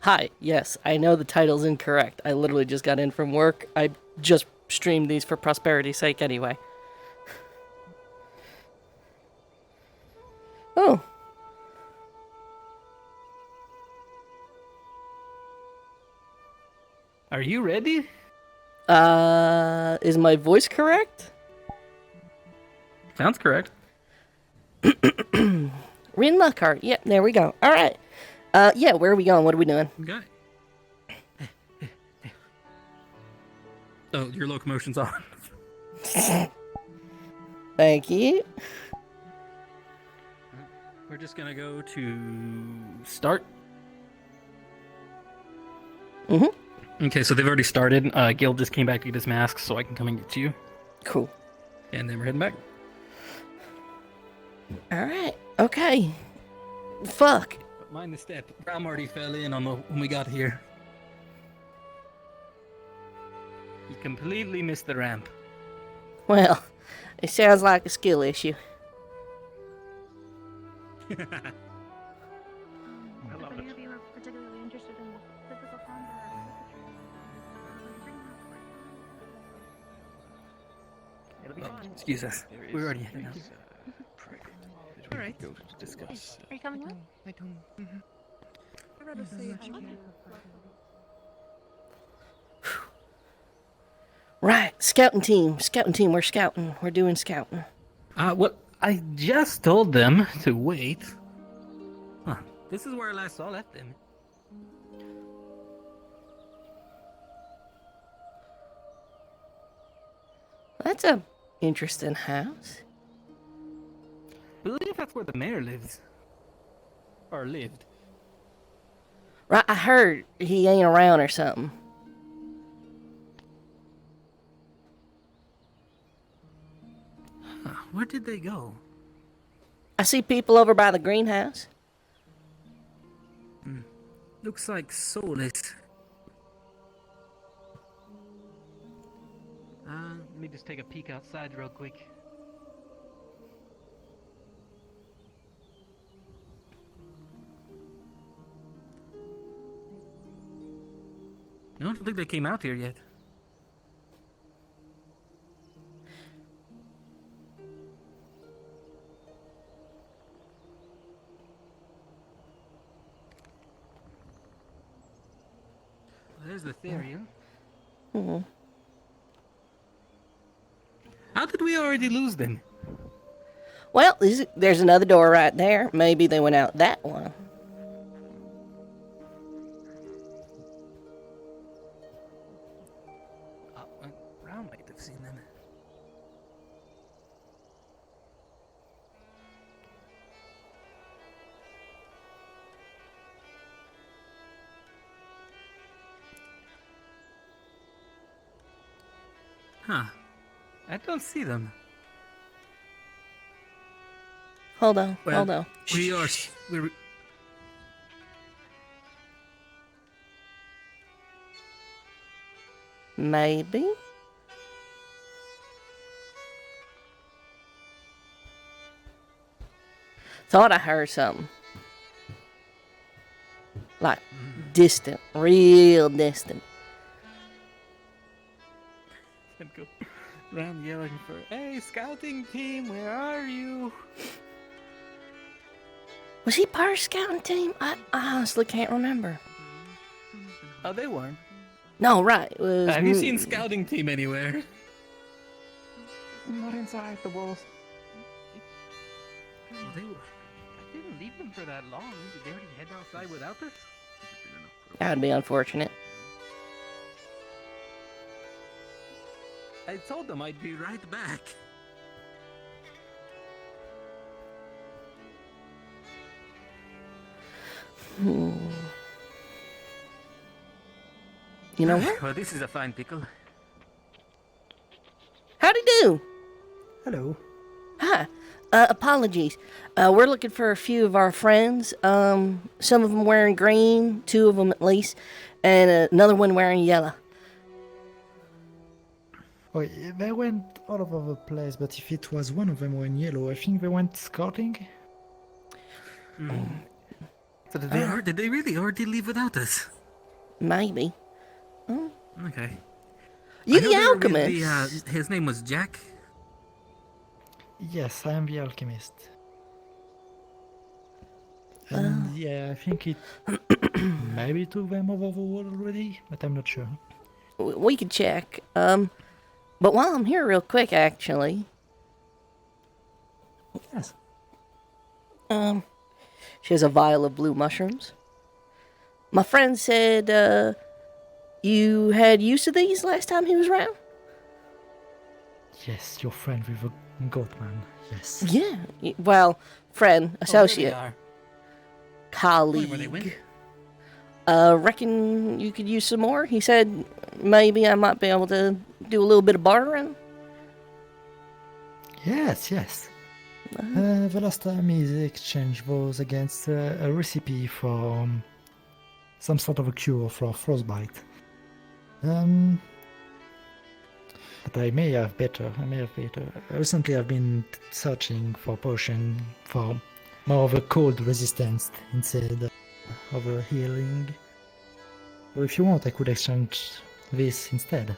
Hi, yes, I know the title's incorrect. I literally just got in from work. I just streamed these for prosperity's sake anyway. Oh, Are you ready? is my voice correct? Sounds correct. Reading luck card. Yep, there we go. All right. Yeah, where are we going? What are we doing? Okay. Oh, your locomotion's on. Thank you. We're just gonna go to start. Okay, so they've already started. Gil just came back to get his mask, so I can come and get you. Cool. And then we're heading back. All right. Okay. Fuck. But mind the step. Ram already fell in on when we got here. He completely missed the ramp. Well, it sounds like a skill issue. I love If any it. of you are particularly interested in the physical combat or It'll be Oh, fun. excuse us. We're already heading out. All right. Go to discuss. Are you coming with? I don't. I'd rather say Right, scouting team. Scouting team, we're scouting. We're doing scouting. What? I just told them to wait. Huh. This is where I last saw left them. That's a interesting house. I believe that's where the mayor lives. Or lived. Right, I heard he ain't around or something. Huh, where did they go? I see people over by the greenhouse. Looks like soulless. Let me just take a peek outside real quick. I don't think they came out here yet. Well, there's the theory. Hmm. How did we already lose them? Well, there's another door right there. Maybe they went out that one. Brown might have seen them. Huh. I don't see them. Hold on, Well, hold on. We're Maybe. Thought I heard something. Like distant, real distant. gonna go around yelling for, "Hey, scouting team, where are you?" Was he part of scouting team? I honestly can't remember. Oh, they weren't. No, right. It was Have you seen scouting team anywhere? Not inside the walls. Well, I didn't leave them for that long. Did they already head outside without us? That'd be unfortunate. I told them I'd be right back. You know what? Well, this is a fine pickle. How'd he do? Hello. Hi. Apologies. We're looking for a few of our friends. Some of them wearing green, two of them at least, and another one wearing yellow. Oh, they went all over the place, but if it was one of them wearing yellow, I think they went scouting. Did they? Or did they really? Or did they leave without us? Maybe. Okay. You I know the they were with alchemist. his name was Jack. Yes, I am the alchemist. And yeah, I think it maybe took them over the wall already, but I'm not sure. We could check. But while I'm here real quick, actually, Yes. she has a vial of blue mushrooms. My friend said, you had use of these last time he was around? Yes, your friend with the goat man. Yes. Yeah. Well, friend, associate, Oh, colleague. where they went? Reckon you could use some more? He said maybe I might be able to do a little bit of bartering. Yes, yes. The last time he exchanged was against a recipe for some sort of a cure for frostbite. But I may have better. Recently I've been searching for potion for more of a cold resistance instead of a healing. Or if you want, I could exchange this instead.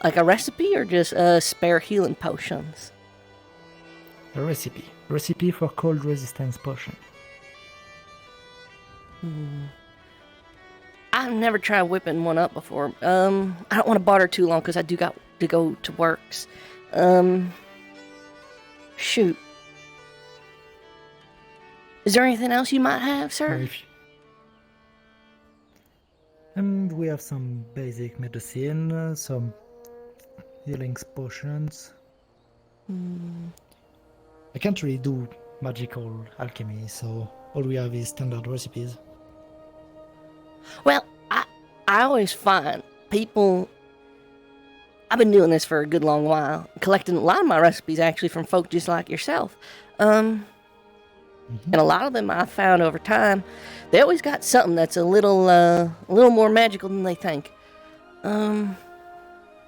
Like a recipe or just spare healing potions? A recipe. Recipe for cold resistance potion. I've never tried whipping one up before. I don't want to barter too long because I do got to go to works. Shoot. Is there anything else you might have, sir? And we have some basic medicine, some healing potions. I can't really do magical alchemy, so all we have is standard recipes. Well, I always find people. I've been doing this for a good long while, collecting a lot of my recipes actually from folk just like yourself. And a lot of them I've found over time, they always got something that's a little more magical than they think. So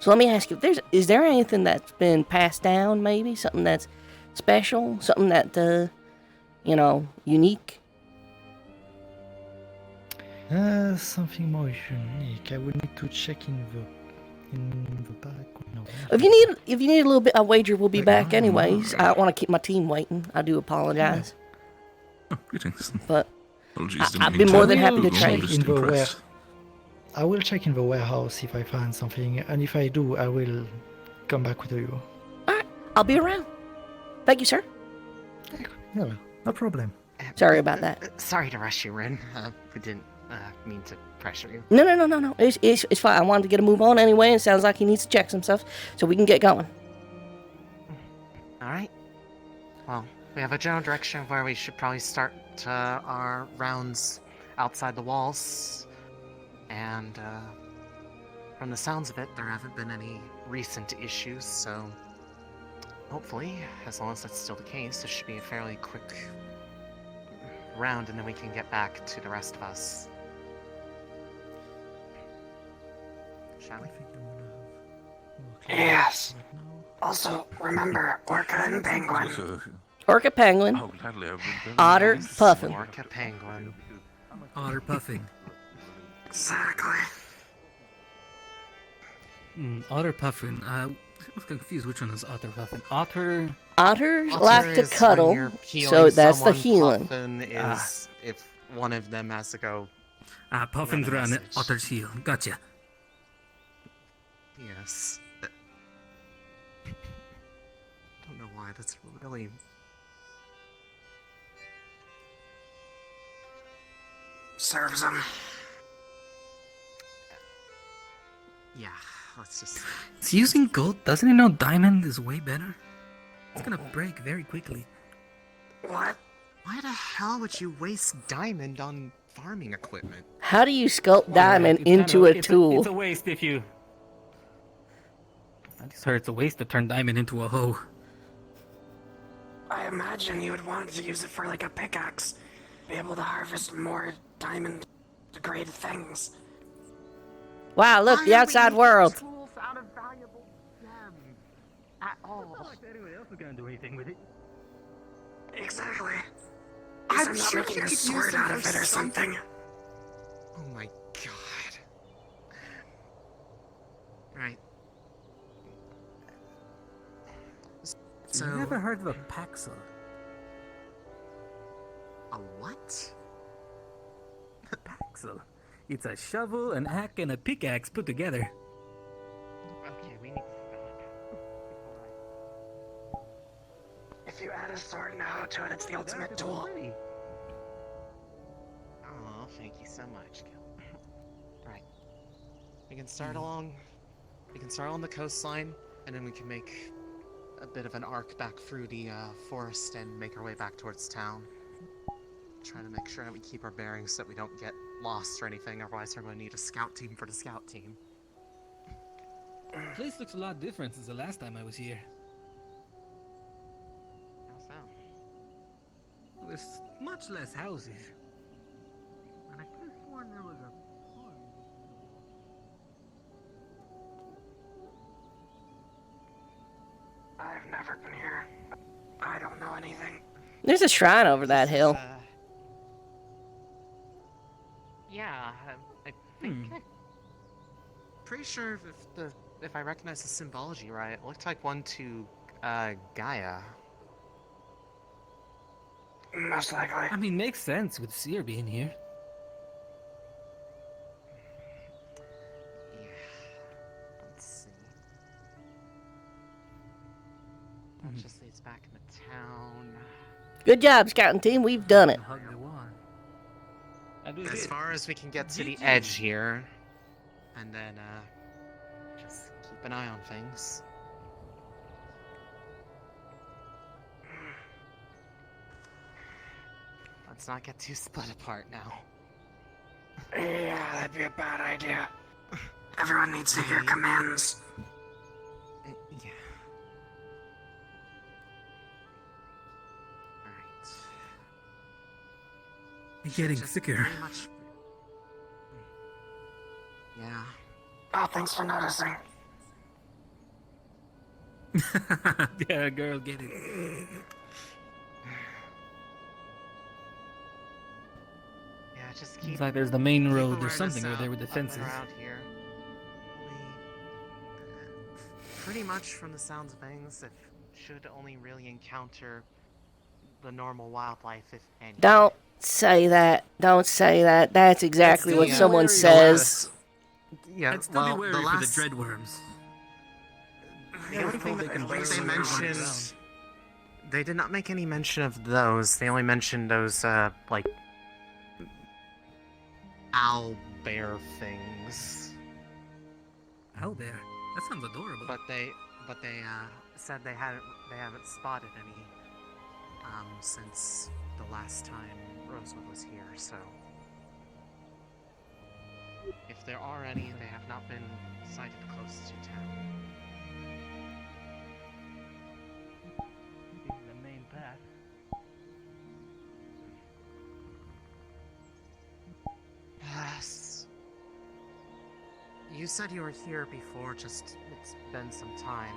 let me ask you, is there anything that's been passed down? Maybe something that's special, something that unique. Something more unique. I would need to check in the back. No. If you need a little bit, I wager we'll be back anyways. I don't want to keep my team waiting. I do apologize, Oh, greetings. but Apologies. I'd be more than happy to Google, trade. I'm just impressed. I will check in the warehouse if I find something, and if I do, I will come back with you. All right, I'll be around. Thank you, sir. Yeah, no problem. Sorry about that. Sorry to rush you in. We didn't mean to pressure you. No. It's fine. I wanted to get a move on anyway. It sounds like he needs to check some stuff, so we can get going. All right. Well, we have a general direction of where we should probably start our rounds outside the walls. And from the sounds of it, there haven't been any recent issues, so hopefully, as long as that's still the case, this should be a fairly quick round, and then we can get back to the rest of us. Shall we? Yes. Also, remember Orca and Penguin. Orca penguin, Oh, gladly, I would. otter puffin. Orca penguin. Otter puffing. Exactly. Otter puffin. I was confused. Which one is otter puffin? Otter. Otters Otter like to is when cuddle, you're healing so that's the someone. healing. Puffin is if one of them has to go. Puffins Run a run. message. Otters heal. Gotcha. Yes. Don't know why. That's really. Serves him. Yeah. Let's just. It's using gold. Doesn't he know diamond is way better? It's gonna break very quickly. What? Why the hell would you waste diamond on farming equipment? How do you sculpt diamond into a tool? It's a waste if you. I just heard it's a waste to turn diamond into a hoe. I imagine you would want to use it for like a pickaxe. Be able to harvest more diamond grade things. Wow, look, the outside world. Tools out of valuable gem at all. Anyone else is gonna do anything with it. Exactly. I'm I'm not sure making you a could use sword them out for of it or something. Oh my god. Right. So, You never heard of a paxel? a what? A paxel. It's a shovel, an axe, and a pickaxe put together. Okay, we need to stop. If you add a sword and a hoe to it, it's the ultimate tool. Oh, thank you so much, Gil. Right. We can start along the coastline, and then we can make a bit of an arc back through the forest and make our way back towards town. Trying to make sure that we keep our bearings so that we don't get lost or anything, otherwise we're going to need a scout team for the scout team. Place looks a lot different since the last time I was here. How so? There's much less houses. And I could have sworn there was a farm. I've never been here. I don't know anything. There's a shrine over that hill. Yeah, I think. Pretty sure if I recognize the symbology right, it looked like one to Gaia. Most likely. I mean, makes sense with Seer being here. Yeah. Let's see. That just leads back into town. Good job, scouting team. We've done it. Hug the wand. As far as we can get to the edge here, and then just keep an eye on things. Let's not get too split apart now. Yeah, that'd be a bad idea. Everyone needs to hear commands. Yeah. Alright. You're getting Just sicker. pretty much... Yeah. Oh, thanks for noticing. Yeah, girl, get it. Yeah, just keep... It's like there's the main keep road or awareness something over out there with the up and fences. around here. Pretty much from the sounds of things, it should only really encounter the normal wildlife, if any. Don't say that. Don't say that. That's exactly the, what someone wary says. Yeah, I'd still well, be wary the for last... the dreadworms. The only thing they that can at barely least they they run mentioned. mentioned... They did not make any mention of those. They only mentioned those, like... owl bear things. Out there. That sounds adorable. But they said they haven't spotted any, since the last time Rosewood was here, so... If there are any, they have not been sighted close to town. The main path. Yes. You said you were here before, just it's been some time.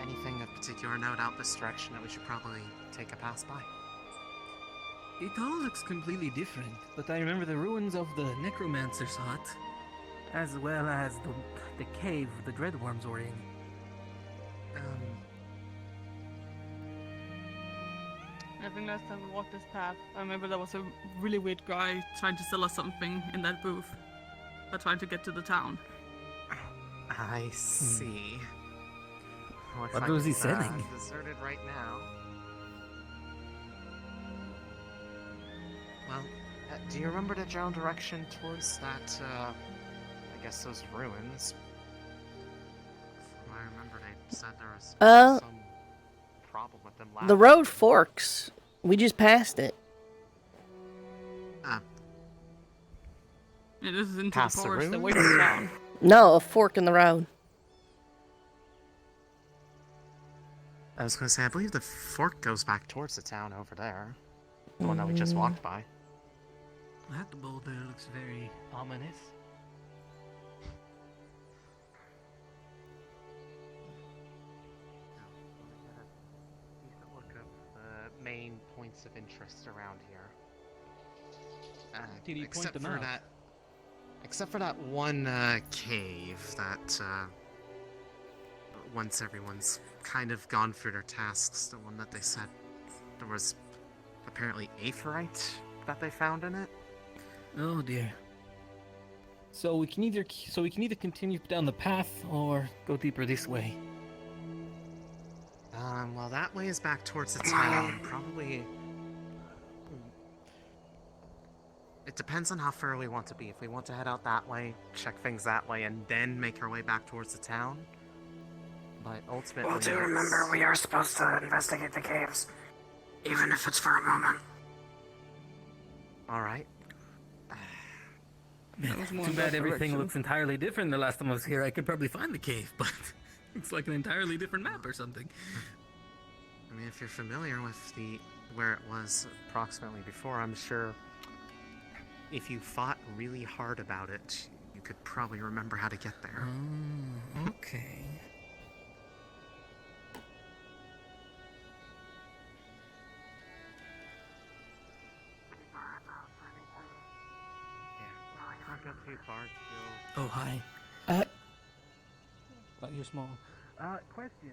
Anything of particular note out this direction that we should probably take a pass by? It all looks completely different, but I remember the ruins of the Necromancer's hut, as well as the cave the dreadworms were in. I think last time we walked this path, I remember there was a really weird guy trying to sell us something in that booth. Trying to get to the town. I see. Looks What like was he it's, selling? Deserted right now. Well, do you remember the general direction towards that, I guess those ruins? From what I remember, they said there was some problem with them last The road forks. We just passed it. Yeah, this is into Past the the forest away ruins? from town. No, a fork in the road. I was gonna say, I believe the fork goes back towards the town over there. The one that we just walked by. That boulder looks very ominous. Decent look of the main points points of interest around here. Did he point Except them for out? that, except for that one cave that once everyone's kind of gone through their tasks, the one that they said there was apparently aetheryte that they found in it. Oh dear. So we can either continue down the path or go deeper this way. Well, that way is back towards the town. Probably. It depends on how far we want to be. If we want to head out that way, check things that way, and then make our way back towards the town. But ultimately. Well, do remember we are supposed to investigate the caves, even if it's for a moment. Alright. Too bad everything looks entirely different the last time I was here. I could probably find the cave, but it's like an entirely different map or something. I mean, if you're familiar with where it was approximately before, I'm sure if you fought really hard about it, you could probably remember how to get there. Oh, okay. Oh, hi. Thought you were small. Question.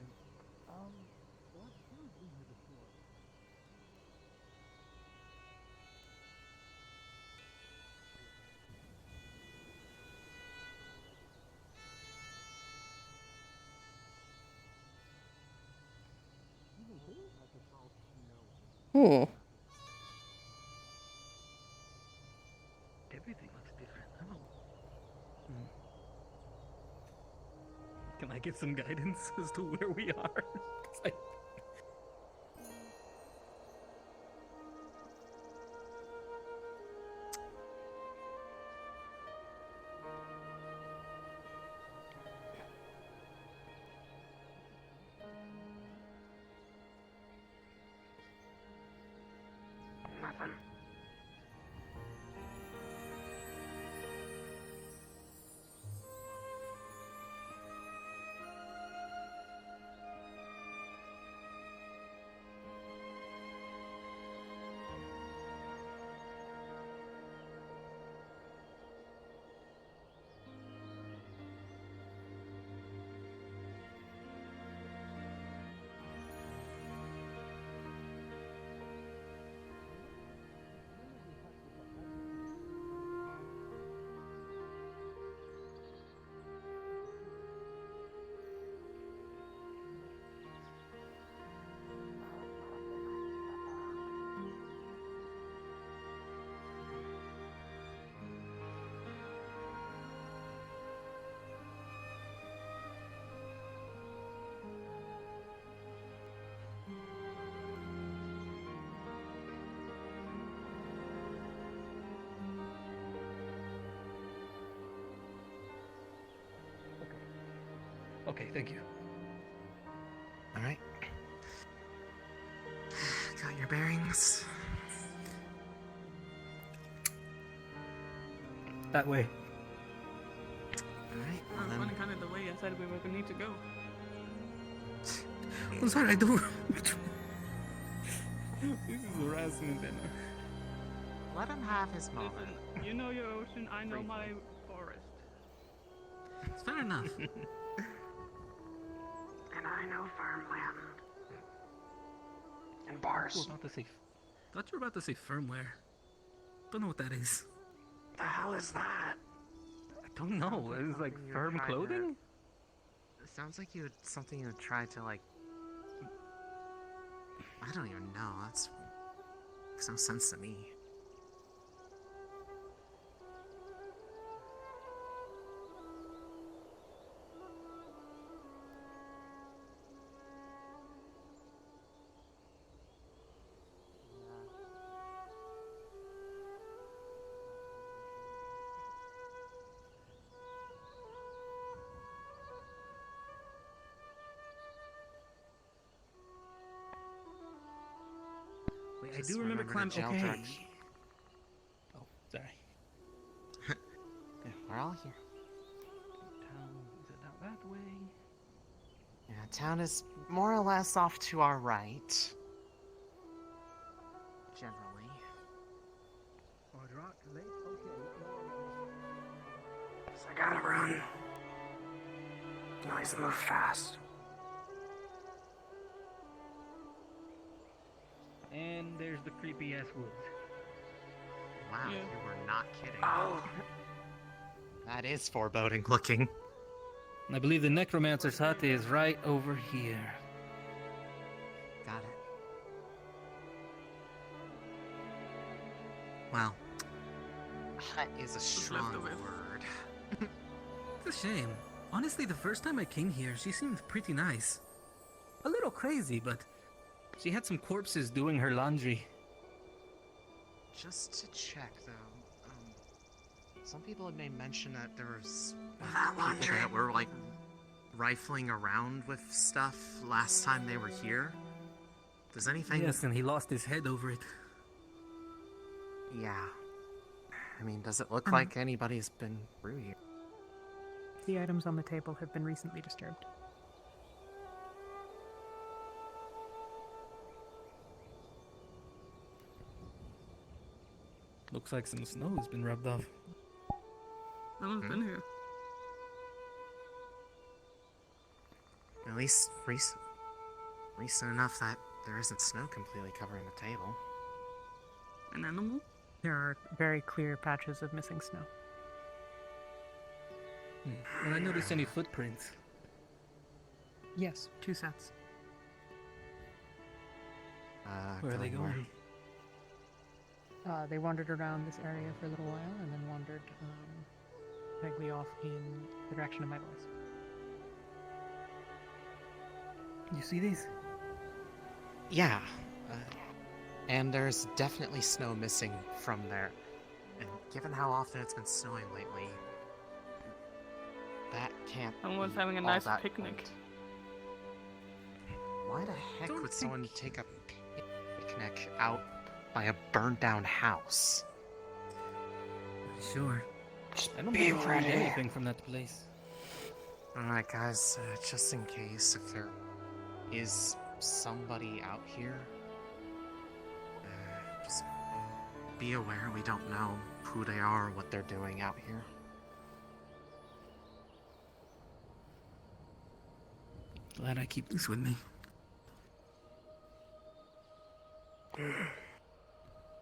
Hmm. Everything looks different. Can I get some guidance as to where we are? 'Cause I- Nothing. Okay, thank you. Alright. Got your bearings? That way. Alright, well We're then. running kind of the way I said we were gonna need to go. I'm sorry, I don't. This is harassment, Emma. Let him have his moment. Listen, you know your ocean, I know my forest. It's fair enough. And I know farmland. And I bars. was about to say. Thought you were about to say firmware. Don't know what that is. The hell is that? I don't know. It's like something you're firm trying to- clothing. It sounds like something you would try to like. I don't even know. Makes no sense to me. Wait, I Just do remember remember to climbing. gel Okay. direction. Oh, sorry. Yeah, we're all here. Town is it out that way? Yeah, town is more or less off to our right. I gotta run. You always move fast. And there's the creepy ass woods. Wow, Yeah. you were not kidding. Oh, That is foreboding looking. I believe the necromancer's hut is right over here. Got it. Well, hut is a strong left of it. word. It's a shame. Honestly, the first time I came here, she seemed pretty nice. A little crazy, but she had some corpses doing her laundry. Just to check, though, some people had made mention that there was that people laundry. that were like rifling around with stuff last time they were here. Does anything? Yes, and he lost his head over it. Yeah. I mean, does it look like anybody's been through here? The items on the table have been recently disturbed. Looks like some snow has been rubbed off. No one's been here. At least recent enough that there isn't snow completely covering the table. An animal? There are very clear patches of missing snow. Did I notice any footprints? Yes, 2 sets. Where are they going? They wandered around this area for a little while and then wandered vaguely off in the direction of my voice. You see these? Yeah. And there's definitely snow missing from there. And given how often it's been snowing lately, that can't Someone's be having a all nice that picnic. old. Why the heck Don't would think- someone take a picnic out by a burned down house? Sure. I don't be think I'll read ready. anything from that place. Alright, guys, just in case, if there is somebody out here, just be aware we don't know who they are or what they're doing out here. Glad I keep this with me.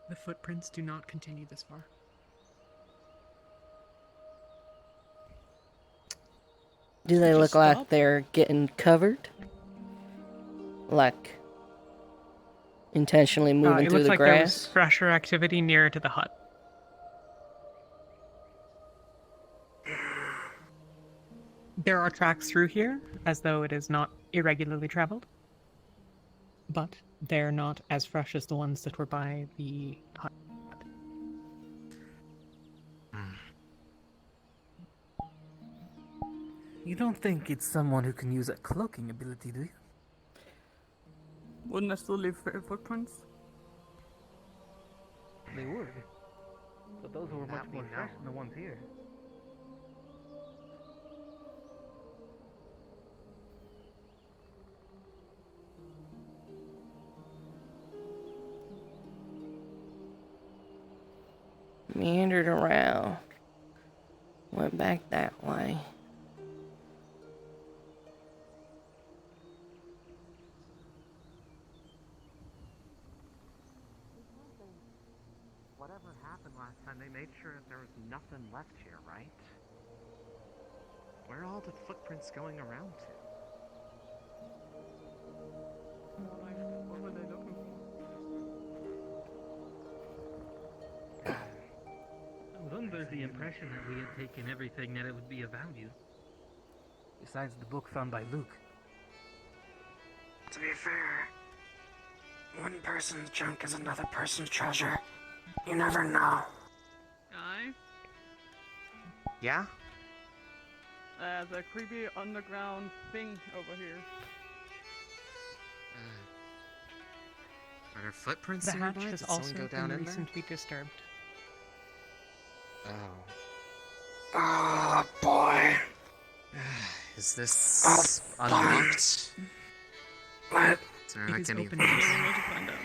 The footprints do not continue this far. Do they look Just like stop. they're getting covered? Like intentionally moving It through looks the like there was grass? fresher activity nearer to the hut. There are tracks through here, as though it is not irregularly traveled. But they're not as fresh as the ones that were by the hut. You don't think it's someone who can use a cloaking ability, do you? Wouldn't that still leave footprints? They would. But those were much That we more fresh know. than the ones here. Meandered around. Went back that way. Whatever happened last time, they made sure that there was nothing left here, right? Where are all the footprints going around to? What were they looking for? I was under the impression that we had taken everything that it would be of value. Besides the book found by Luke. To be fair, one person's junk is another person's treasure. You never know. Guy? Yeah? There's a creepy underground thing over here. Are there footprints The nearby? hatch has Did someone also go down been in there? recently disturbed. Oh. Oh boy. Is this Oh, unlocked? Let Is there It like is any... open. I don't know to find out.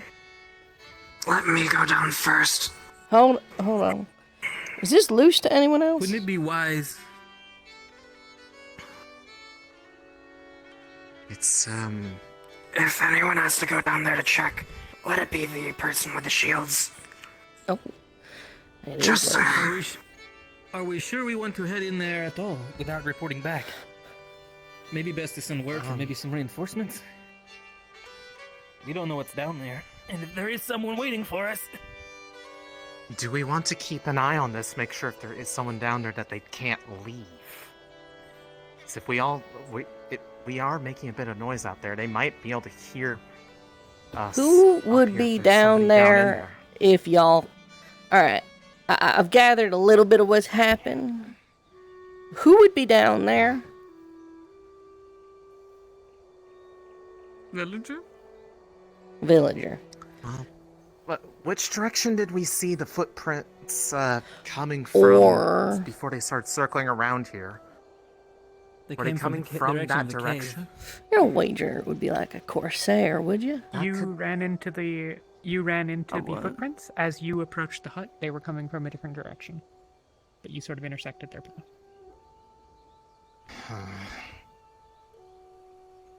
let me go down first. Hold on. Is this loose to anyone else? Wouldn't it be wise It's, If anyone has to go down there to check, let it be the person with the shields. Oh. It is Just what- Are we sure we want to head in there at all without reporting back? Maybe best to send word for maybe some reinforcements. We don't know what's down there, and if there is someone waiting for us. do we want to keep an eye on this, make sure if there is someone down there that they can't leave? 'Cause if we are making a bit of noise out there, they might be able to hear us. Who up would here be if there's down somebody in there if y'all... Alright, I've gathered a little bit of what's happened. Who would be down there? Villager? Villager. But which direction did we see the footprints coming from Or... before they started circling around here? Were they came coming the from that of the cave. direction? Your wager would be like a Corsair, would you? You ran into the what? footprints as you approached the hut. They were coming from a different direction, but you sort of intersected their path.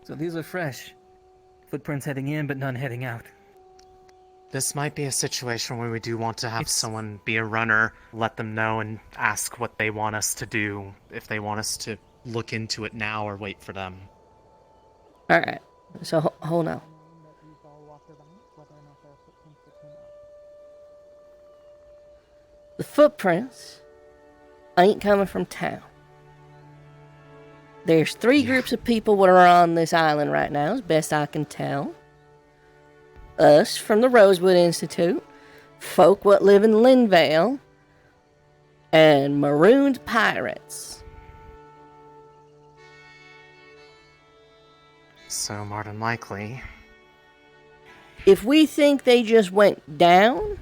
So these are fresh. Footprints heading in, but none heading out. This might be a situation where we do want to have It's- someone be a runner, let them know, and ask what they want us to do, if they want us to look into it now or wait for them. Alright, so hold on. The footprints ain't coming from town. There's three groups of people that are on this island right now, as best I can tell. Us from the Rosewood Institute, folk what live in Linvale, and marooned pirates. So, more than likely, If we think they just went down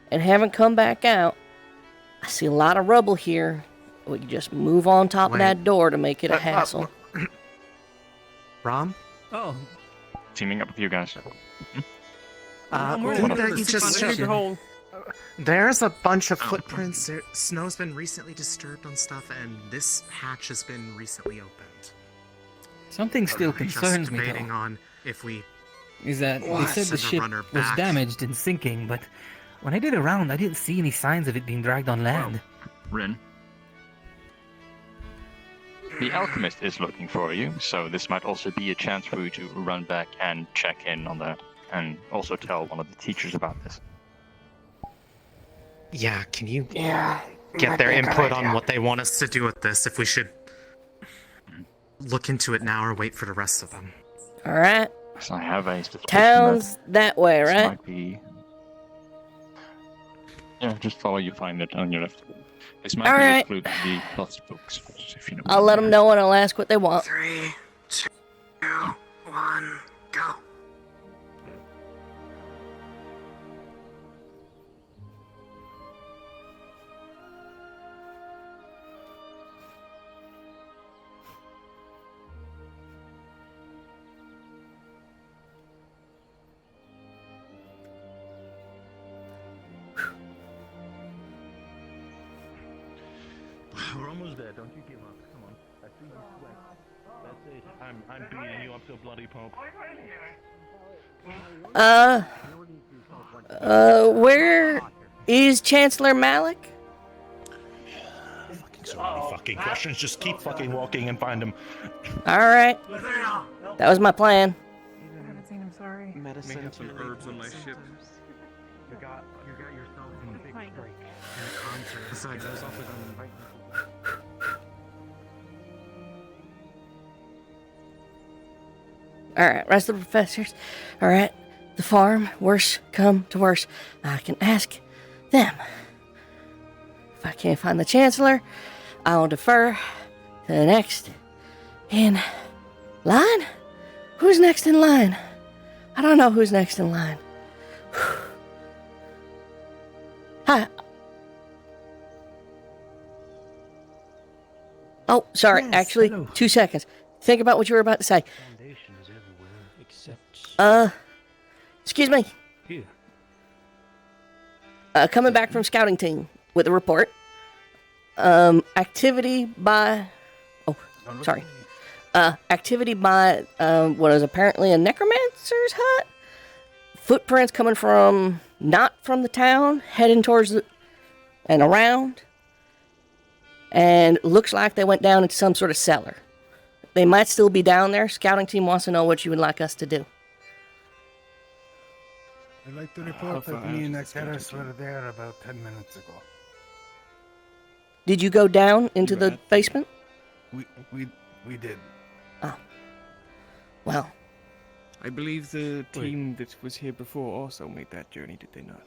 and haven't come back out, I see a lot of rubble here. We can just move on top of Wait. that door to make it a hassle. Rom? Oh, Teaming up with you guys. we're Think in that the you just situation. hole. There's a bunch of footprints. Snow's been recently disturbed on stuff, and this hatch has been recently opened. Something still concerns Just me, debating though. on if we Is that they Well, said the send a ship runner was back. damaged and sinking, but when I did a round, I didn't see any signs of it being dragged on land. Rin. The alchemist is looking for you, so this might also be a chance for you to run back and check in on that, and also tell one of the teachers about this. Yeah, can you Yeah. get might their be a good input on idea. what they want us to do with this, if we should look into it now or wait for the rest of them? Alright, So I have a suspicion town's that way, that this right? might be... Yeah, just follow you find it on your left. This might Alright. be included in the plus books, if you know. I'll let them know and I'll ask what they want. 3, 2, 1, go. We're almost there. Don't you give up. Come on. I see you sweat. That's it. I'm beating you up to a bloody pulp. Where is Chancellor Malik? So many fucking questions. Just keep fucking walking and find him. Alright. That was my plan. I haven't seen him, sorry. Medicine have some herbs on my ship. You got yourself a big Fine. break. Besides, I was offered on right Alright, rest of the professors are at the farm. Worse come to worse, I can ask them. If I can't find the Chancellor, I'll defer to the next in line? Who's next in line? I don't know who's next in line. Hi. Oh, sorry. Yes, Actually, hello. 2 seconds. Think about what you were about to say. Foundation is everywhere except Excuse me. here. Coming back from scouting team with a report. Activity by... Oh, sorry. Activity by what is apparently a necromancer's hut. Footprints coming from not from the town, heading towards and around. And looks like they went down into some sort of cellar. They might still be down there. Scouting team wants to know what you would like us to do. I'd like to report that me and Akaris were there about 10 minutes ago. Did you go down into the basement? We did. Oh. Well. I believe the team that was here before also made that journey, did they not?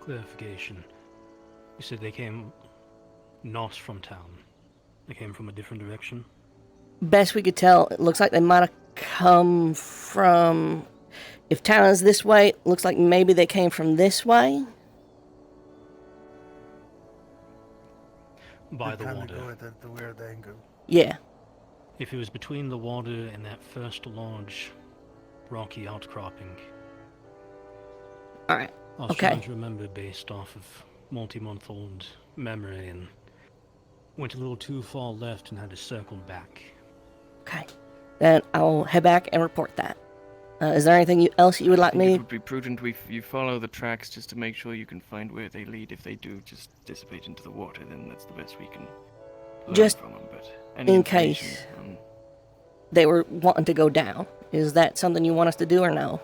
Clarification. You said they came not from town. They came from a different direction? Best we could tell, it looks like they might have come from... If town is this way, it looks like maybe they came from this way. By the water. Go at the weird angle. Yeah. If it was between the water and that first large rocky outcropping. Alright. I was trying to remember based off of multi-month-old memory and went a little too far left and had to circle back. Okay. Then I'll head back and report that. Is there anything else you would like me? It would be prudent if you follow the tracks just to make sure you can find where they lead. If they do just dissipate into the water, then that's the best we can learn Just from them. But any in information case on- they were wanting to go down. Is that something you want us to do or no?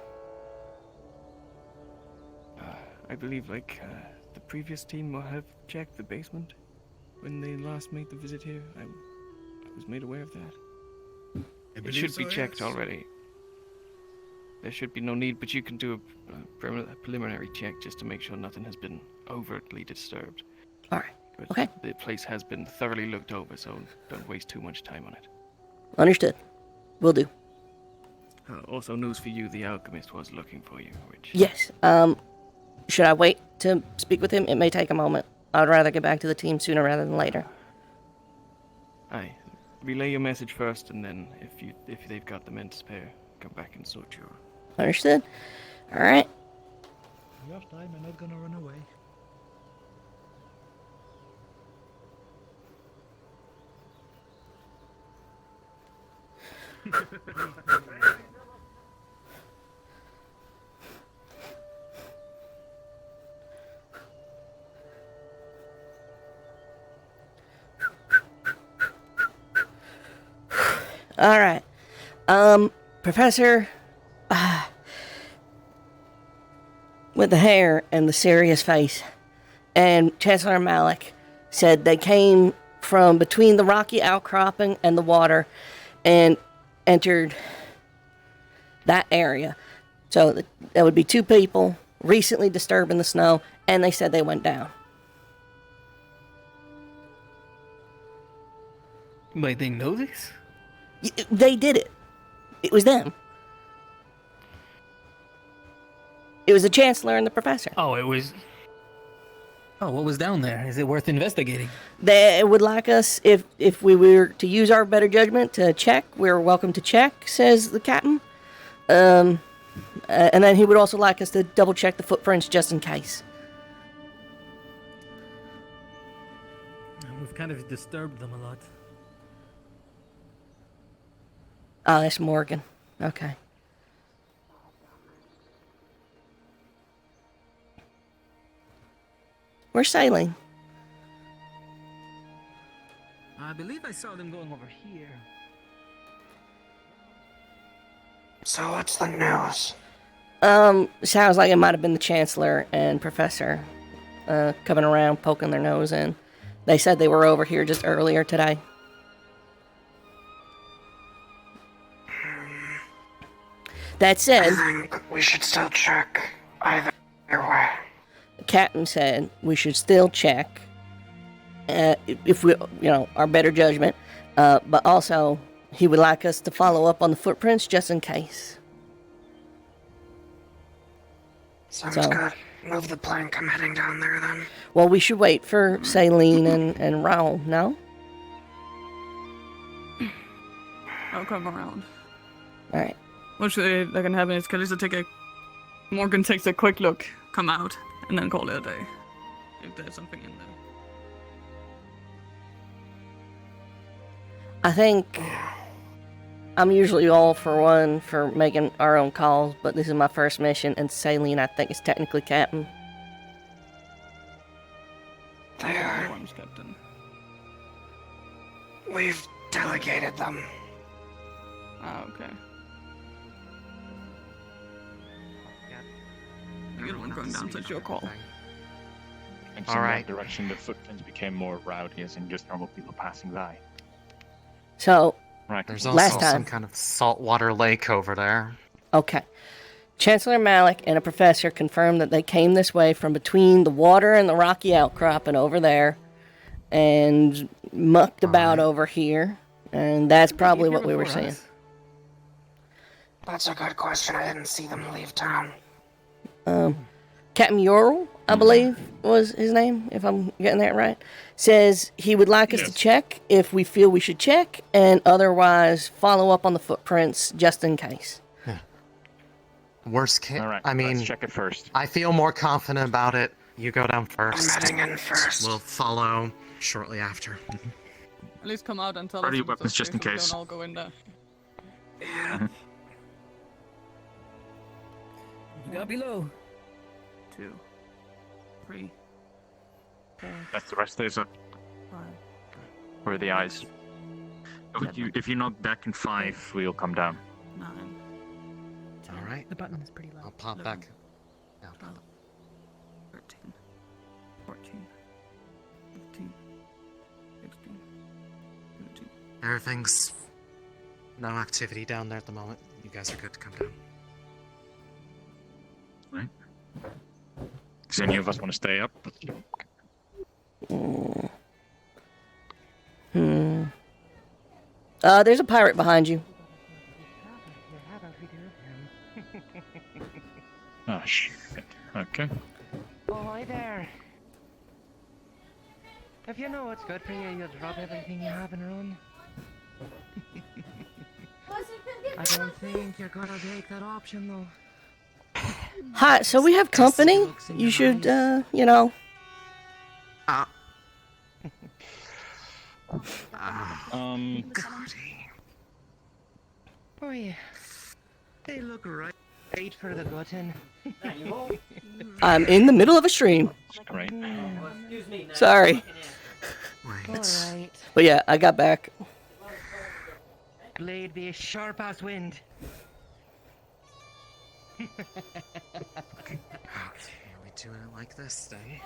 I believe, the previous team will have checked the basement when they last made the visit here. I was made aware of that. It should be checked already. There should be no need, but you can do a preliminary check just to make sure nothing has been overtly disturbed. Alright. But Okay. the place has been thoroughly looked over, so don't waste too much time on it. Understood. Will do. Also, news for you, the alchemist was looking for you, which... Yes. Should I wait to speak with him? It may take a moment. I'd rather get back to the team sooner rather than later. Aye. Relay your message first, and then if they've got the men to spare, come back and sort your... Understood. Alright. You have time, I'm not gonna run away. Alright. Professor... with the hair and the serious face, and Chancellor Malik said they came from between the rocky outcropping and the water and entered that area. So there would be two people recently disturbed in the snow, and they said they went down. Wait, they know this? They did it. It was them. It was the Chancellor and the Professor. Oh, it was... Oh, what was down there? Is it worth investigating? They would like us, if we were to use our better judgment to check, we're welcome to check, says the captain. And then he would also like us to double check the footprints just in case. We've kind of disturbed them a lot. Oh, that's Morgan. Okay. We're sailing. I believe I saw them going over here. So what's the news? Sounds like it might have been the Chancellor and Professor coming around, poking their nose in. They said they were over here just earlier today. That said, I think we should still check either way. the captain said we should still check if we, our better judgment. But also, he would like us to follow up on the footprints just in case. Sounds good. Move the plank. I'm heading down there then. Well, we should wait for Saline and Raul, no? I'll come around. Alright. What should that can happen is Kalista Morgan takes a quick look, come out, and then call it a day. If there's something in there. I think I'm usually all for one for making our own calls, but this is my first mission, and Saline, I think, is technically captain. There. One's captain. We've delegated them. Ah, okay. You're the one going down, so it's your call. And All in right. that direction, the footprints became more rowdy, as in just normal people passing by. So, Right. There's Last also time. some kind of saltwater lake over there. okay. Chancellor Malik and a professor confirmed that they came this way from between the water and the rocky outcropping over there and mucked about over here. And that's probably what we were seeing. That's a good question. I didn't see them leave town. Captain Ural, I believe was his name, if I'm getting that right, says he would like us to check if we feel we should check, and otherwise follow up on the footprints just in case. Worst case, All right, I mean, let's check it first. I feel more confident about it. You go down I'm first. heading in first. We'll follow shortly after. At least come out and tell Ready us if weapons it's just okay in so we case. don't all go in there. Yeah. We got below. 2, 3, 4, That's the rest is 5. where are the eyes. If you're not back in 5, we'll come down. 9. All right. The button is pretty low. I'll pop 11, back. Yeah, 12, 13, 14, 15, 16, 17. Everything's no activity down there at the moment. You guys are good to come down. Right. Does any of us want to stay up? There's a pirate behind you. Oh, shit. Okay. Oh, hi there. If you know what's good for you, you'll drop everything you have and run. I don't think you're gonna take that option, though. Hi, so we have company. You should, you know. Boy, they look right for the glutton. I'm in the middle of a stream. Great. Sorry. Alright. But yeah, I got back. Blade be as sharp as wind. Okay, are we doing it like this, eh?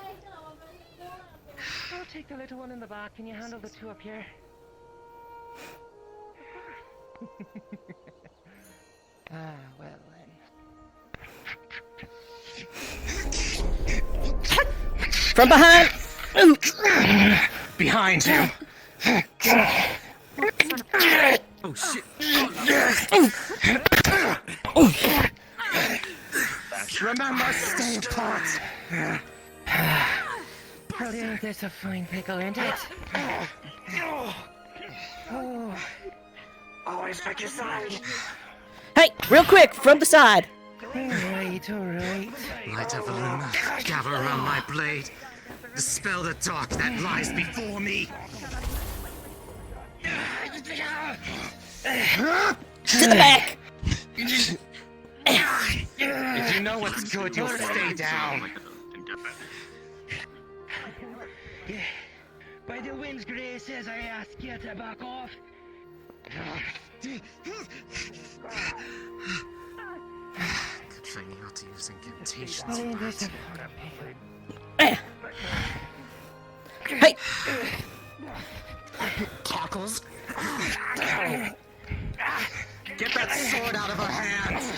I'll take the little one in the back. Can you handle the two up here? Well then. From behind! Behind you! Oh shit! Remember, stay put! Well, ain't this a fine pickle, ain't it? Oh. Always pick your side. Hey, real quick, from the side. Alright, alright. Light of the moon, gather around my blade. Dispel the dark that lies before me. To the back. If you know what's good, you'll stay down. By the wind's graces, I ask you to back off. Good thing you got to use incantations. Ain't this a Hey! Cockles. Get that sword out of her hands.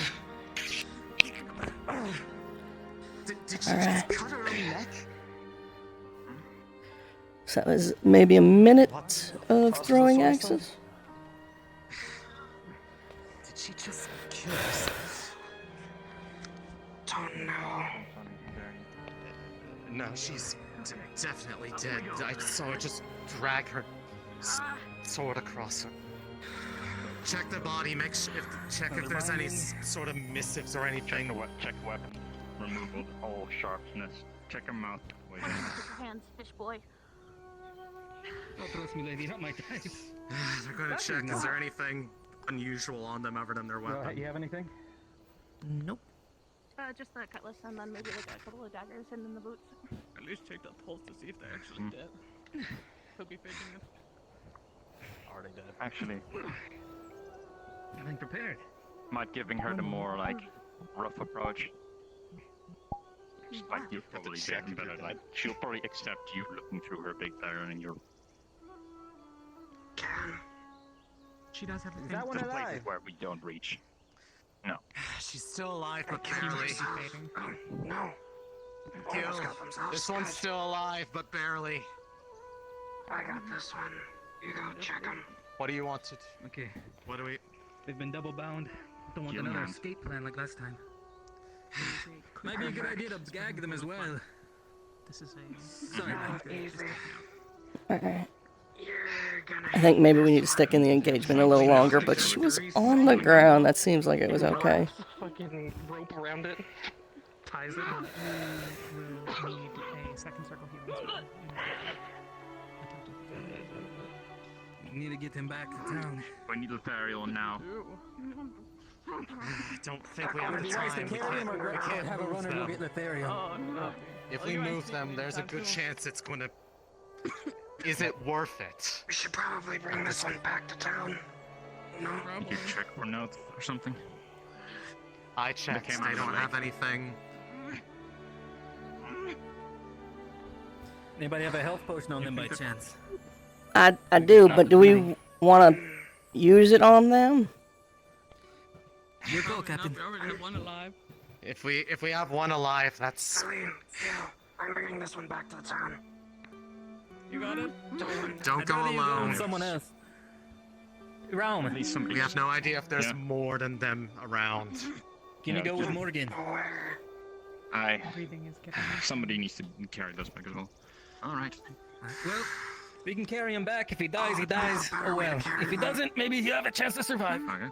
Did you just cut her own neck? So that was maybe a minute of throwing axes. Did she just kill herself? Don't know. No, she's definitely dead. I saw her just drag her sword across her. Check the body, check if there's any sort of missives or anything. Check weapon. Remove all sharpness. Check her mouth. Wait. Put your hands, fish boy. Don't trust me, lady, not my type. They're gonna check. Is there anything unusual on them other than their weapon. You have anything? Nope. Just a cutlass and then maybe like a couple of daggers hidden in the boots. At least check that pulse to see if they're actually dead. Could be faking it. Already dead. Actually, Nothing prepared. might giving her the more like rough approach. Like you're probably getting better. Like she'll probably accept you looking through her big barrel and your. She does have a Is thing. that one The places alive? where we don't reach. No. She's still alive, but barely. No. Almost got themselves This one's dead. still alive, but barely. I got this one. You go check them. What do you want to do? Okay. What do we... They've been double bound. Don't want Kill another them. escape plan like last time. Might be a good idea to gag them as well. This is a... Sorry. Easy. Alright. You're gonna. I think maybe we need to stick in the engagement a little longer, but she was on the ground. That seems like it was okay. Fucking rope around it. Ties it. We will need a second circle healing spell. Need to get him back to town. We need Lothario now. I don't think we have the time. We can't have a move runner go them. get Lothario. Oh no. If we move them, there's a good chance it's gonna... Is it worth it? We should probably bring this one back to town. No. You check for notes or something. I checked. came They out don't of have anything. Anybody have a health potion on them by chance? I do, but do we want to use it on them? Your call, Probably not, Captain. we already have one alive. If we have one alive, that's... Celine, I'm bringing this one back to the town. You got it? Don't I'd go rather you alone. with someone else. Raum, At least somebody. We have no idea if there's Yeah. more than them around. can you go with Morgan? Where? Breathing is getting... Somebody needs to carry this back as well. All right. Well, we can carry him back. If he dies, he dies. Oh well. If he doesn't, maybe you have a chance to survive. Okay.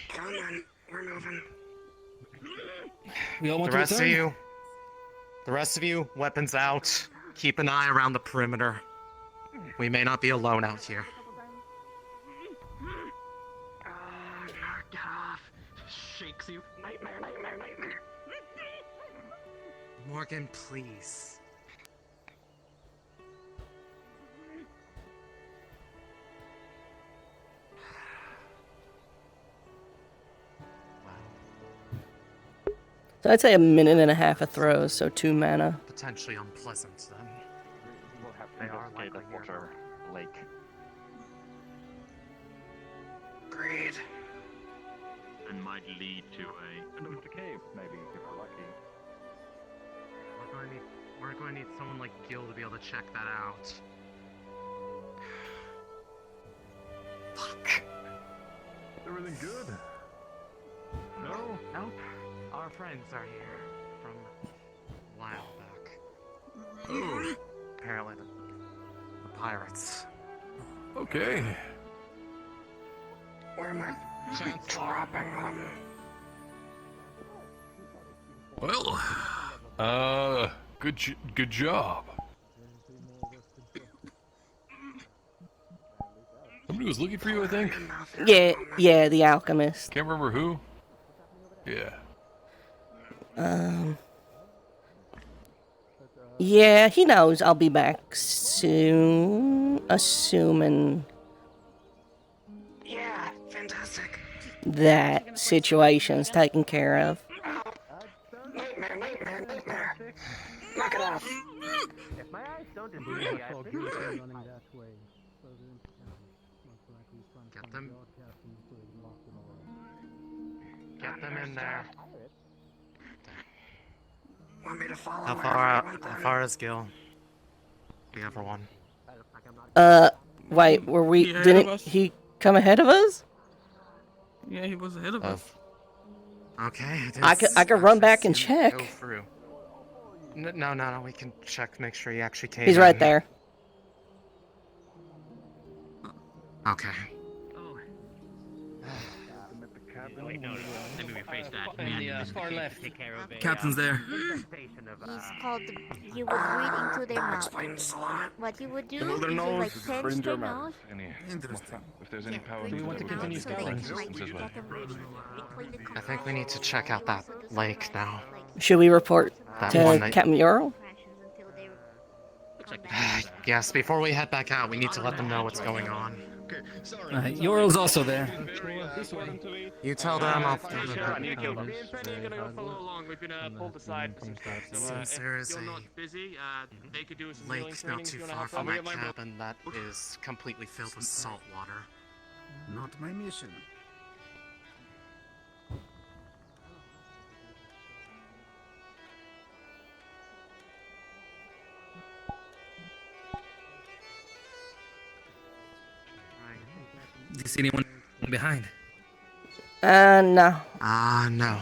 Come on, we're moving. We all want The to rest of return? you... The rest of you, weapons out. Keep an eye around the perimeter. We may not be alone out here. Get off. Shakes you. Nightmare, nightmare, nightmare. Morgan, please. So I'd say a minute and a half of throws, so 2 mana. Potentially unpleasant, then. We'll have to They are investigate likely that water lake. Agreed. And might lead to a cave, maybe, if we're lucky. We're going to need someone like Gil to be able to check that out. Fuck. Everything good? No? Nope. Our friends are here from a while back. Oh, Apparently the pirates. okay. Where am I dropping them? Well, good job. Somebody was looking for you, I think. Yeah, the alchemist. Can't remember who. Yeah. Yeah, he knows I'll be back soon, assuming Yeah, fantastic. that situation's taken care of. Nightmare, nightmare, nightmare. Knock it off. If my eyes don't deceive me, I think Get them. Get them in there. Want me to follow How wherever far you out? want How them? far is Gil? The other one. Wait, were we, He ahead of didn't us? he come ahead of us? Yeah, he was ahead of us. Okay. it I is could run back and actually seen it check. Go through. No. We can check, make sure he actually came. He's right in. there. Okay. Wait, no, let me rephrase that. In the far left. Take care of a, Captain's there. He's called. You would breathe into their That mouth. explains a lot. What you would do Hold is their you nose, like pinch their nose. Interesting. If there's any power, Breathe Do you want to in their continue mouth so they scouting? can, like, This way. let them breathe between the I think we need to check out that lake now. Should we report That to one that- Captain Ural? Yes, before we head back out, we need to let them know what's going on. Yorl's also there. You tell them I'll... I need to kill them. You're gonna go follow along. We've been pulled aside. So, Since there is if a you're not busy, they could do some healing lake training not if too you wanna far have from fun. that cabin that is completely filled with salt water. Not my mission. Do you see anyone behind? No. No.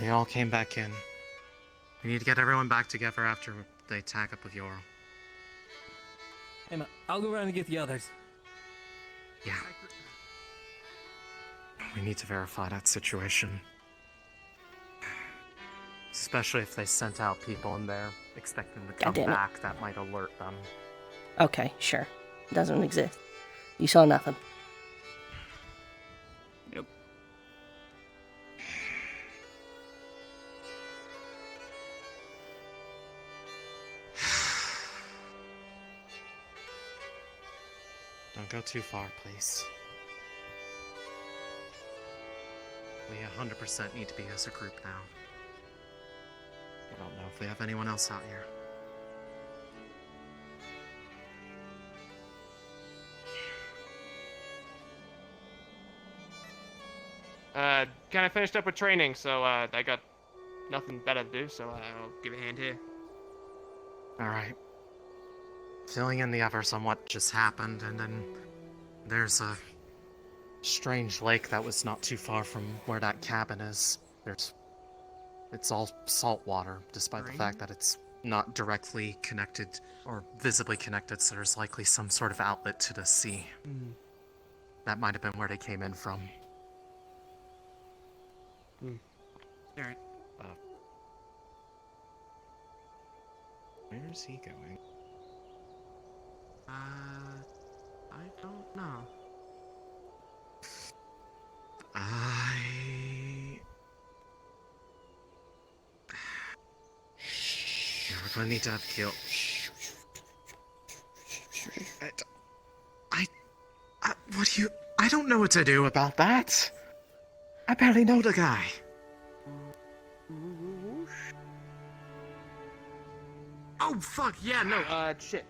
They all came back in. We need to get everyone back together after they tack up with Yorl. Hey, man, I'll go around and get the others. Yeah. We need to verify that situation. Especially if they sent out people in there expecting to come Goddamn it. back, that might alert them. Okay, sure. Doesn't exist. You saw nothing. Yep. Don't go too far, please. We 100% need to be as a group now. I don't know if we have anyone else out here. Kind of finished up with training, so I got nothing better to do, so I'll give a hand here. Alright. Filling in the others on what just happened, and then there's a strange lake that was not too far from where that cabin is. It's all salt water, despite the fact that it's not directly connected or visibly connected, so there's likely some sort of outlet to the sea. That might have been where they came in from. Alright. Where's he going? I don't know. Yeah, we're gonna need to have kill. What do you... I don't know what to do about that. I barely know the guy. Oh, fuck, yeah, no, shit.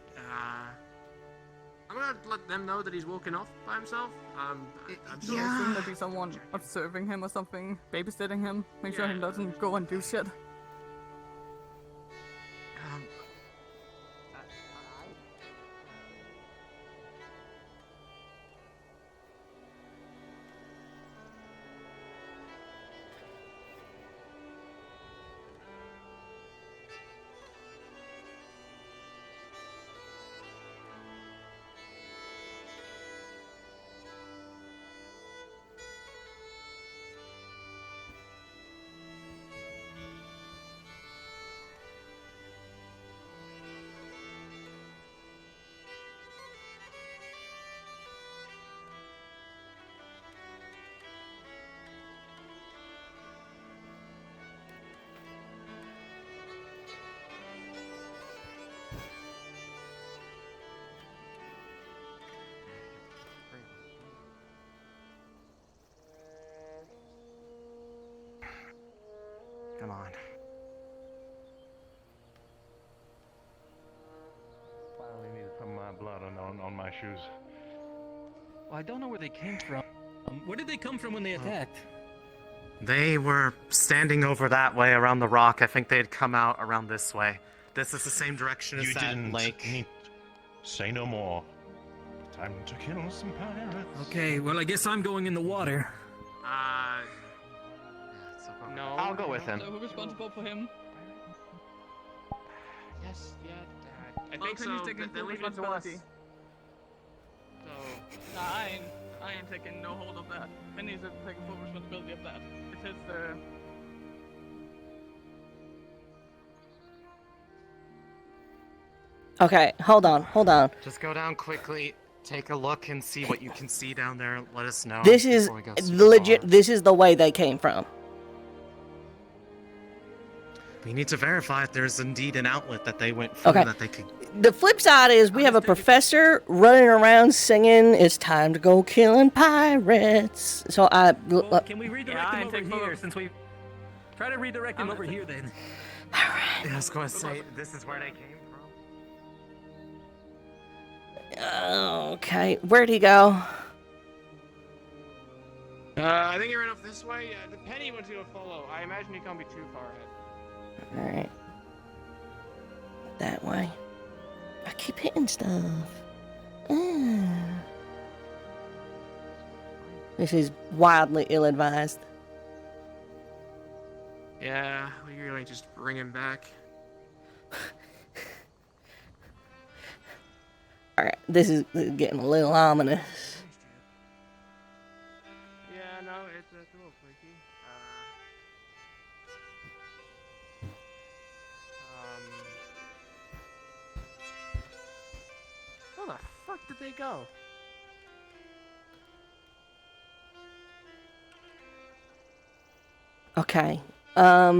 I'm gonna let them know that he's walking off by himself. I'm So I assume there'd be someone observing him or something, babysitting him, make sure he doesn't go and do shit. Come on. Finally needed some of my blood on my shoes. Well, I don't know where they came from. Where did they come from when they attacked? They were standing over that way around the rock. I think they had come out around this way. This is the same direction as You that didn't lake. need... Say no more. Time to kill some pirates. Okay, well, I guess I'm going in the water. No. I'll go with him. So who's responsible for him? Yes, yeah, I Well, think can so. you take They're full leaving it to us. responsibility? So, Fine. I ain't taking no hold of that. Penny's taking full responsibility of that. It is Okay, hold on. Just go down quickly, take a look, and see what you can see down there. Let us know. This is before we go the super legit. far. This is the way they came from. We need to verify if there's indeed an outlet that they went through Okay. that they could. The flip side is we have a professor running around singing, "It's time to go killing pirates." So Well, can we redirect him over here since we try to redirect him over here then? I was going to say this is where they came from. Okay, where'd he go? I think he ran off this way. The Penny went to go follow. I imagine he can't be too far ahead. All right, that way. I keep hitting stuff. This is wildly ill-advised. Yeah, we really just bring him back. All right, this is getting a little ominous. Yeah, no, it's a little freaky. Where the fuck did they go? Okay. Boy.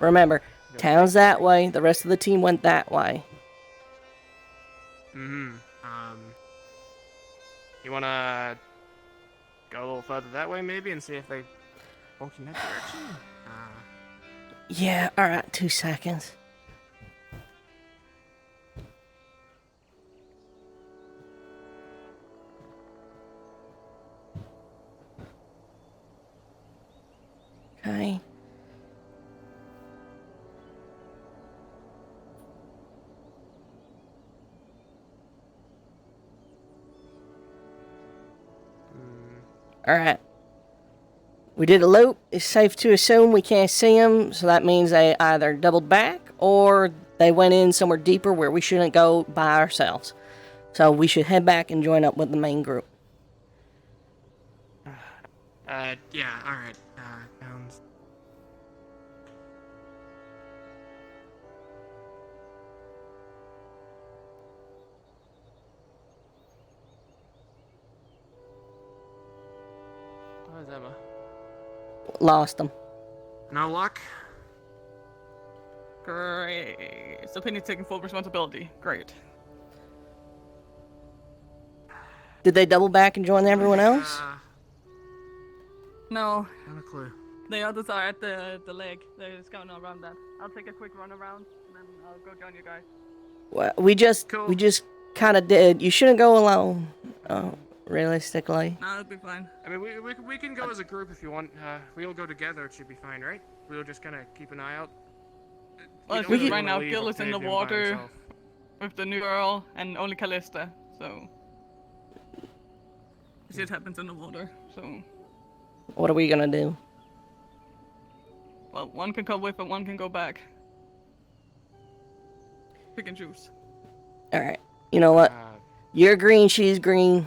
Remember, town's that way. The rest of the team went that way. You wanna go a little further that way, maybe, and see if they walk in that direction? Yeah. All right. 2 seconds. Okay. All right. We did a loop. It's safe to assume we can't see them, so that means they either doubled back or they went in somewhere deeper where we shouldn't go by ourselves. So we should head back and join up with the main group. Yeah, alright. Sounds... Where's Emma? Lost them. No luck? great. So Penny's taking full responsibility. Great. Did they double back and join everyone else? No. Not a clue. The others are at the lake. They're scouting around that. I'll take a quick run around, and then I'll go join you guys. Well, we just kind of did. You shouldn't go alone, realistically. No, it'll be fine. I mean, we can go as a group if you want. We'll go together. It should be fine, right? We'll just kind of keep an eye out. Well, We don't right now, leave Gil is in the Octavian by water himself. with the new girl and only Callista, so... Shit happens in the water, so... What are we gonna do? Well, one can come with and one can go back. Pick and choose. Alright. You know what? You're green, she's green.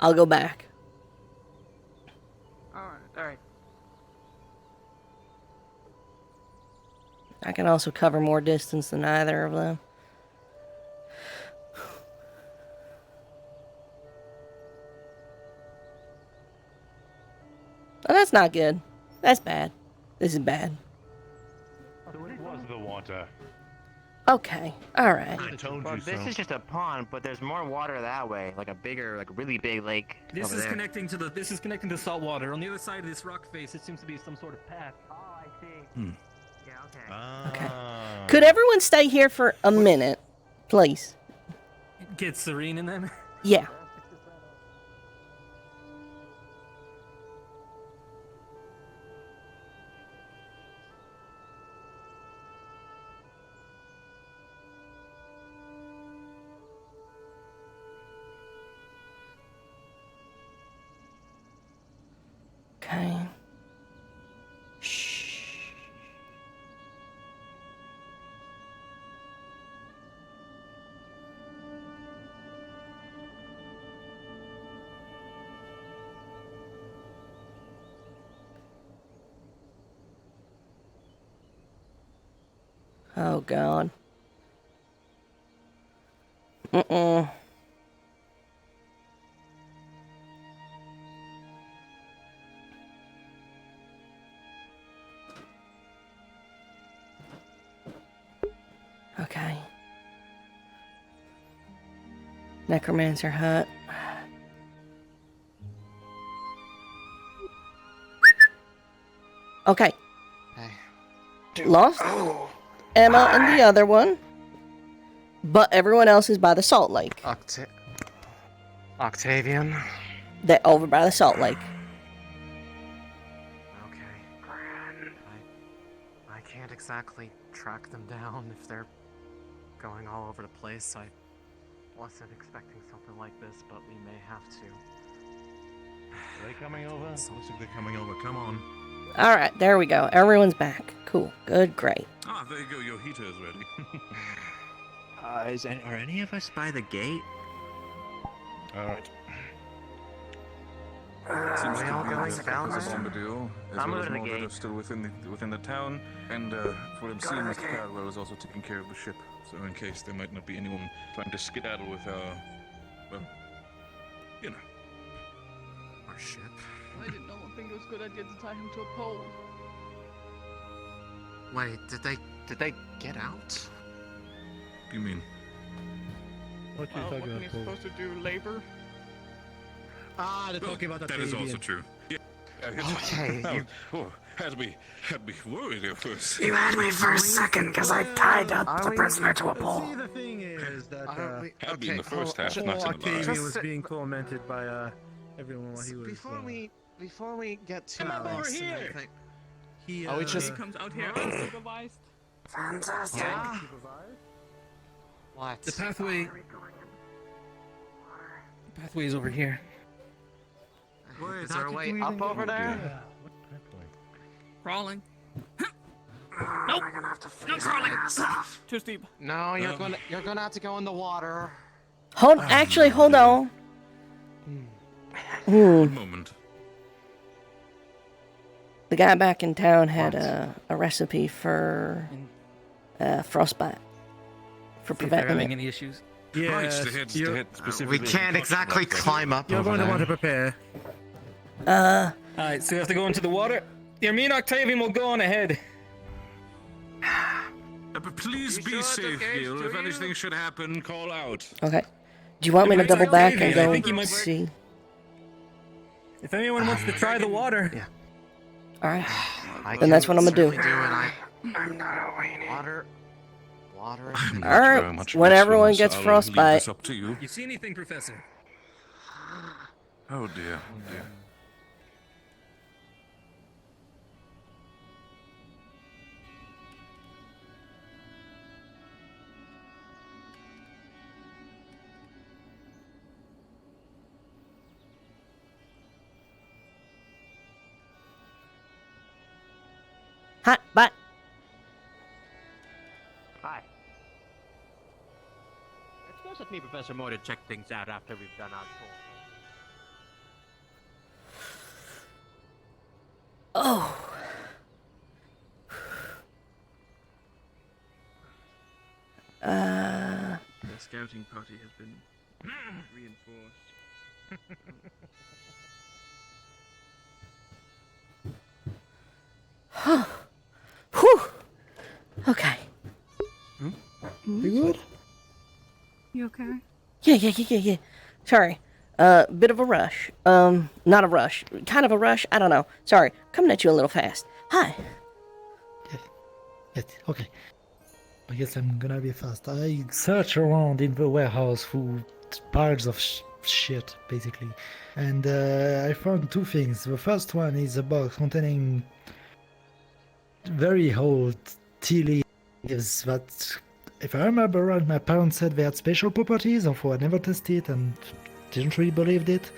I'll go back. Alright. I can also cover more distance than either of them. Oh, that's not good. That's bad. This is bad. So it was the water. Okay. Alright. I told Well, you this so. is just a pond, but there's more water that way, like a bigger, like a really big lake. This over is there. connecting to the. This is connecting to salt water. On the other side of this rock face, it seems to be some sort of path. Oh, I see. Hmm. Yeah, okay. Ah. Could everyone stay here for a minute, please? Get Serene in them. Yeah. Okay. Shh. Oh, God. Mm-mm. Okay. Necromancer hut. Okay. Hey. Lost Emma and the other one. But everyone else is by the salt lake. Octavian. They're over by the salt lake. Okay. I can't exactly track them down if they're going all over the place. I wasn't expecting something like this, but we may have to. Are they coming over? Looks like they're coming over. Come on. Alright, there we go. Everyone's back. Cool. Good, great. Ah, there you go. Your heater is ready. Are any of us by the gate? All right. Seems to be I'm going down there. Bombadil, as I'm well as over the more that gate. are still within the town, and for them seeing Mr. Caldwell is also taking care of the ship. So in case there might not be anyone trying to skedaddle with our, well, you know, our ship. I did not think it was a good idea to tie him to a pole. Wait, did they get out? What do you mean? What are you talking Wasn't he about, Paul? supposed to do labor? Ah, they're talking about that is also true. Yeah. Okay, you... Oh, had me worried there first. You had me for a second because I tied up the prisoner to a pole. See, the thing is that Had me in the first half, poor not in the Octavian last. was being tormented by everyone while he was. Before we get to Come over this and here! everything, He we just He comes out here unsupervised. Fantastic. Yeah. What? The pathway is over here. Is there a way up over there? Crawling. Nope. I'm gonna have to freeze my ass off. Too steep. No, you're gonna have to go in the water. Actually, hold on. One moment. The guy back in town had a recipe for frostbite. For See if they're preventing having it. any issues. Yes, the head We specifically. can't exactly climb up You're over going to there. want to prepare. Alright, so you have to go into the water. Yeah, me and Octavian will go on ahead. But please be safe, Gil. If anything should happen, call out. Okay. Do you want me to double back and Octavian, I go think he might- see? If anyone wants to try the water. Yeah. Alright. Then that's what I'm gonna do. I'm not waiting. Water. Alright. When everyone gets frostbite. It's up to you. You see anything, Professor? Oh dear. Oh dear. Hot, but Hi. I suppose it me, Professor Moore, to check things out after we've done our tour. oh, The scouting party has been reinforced. whew. Okay. You good? You okay? Yeah. Sorry. Bit of a rush. Not a rush. Kind of a rush. I don't know. Sorry. Coming at you a little fast. Hi. Yes, okay. I guess I'm gonna be fast. I search around in the warehouse for piles of shit, basically. And I found two things. The first one is a box containing very old tea leaves that, if I remember right, my parents said they had special properties, although I never tested and didn't really believe it.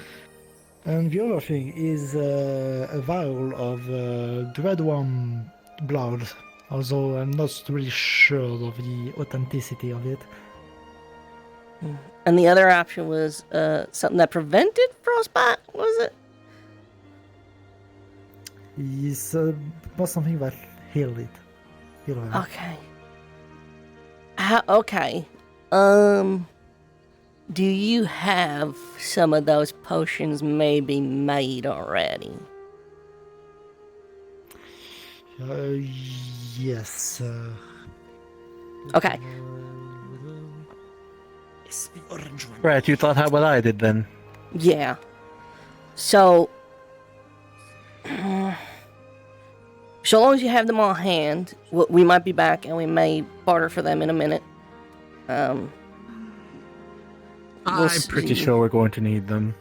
And the other thing is a vial of dreadworm blood, although I'm not really sure of the authenticity of it. And the other option was something that prevented frostbite, was it? It's not something that healed it. Okay. Okay. Do you have some of those potions maybe made already? Yes. Okay. It's the orange one. Right, you thought how well I did then. Yeah. So, so long as you have them on hand, we might be back and we may barter for them in a minute. We'll I'm pretty see. sure we're going to need them.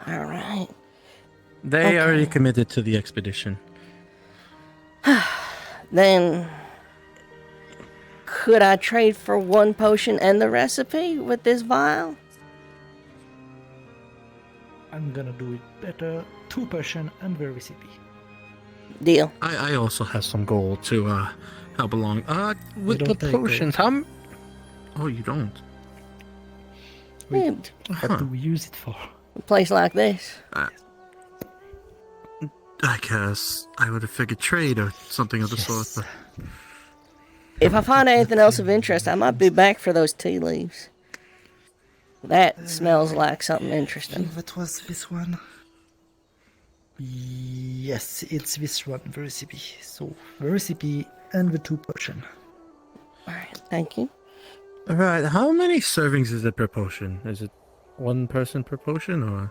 All right. They already committed to the expedition. Then, could I trade for one potion and the recipe with this vial? I'm gonna do it better. 2 potion and the recipe. Deal. I also have some gold to help along. With don't the take potions, Oh, you don't? Wait, What do we use it for? a place like this. I guess I would have figured trade or something of the sort. But... If I find anything else of interest, I might be back for those tea leaves. That smells like something interesting. What was this one? Yes, it's this one, the recipe. So, the recipe and the 2 potion. Alright, thank you. Alright, how many servings is it per potion? Is it 1 person per potion, or...?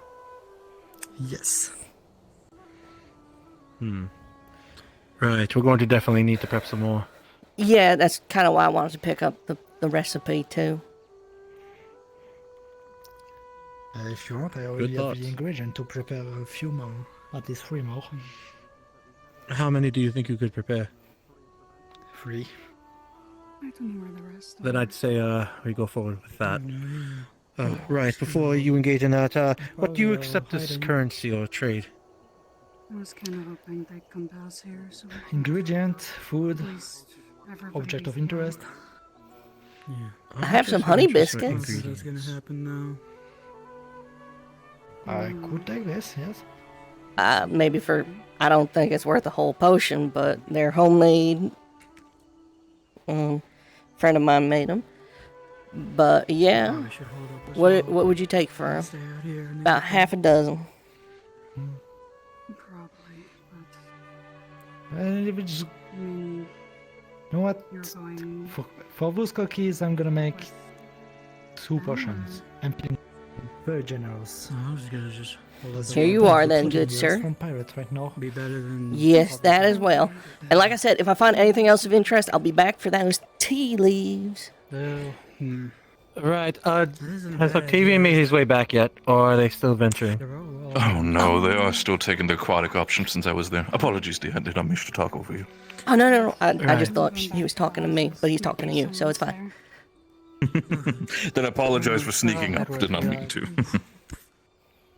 Yes. Right, we're going to definitely need to prep some more. Yeah, that's kind of why I wanted to pick up the recipe, too. If you want, I already Good have thoughts. the ingredient to prepare a few more. At least 3 more. How many do you think you could prepare? 3. I don't know where the rest Then I'd say we go forward with that. Right, before you engage in that, what do you accept as currency or trade? I was kind of hoping they'd come past here, so Ingredient, food, at least everybody object of be interest. I have some honey biscuits. What's gonna happen now? I could take this, yes. Maybe for... I don't think it's worth a whole potion, but they're homemade. Friend of mine made them. But, yeah. I should hold up as What well. would you take for them? Stay out here and About half a dozen. Probably, If it's, but I mean, you know what? you're going. For those cookies, I'm gonna make 2 potions. I'm being very generous. I was gonna just Here you are then, good sir. From pirates right now. be better than. Yes, that as well. And like I said, if I find anything else of interest, I'll be back for those tea leaves. Right, has Octavian made his way back yet, or are they still venturing? Oh no, they are still taking the aquatic option since I was there. Apologies, dear. I did not wish to talk over you. Oh, no. I just thought he was talking to me, but he's talking to you, so it's fine. Then I apologize for sneaking up. Did not mean to.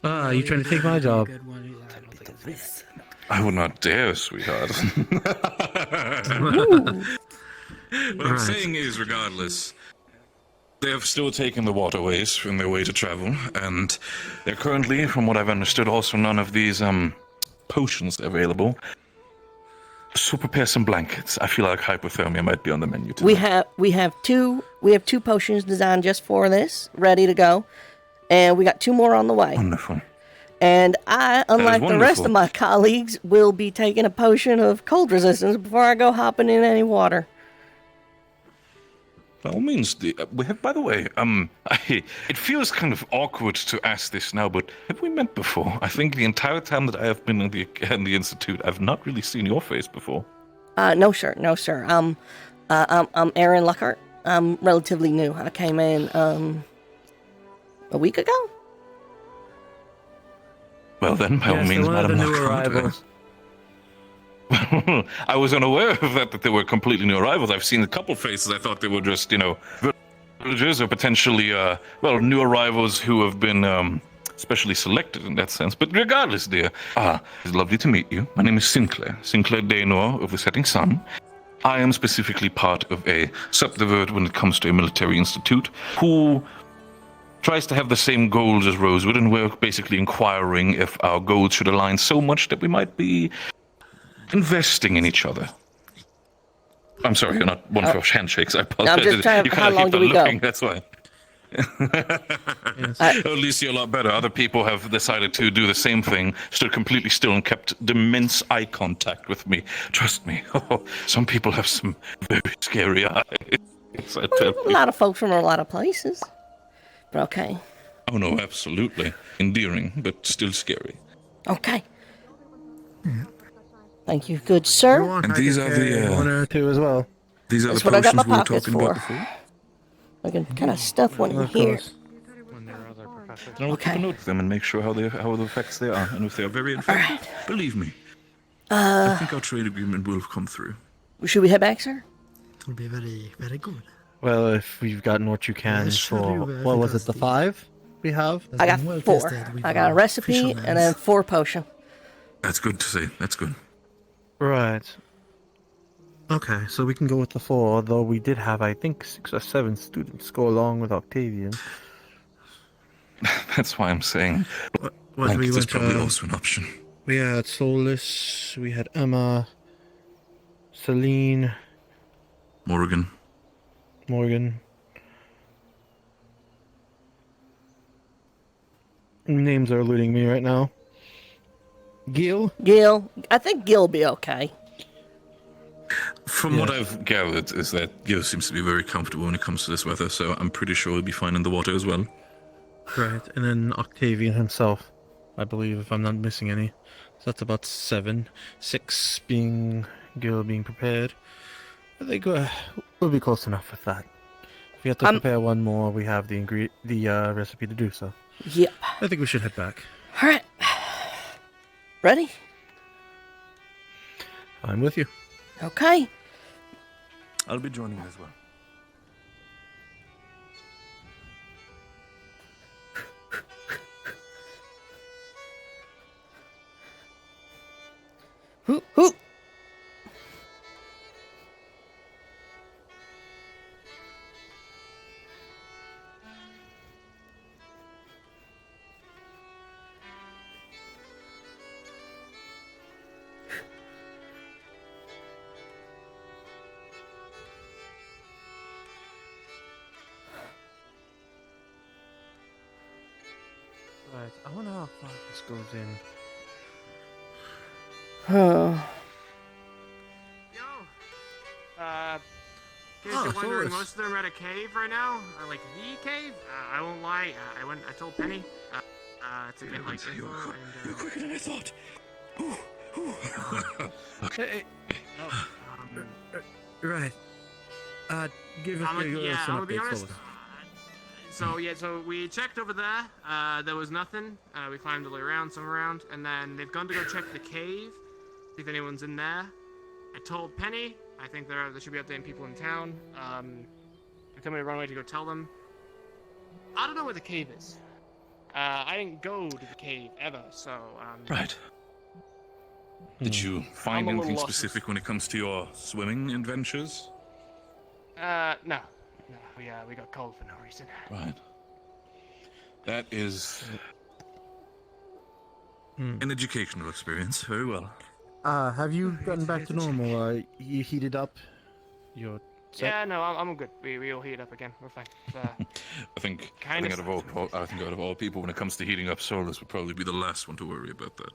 You trying to take my job? I would not dare, sweetheart. What I'm saying is, regardless, they have still taken the waterways in their way to travel, and they're currently, from what I've understood, also none of these potions available. So prepare some blankets. I feel like hypothermia might be on the menu tonight. We have two potions designed just for this, ready to go, and we got 2 more on the way. Wonderful. And I, unlike the rest wonderful. of my colleagues, will be taking a potion of cold resistance before I go hopping in any water. By all means, we have, by the way, it feels kind of awkward to ask this now, but have we met before? I think the entire time that I have been in the Institute, I've not really seen your face before. No, sir. I'm Aaron Lockhart. I'm relatively new. I came in, a week ago? Well then, by all means, Madam Lockhart. I was unaware of that they were completely new arrivals. I've seen a couple faces. I thought they were just, villagers or potentially, new arrivals who have been specially selected in that sense. But regardless, dear, it's lovely to meet you. My name is Sinclair Daynor of the Setting Sun. I am specifically part of a subdivert when it comes to a military institute who tries to have the same goals as Rosewood, and we're basically inquiring if our goals should align so much that we might be investing in each other. I'm sorry, you're not one for handshakes. I apologize. I'm just trying. You How kinda long keep do on we looking, go? That's why. At least you're a lot better. Other people have decided to do the same thing, stood completely still and kept immense eye contact with me. Trust me, some people have some very scary eyes. I tell A you. lot of folks from a lot of places. But okay. Oh no, absolutely endearing, but still scary. Okay. Thank you, good sir. And these are the one or two as well. These are That's the what I got my potions we were pockets talking about for. before. I can kind of stuff one in Of here. course. Then we'll keep a note of them and make sure how the effects they are, and if they are very effective, believe me, I think our trade agreement will have come through. Should we head back, sir? It will be very, very good. Well, if we've gotten what you can Yes, sure for you will, what was it, because the 5 we have? I got well 4. tested with I got a recipe fisherman's. and then 4 potion. That's good to see. That's good. Right. Okay, so we can go with the 4, though we did have, I think, 6 or 7 students go along with Octavian. That's why I'm saying. What Blanket we is went probably also an option. We had Solus, we had Emma, Celine, Morgan. Names are eluding me right now. Gil? I think Gil will be okay. From what I've gathered, is that Gil seems to be very comfortable when it comes to this weather, so I'm pretty sure he'll be fine in the water as well. Right, and then Octavian himself, I believe, if I'm not missing any. So that's about 7. 6 being Gil being prepared. I think we'll be close enough with that. If we have to prepare one more, we have the recipe to do so. Yep. I think we should head back. All right. Ready? I'm with you. Okay. I'll be joining as well. Hoo. Right, I wonder how far this goes in. In case you're wondering, most of them are at a cave right now. Like the cave. I won't lie. I told Penny. It's a bit like info You're quicker than I thought. Hey. Right. Give us I'm gonna be update, honest. Solus. So we checked over there. There was nothing. We climbed all the way around, some around, and then they've gone to go check the cave, see if anyone's in there. I told Penny. I think there should be updating people in town. They told me to run away to go tell them. I don't know where the cave is. I didn't go to the cave ever, so. Right. Did you find I'm a little anything lost. specific when it comes to your swimming adventures? No. We got cold for no reason. Right. That is an educational experience. Very well. Have you gotten back to normal? You heated up your set? Yeah, no, I'm good. We all heat up again. We're fine. I think out of all people, when it comes to heating up, Solus would probably be the last one to worry about that.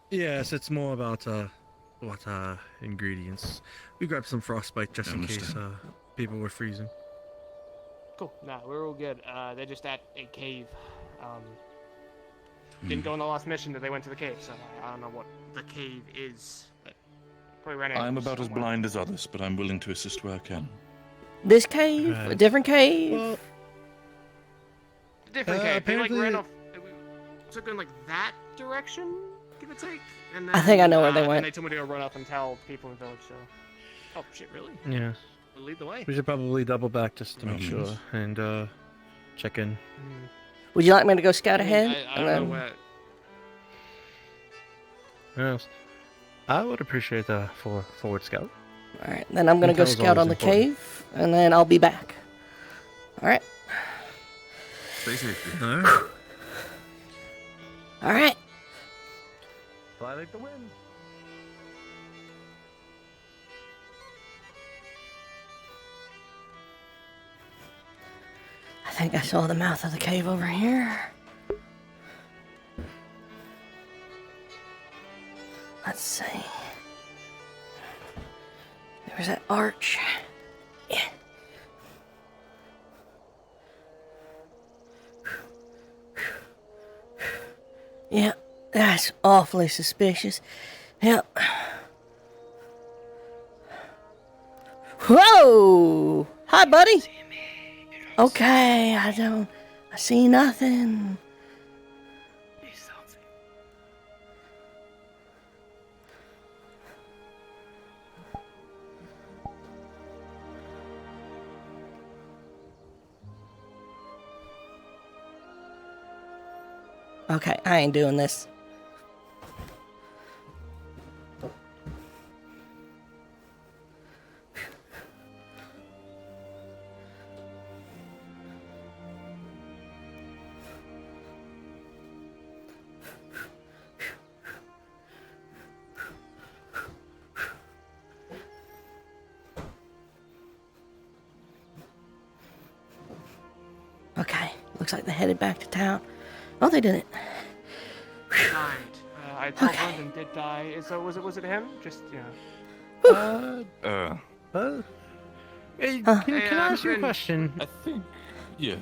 Yes, it's more about what ingredients. We grabbed some frostbite just in case people were freezing. Cool. No, we're all good. They're just at a cave. Didn't go on the last mission that they went to the cave, so I don't know what the cave is. But probably ran out. I'm about as blind as others, but I'm willing to assist where I can. This cave? A different cave? Well, different cave. apparently... They ran off. We took in like that direction, give or take. And then, I think I know where they went. And they told me to go run up and tell people in the village. So. Oh shit! Really? Yeah. Lead the way. We should probably double back just to make sure and check in. Would you like me to go scout ahead? I don't know where. Yes. I would appreciate a forward scout. All right, then I'm gonna go scout on the cave, and then I'll be back. All right. Stay safe. All right. All right. Fly like the wind. think I saw the mouth of the cave over here. Let's see. There's that arch. Yeah. Yeah, that's awfully suspicious. Yep. Whoa! Hi, buddy. Okay, I see nothing. Okay, I ain't doing this. Okay, looks like they headed back to town. Oh, they didn't. Died. I told London did die. So was it him? Just yeah. Hey, can I ask you a and- question? I think, yeah.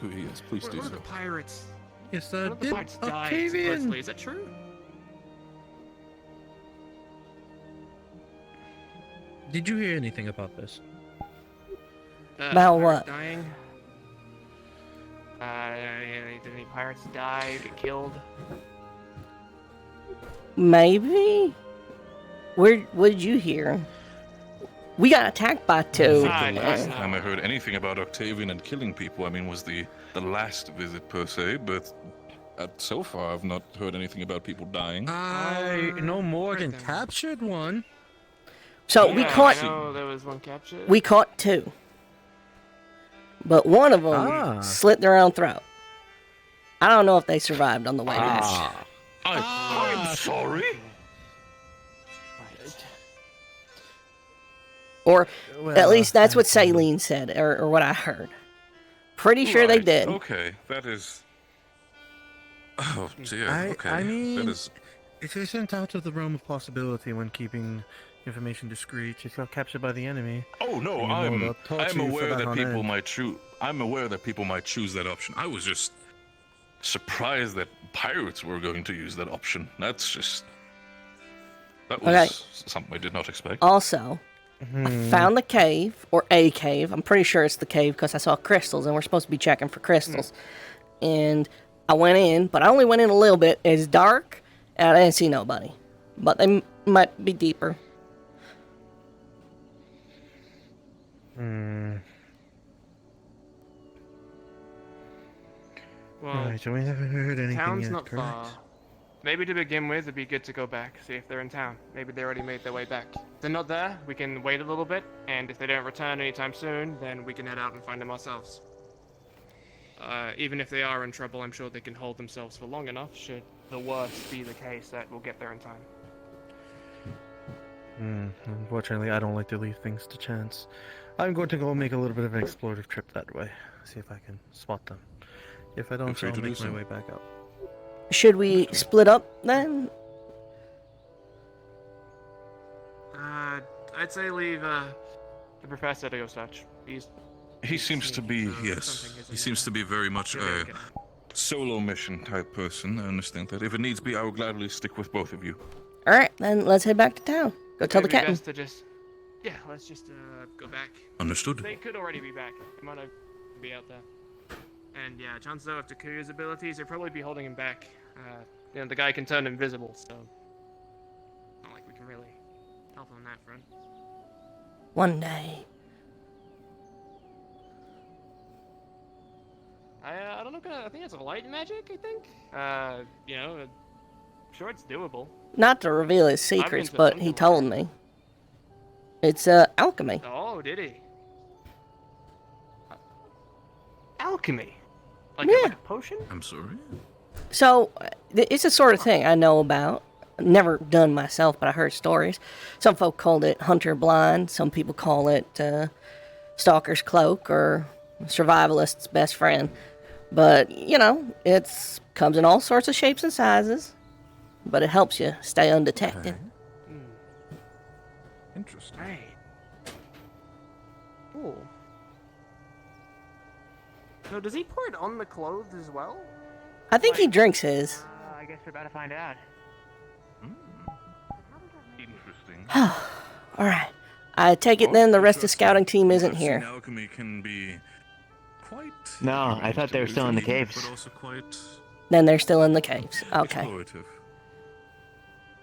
Yes, please do One of so. the pirates. Yes, One of the did pirates died. Octavian... Supposedly. Is that true? Did you hear anything about this? About Pirates what? Dying. Did any pirates die? Get killed? Maybe? What did you hear? We got attacked by two. The last time I heard anything about Octavian and killing people, I mean, was the last visit per se, but so far I've not heard anything about people dying. I no more than captured one. So Yeah, we caught. I know there was one captured. We caught two. But one of them slit their own throat. I don't know if they survived on the way back. I'm sorry. Or Well, at least that's what Saline said, or what I heard. Pretty sure they Right, did. Okay, that is. Oh dear. Okay, I mean, that is. it isn't out of the realm of possibility when keeping information discreet. If you're captured by the enemy. Oh no, you know I'm they'll torture I'm you for aware that on people end. might choose. I'm aware that people might choose that option. I was just surprised that pirates were going to use that option. That was Okay. something I did not expect. Also, I found the cave, or a cave. I'm pretty sure it's the cave because I saw crystals, and we're supposed to be checking for crystals. And I went in, but I only went in a little bit. It's dark, and I didn't see nobody. But they might be deeper. Well, Right, so we haven't heard anything town's yet, not correct? far. Maybe to begin with, it'd be good to go back, see if they're in town. Maybe they already made their way back. If they're not there, we can wait a little bit, and if they don't return anytime soon, then we can head out and find them ourselves. Even if they are in trouble, I'm sure they can hold themselves for long enough, should the worst be the case, that we'll get there in time. Unfortunately, I don't like to leave things to chance. I'm going to go make a little bit of an explorative trip that way. See if I can spot them. If I don't, free I'll to do make my so. way back up. Should we split up then? I'd say leave the professor to go search. He seems to be, yes. something He seems to be very much a Okay. solo mission type person. I understand that. If it needs be, I will gladly stick with both of you. All right, then let's head back to town. Go tell the Maybe captain. best to just, yeah, let's just go back. Understood. They could already be back. They might not be out there. And yeah, chances are with Takuya's abilities, they'll probably be holding him back. The guy can turn invisible, so not like we can really help on that front. One day. I don't know. I think it's a light magic. I think. Sure, it's doable. Not to reveal his secrets, to but he Underworld. told me. It's alchemy. Oh, did he? Alchemy. Like a potion? I'm sorry. So it's a sort of thing I know about. Never done myself, but I heard stories. Some folk called it hunter blind. Some people call it stalker's cloak, or survivalist's best friend. But, you know, it comes in all sorts of shapes and sizes. But it helps you stay undetected. Interesting. Right. Cool. So does he pour it on the clothes as well? I think he drinks his. I guess we're about to find out. Interesting. Alright. I take it then the rest of the scouting team isn't here. Alchemy can be quite. No, I thought they were still in the caves. But also quite Then they're still in the caves. Okay. explorative.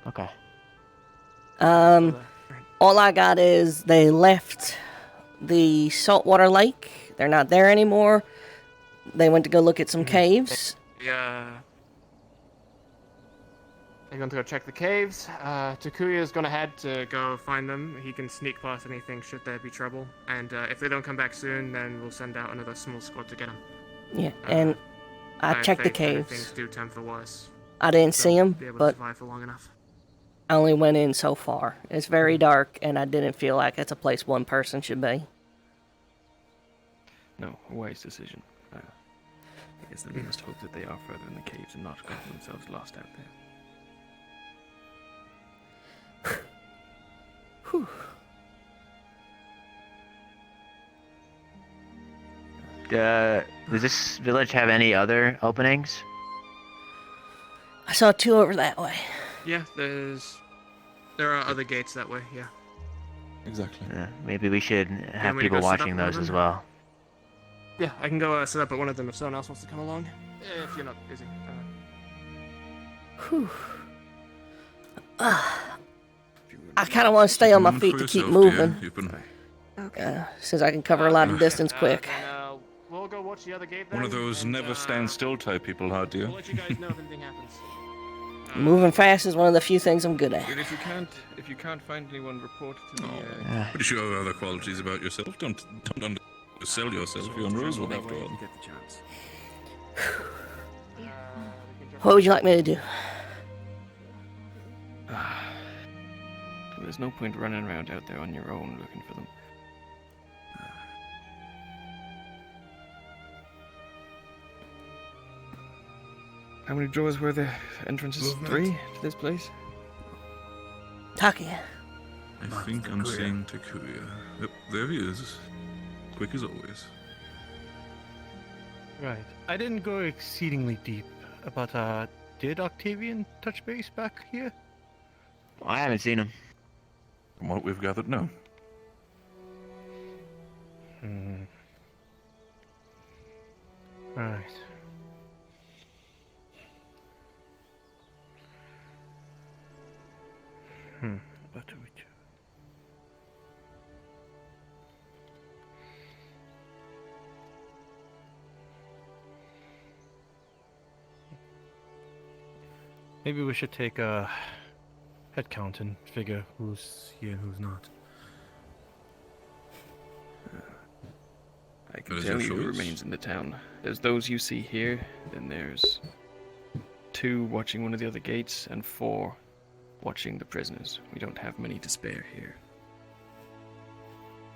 Okay. All I got is they left the saltwater lake. They're not there anymore. They went to go look at some caves. Yeah. They're going to go check the caves. Takuya's gone ahead to go find them. He can sneak past anything should there be trouble. And if they don't come back soon, then we'll send out another small squad to get them. Yeah, and I checked the think that if caves. things do turn for worse, I didn't see they'll them, be able to but survive for long enough. I only went in so far. It's very dark, and I didn't feel like it's a place one person should be. No, a wise decision. I guess that we must hope that they are further in the caves and not gotten themselves lost out there. Whew. Does this village have any other openings? I saw two over that way. Yeah, there are other gates that way. Yeah. Exactly. Maybe we should have want me to people go set watching up one of those as them? well. Yeah, I can go set up at one of them if someone else wants to come along. If you're not busy. Whew. I kind of want to stay on my feet to keep moving. Since I can cover a lot of distance quick. We'll go watch the other gate. One of those never stand still type people, huh, dear? We'll let you guys know if anything happens. Moving fast is one of the few things I'm good at. And if you can't find anyone, report to me. Pretty sure you have other qualities about yourself. Don't undersell yourself. You're on Rosewood after all. Get the chance. What would you like me to do? There's no point running around out there on your own looking for them. How many drawers were there? Entrances? Movement. 3 to this place? Takia. I think I'm seeing Takuya. Yep, there he is. Quick as always. Right. I didn't go exceedingly deep, but did Octavian touch base back here? I haven't seen him. From what we've gathered, no. Right. What do we do? Maybe we should take a head count and figure who's here and who's not. I can That is tell your you who choice. remains in the town. There's those you see here, then there's 2 watching one of the other gates, and 4 watching the prisoners. We don't have many to spare here.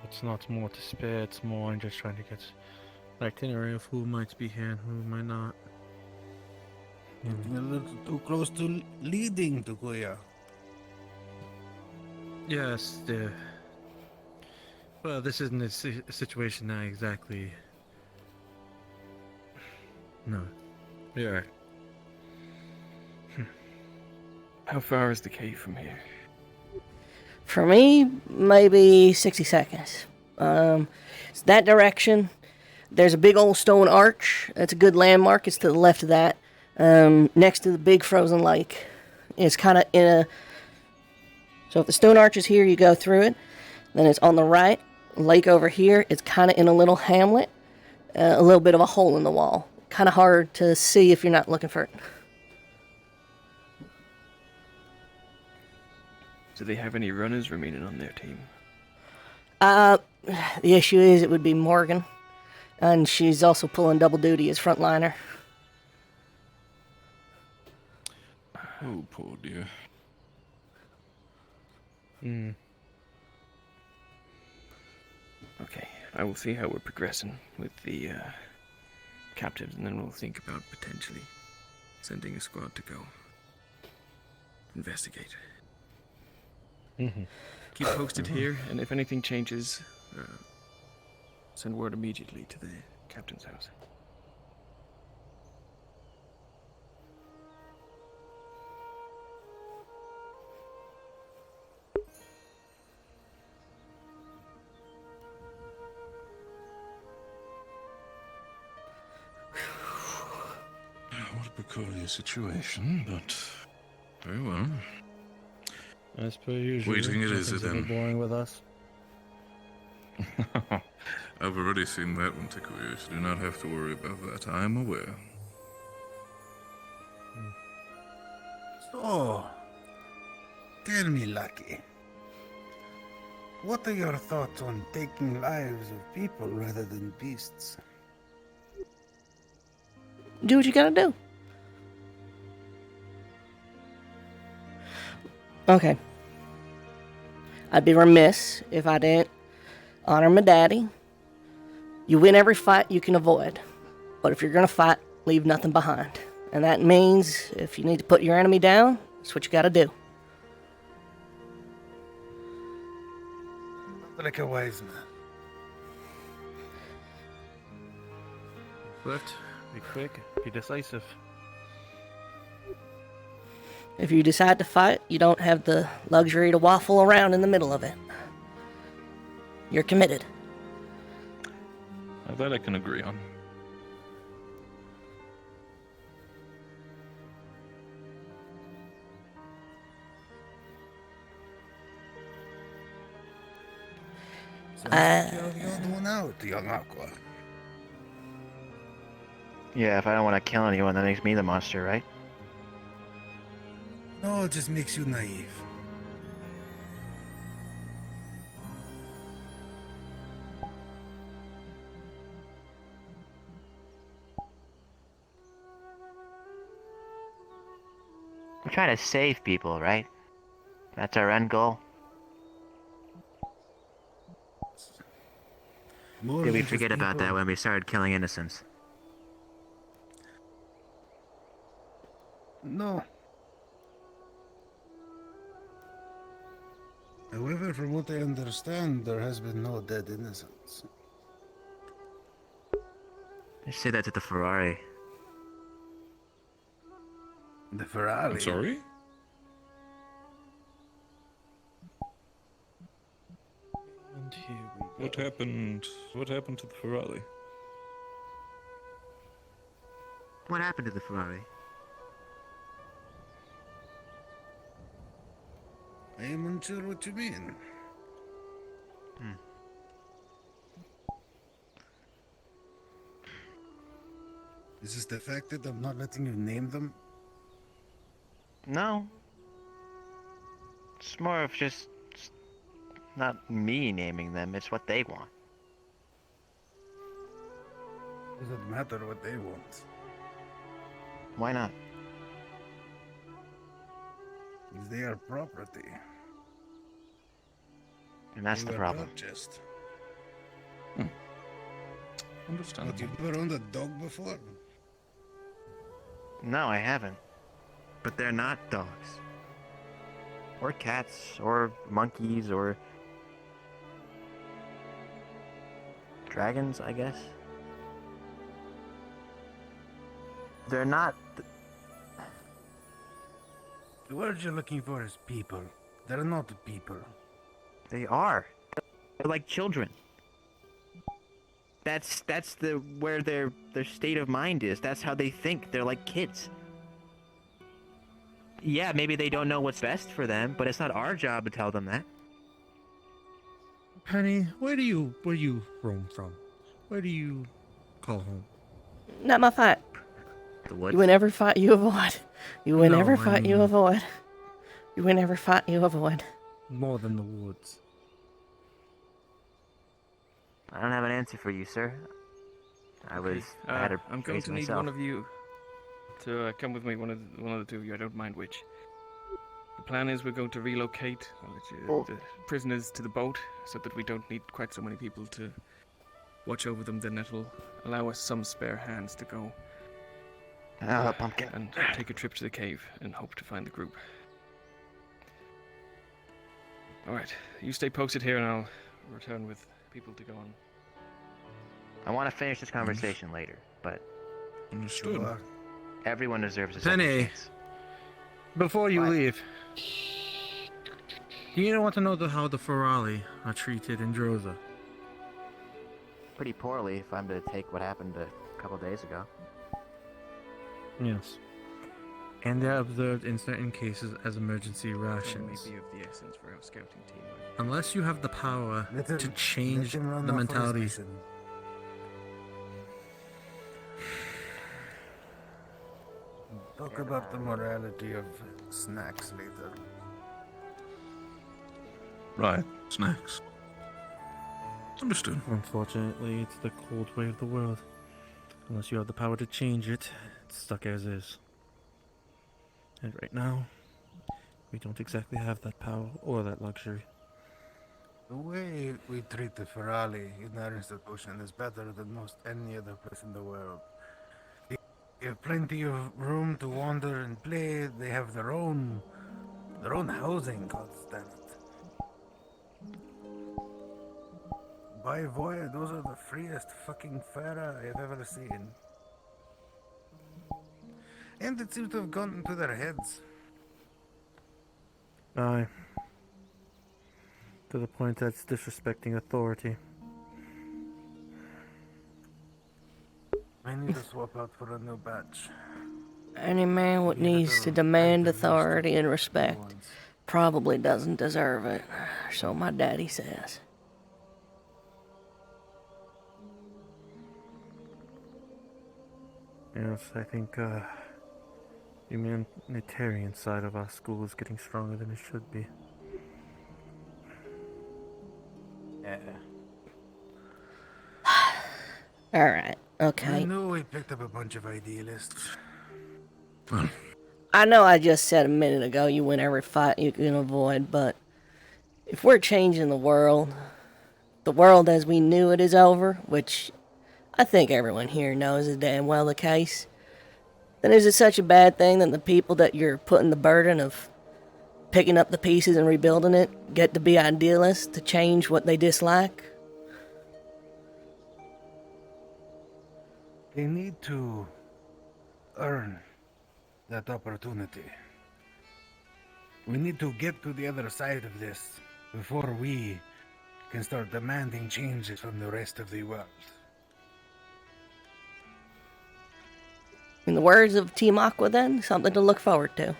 It's not more to spare, it's more I'm just trying to get an itinerary of who might be here and who might not. Getting a little too close to leading, Takuya. Yes, well, this isn't a situation I exactly. No. Yeah. How far is the cave from here? For me, maybe 60 seconds. It's that direction. There's a big old stone arch. That's a good landmark. It's to the left of that. Next to the big frozen lake. It's kind of in a... So if the stone arch is here, you go through it. Then it's on the right. Lake over here. It's kind of in a little hamlet. A little bit of a hole in the wall. Kind of hard to see if you're not looking for it. Do they have any runners remaining on their team? The issue is it would be Morgan. And she's also pulling double duty as frontliner. Oh, poor dear. Okay. I will see how we're progressing with the captives, and then we'll think about potentially sending a squad to go investigate. Keep posted here, and if anything changes, send word immediately to the captain's house. What a peculiar situation, but very well. As per usual. Waiting it is, nothing's ever then. boring with us. I've already seen that one, Tikuya. Do not have to worry about that. I am aware. So, tell me, Lucky, what are your thoughts on taking lives of people rather than beasts? Do what you gotta do. Okay. I'd be remiss if I didn't honor my daddy. You win every fight you can avoid. But if you're gonna fight, leave nothing behind. And that means if you need to put your enemy down, that's what you gotta do. Like a wise man. Swift, be quick, be decisive. If you decide to fight, you don't have the luxury to waffle around in the middle of it. You're committed. That I can agree on. So kill the old one out, young Aqua. Yeah, if I don't want to kill anyone, that makes me the monster, right? No, it just makes you naive. We're trying to save people, right? That's our end goal. More Did we than just forget about people. that when we started killing innocents? No. However, from what I understand, there has been no dead innocents. Just say that to the Ferrari. The Ferrari? I'm sorry? And here we go. What happened? What happened to the Ferrari? What happened to the Ferrari? I am unsure what you mean. Is this the fact that I'm not letting you name them? No. It's more of just not me naming them, it's what they want. Doesn't matter what they want. Why not? If they are property. And that's they the were problem. Purchased. Understandable. But you've ever owned a dog before? No, I haven't. But they're not dogs. Or cats, or monkeys, or dragons, I guess. They're not. The word you're looking for is people. They're not people. They are. They're like children. That's the where their state of mind is. That's how they think. They're like kids. Yeah, maybe they don't know what's best for them, but it's not our job to tell them that. Penny, where do you roam from? Where do you call home? Not my fight. The woods. You win every fight you avoid. You win No, every I fight you mean- avoid. You win every fight you avoid. More than the woods. I don't have an answer for you, sir. I had a I'm going raise to need myself. one of you to come with me. One of the two of you. I don't mind which. The plan is we're going to relocate the prisoners to the boat so that we don't need quite so many people to watch over them, then it'll allow us some spare hands to go Pumpkin. and take a trip to the cave and hope to find the group. Alright, you stay posted here and I'll return with people to go on. I want to finish this conversation later, but Understood. Sure. everyone deserves a second Penny, chance. before you leave, do you want to know how the Ferali are treated in Droza? Pretty poorly, if I'm to take what happened a couple days ago. Yes. And they are observed in certain cases as emergency It rations. may be of the essence for our scouting team. Unless you have the power to change let him run the off on his mentality. mission. Talk about the morality of snacks later. Right, snacks. Understood. Unfortunately, it's the cold way of the world. Unless you have the power to change it, it's stuck as is. And right now, we don't exactly have that power or that luxury. The way we treat the Ferali in our institution is better than most any other place in the world. They have plenty of room to wander and play. They have their own housing, God damn it. By voyage, those are the freest fucking Fera I've ever seen. And it seems to have gone into their heads. Aye. To the point that it's disrespecting authority. I need to swap out for a new batch. Any man what needs to demand authority and respect probably doesn't deserve it. So my daddy says. Yes, I think, the humanitarian side of our school is getting stronger than it should be. Yeah. Alright, I okay. knew we picked up a bunch of idealists. I know I just said a minute ago you win every fight you can avoid, but if we're changing the world as we knew it is over, which I think everyone here knows is damn well the case, then is it such a bad thing that the people that you're putting the burden of picking up the pieces and rebuilding it get to be idealists to change what they dislike? They need to earn that opportunity. We need to get to the other side of this before we can start demanding changes from the rest of the world. In the words of Team Aqua then, something to look forward to.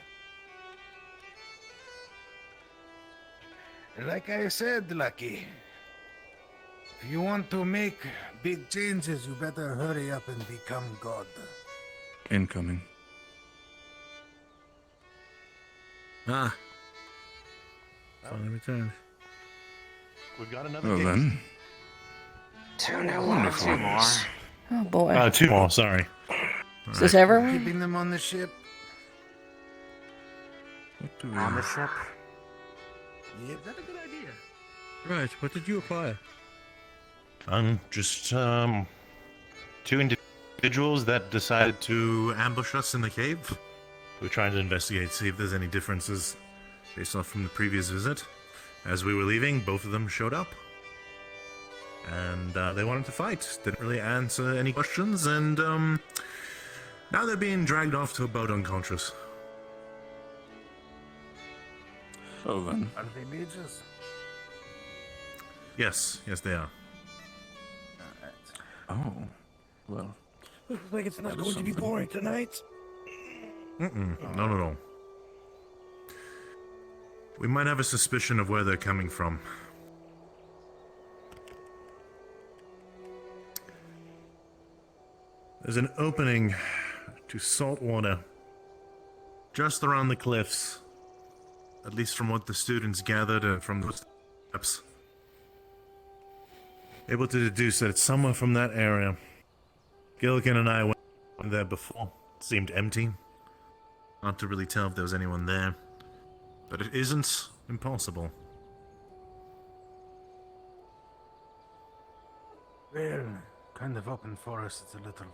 Like I said, Lucky, if you want to make big changes, you better hurry up and become God. Incoming. Ah. Finally returned. We've got another Well gate. then. Wonderful. Two more. Oh boy. Two more, sorry. Is this everyone? Keeping them on the ship. What do we On the ship. Yep. Is that a good idea? Right, what did you acquire? Just two individuals that decided to ambush us in the cave. We're trying to investigate, see if there's any differences based off from the previous visit. As we were leaving, both of them showed up. And they wanted to fight. Didn't really answer any questions, and now they're being dragged off to a boat unconscious. So then. Are they mages? Yes, they are. Oh. Well. Looks like it's not going to be boring tonight. Not at all. We might have a suspicion of where they're coming from. There's an opening to salt water just around the cliffs, at least from what the students gathered from the steps. Able to deduce that it's somewhere from that area. Gilligan and I went there before. It seemed empty. Hard to really tell if there was anyone there. But it isn't impossible. Well, kind of open forest, it's a little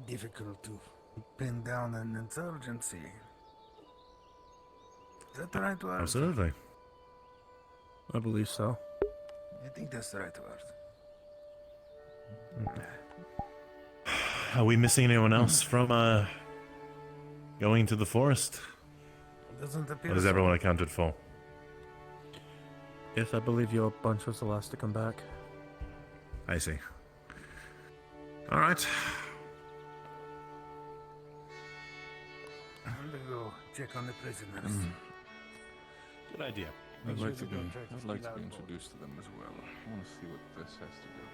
difficult to pin down an insurgency. Is that the right word? Absolutely. I believe so. I think that's the right word. Are we missing anyone else from going to the forest? Doesn't appear Or is so. everyone accounted for? Yes, I believe your bunch was the last to come back. I see. All right. I'm gonna go check on the prisoners. Good idea. Make I'd sure like to they be, don't try to I'd like steal to be our boat. introduced to them as well. I want to see what this has to do.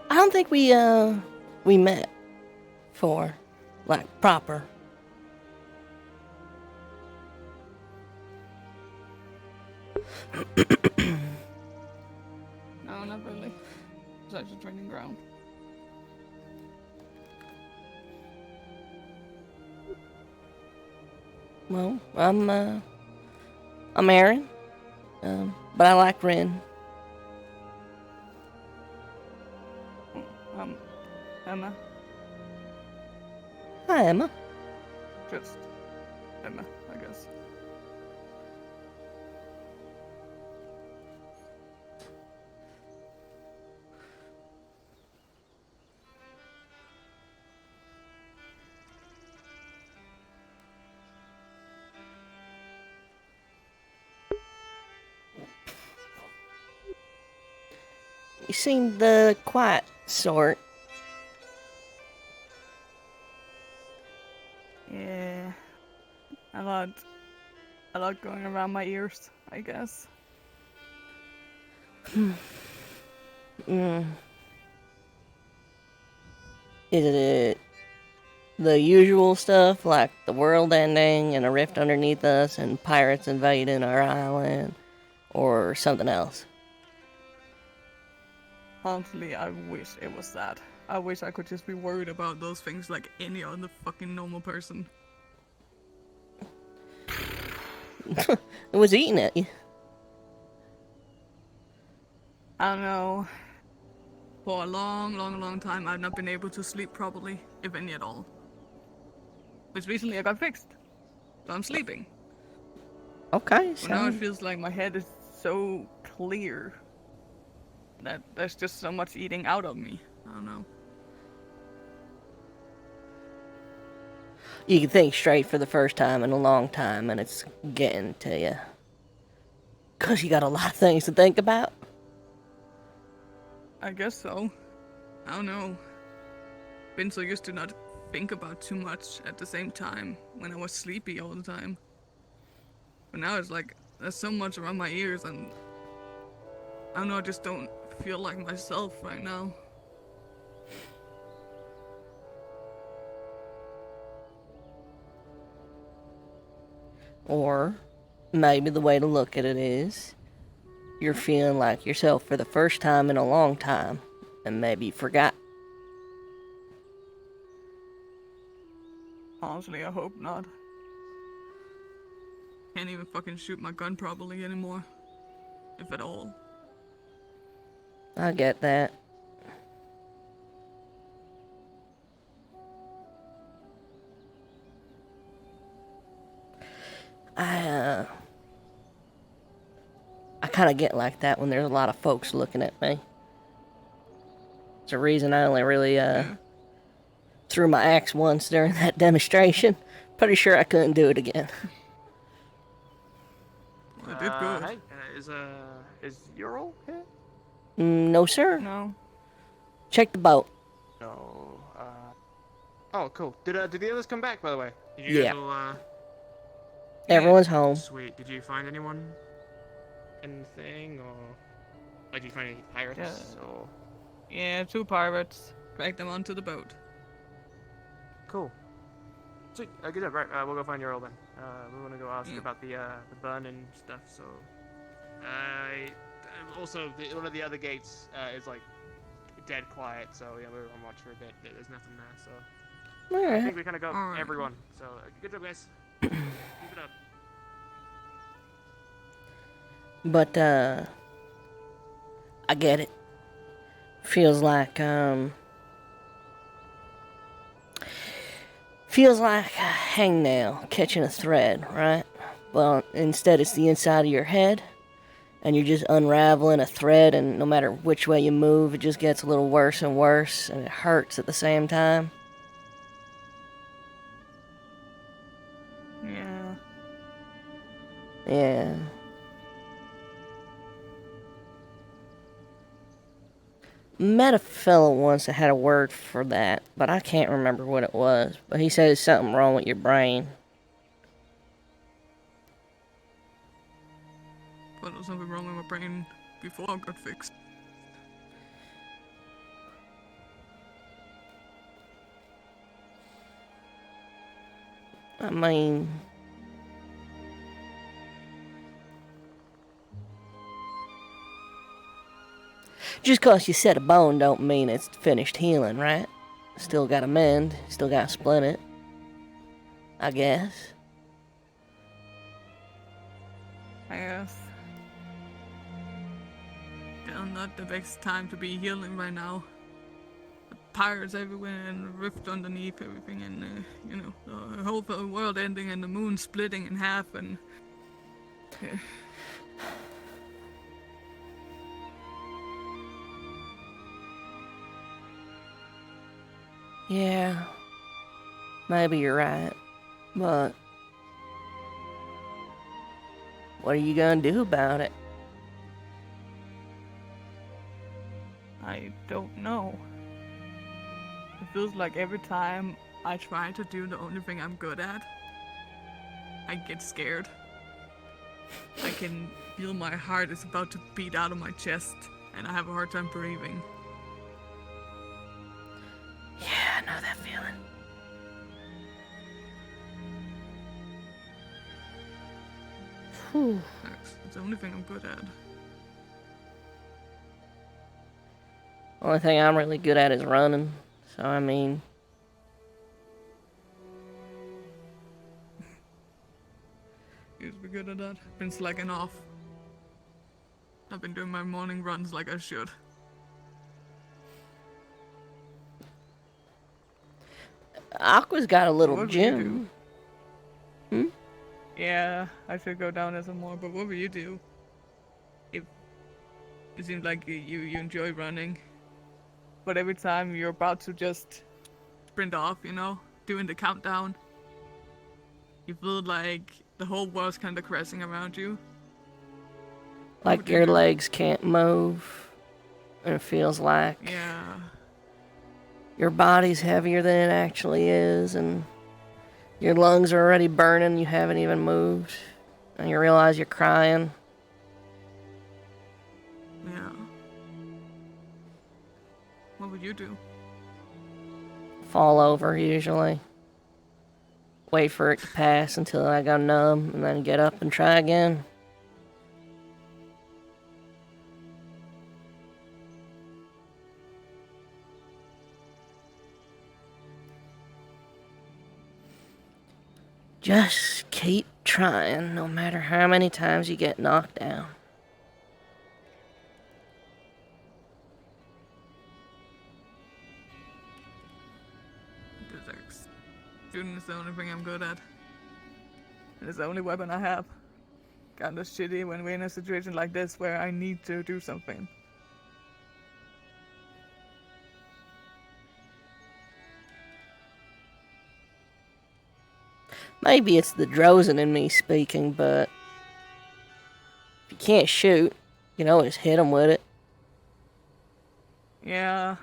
I don't think we met for, like, proper. No, not really. It's actually training ground. Well, I'm Aaron, but I like Ren. Emma. Hi, Emma. Just Emma, I guess. You seem the quiet sort. Yeah. A lot going around my ears, I guess. Is it the usual stuff, like the world ending and a rift underneath us and pirates invading our island, or something else? Honestly, I wish it was that. I wish I could just be worried about those things like any other fucking normal person. It was eating at you. I don't know. For a long time, I've not been able to sleep properly, if any at all. Which recently I got fixed. So I'm sleeping. Okay, But now it feels like my head is so clear that there's just so much eating out of me. I don't know. You can think straight for the first time in a long time, and it's getting to you. 'Cause you got a lot of things to think about. I guess so. I don't know. Been so used to not think about too much at the same time when I was sleepy all the time. But now it's like there's so much around my ears, and I don't know. I just don't feel like myself right now. Or maybe the way to look at it is you're feeling like yourself for the first time in a long time, and maybe you forgot. Honestly, I hope not. Can't even fucking shoot my gun properly anymore. If at all. I get that. I kind of get like that when there's a lot of folks looking at me. It's a reason I only really threw my axe once during that demonstration. Pretty sure I couldn't do it again. Well, I did good. Hey, is Ural here? No, sir. No. Check the boat. No. Oh, cool. Did the others come back, by the way? Did you Yeah. guys all, Everyone's home. Sweet. Did you find anyone? Anything, or like, did you find any pirates? Or Yeah, 2 pirates. Drag them onto the boat. cool. Sweet. Good job. Right. We'll go find Ural then. We want to go ask about the burn and stuff. So, also one of the other gates is like dead quiet. So yeah, we're on watch for a bit. There's nothing there. So I Alright. think we kind of got Alright. everyone. So good job, guys. Keep it up. But, I get it. Feels like a hangnail catching a thread, right? Well, instead it's the inside of your head, and you're just unraveling a thread, and no matter which way you move, it just gets a little worse and worse, and it hurts at the same time. Yeah. Yeah. Met a fellow once that had a word for that, but I can't remember what it was. But he said it's something wrong with your brain. But there was something wrong with my brain before I got fixed. I mean, just 'cause you set a bone don't mean it's finished healing, right? Still gotta mend, still gotta splint it. I guess. I guess. Still not the best time to be healing right now. The pirates everywhere and the rift underneath everything, and the whole world ending and the moon splitting in half, and Yeah. Maybe you're right. But what are you gonna do about it? I don't know. It feels like every time I try to do the only thing I'm good at, I get scared. I can feel my heart is about to beat out of my chest, and I have a hard time breathing. Yeah, I know that feeling. Whew. It's the only thing I'm good at. Only thing I'm really good at is running. So, I mean, Used to be good at that. Been slacking off. I've been doing my morning runs like I should. Aqua's got a little What would you gym. Hmm? Yeah, I should go down there some more, but what will you do? It seems like you enjoy running. But every time you're about to just sprint off, doing the countdown, you feel like the whole world's kind of crashing around you. Like your legs can't move. And it feels like Yeah. your body's heavier than it actually is, and your lungs are already burning, you haven't even moved. and you realize you're crying. Yeah. What would you do? Fall over, usually. Wait for it to pass until I go numb, and then get up and try again. Just keep trying, no matter how many times you get knocked down. Shooting is the only thing I'm good at. It is the only weapon I have. Kinda shitty when we're in a situation like this where I need to do something. Maybe it's the Drozen in me speaking, but if you can't shoot, you can always hit them with it. Yeah.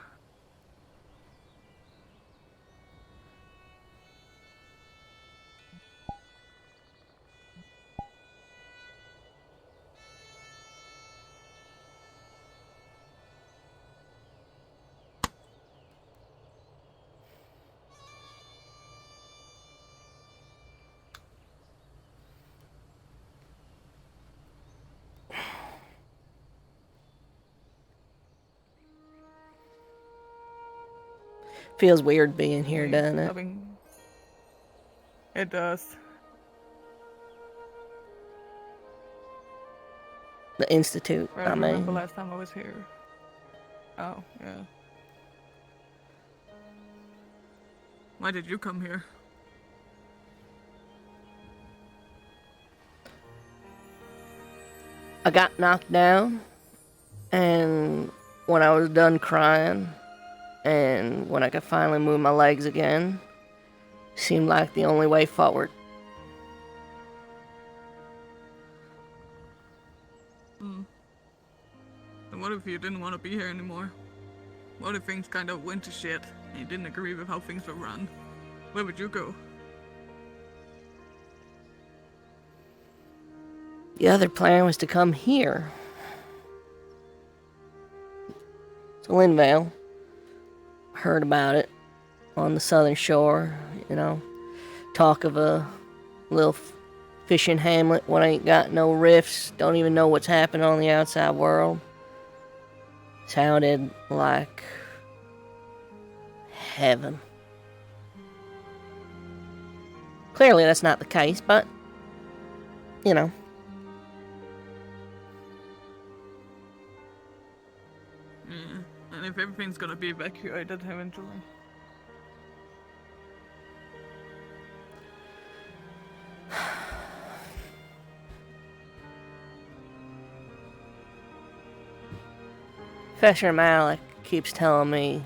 Feels weird being here, doesn't it? It does. The Institute, I remember last time I was here. Oh, yeah. Why did you come here? I got knocked down, and when I was done crying, and when I could finally move my legs again, seemed like the only way forward. And what if you didn't want to be here anymore? What if things kind of went to shit, and you didn't agree with how things were run? Where would you go? The other plan was to come here. To Linvale. Heard about it on the southern shore, you know. Talk of a little fishing hamlet what ain't got no rifts, don't even know what's happening on the outside world. Sounded like heaven. Clearly that's not the case, but, you know. Yeah, and if everything's gonna be evacuated eventually. Professor Malik keeps telling me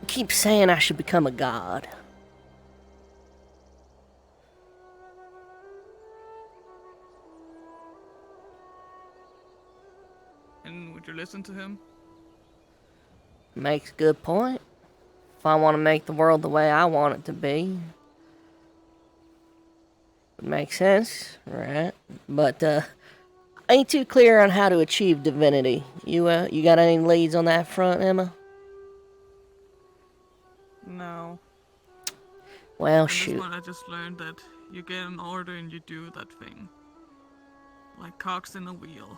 keeps saying I should become a god. And would you listen to him? Makes a good point. If I want to make the world the way I want it to be, it makes sense, right? But I ain't too clear on how to achieve divinity. You got any leads on that front, Emma? No. Well, In shoot. this one, I just learned that you get an order and you do that thing. Like cogs in a wheel.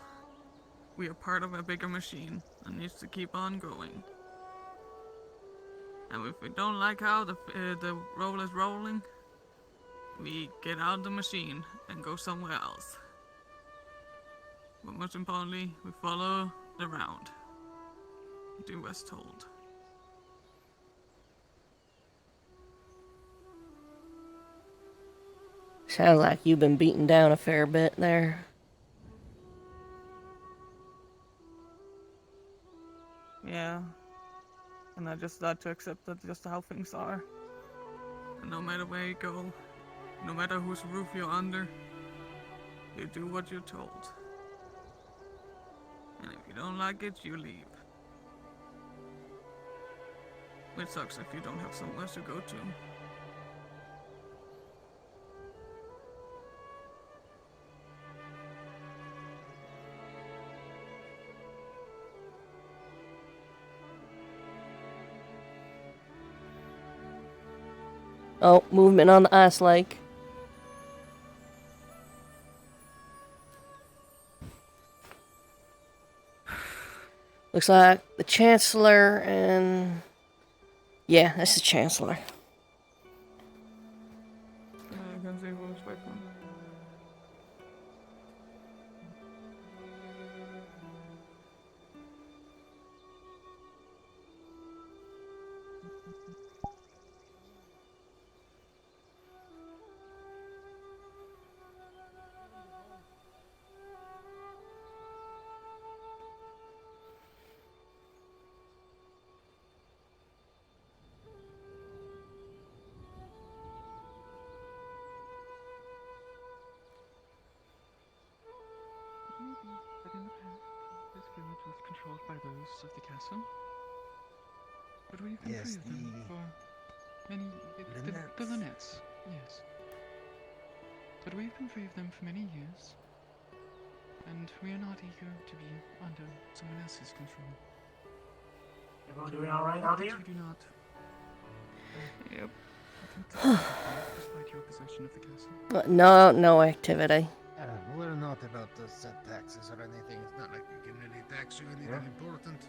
We are part of a bigger machine that needs to keep on going. And if we don't like how the roll is rolling, we get out of the machine and go somewhere else. But most importantly, we follow the round. Do as told. Sounds like you've been beaten down a fair bit there. Yeah. And I just had to accept that just how things are. And no matter where you go, no matter whose roof you're under, you do what you're told. And if you don't like it, you leave. It sucks if you don't have somewhere to go to. Oh, movement on the ice lake. Looks like the Chancellor and... Yeah, that's the Chancellor. I can see who's waiting. But in the past, this village was controlled by those of the castle. But we've been free of them for many... The Linnets, yes. But we've been free of them for many years. And we are not eager to be under someone else's control. Everyone doing alright out here? We do not. Yep. Despite your possession of the castle. No activity. We're not about to set taxes or anything. It's not like we can really tax you anything important.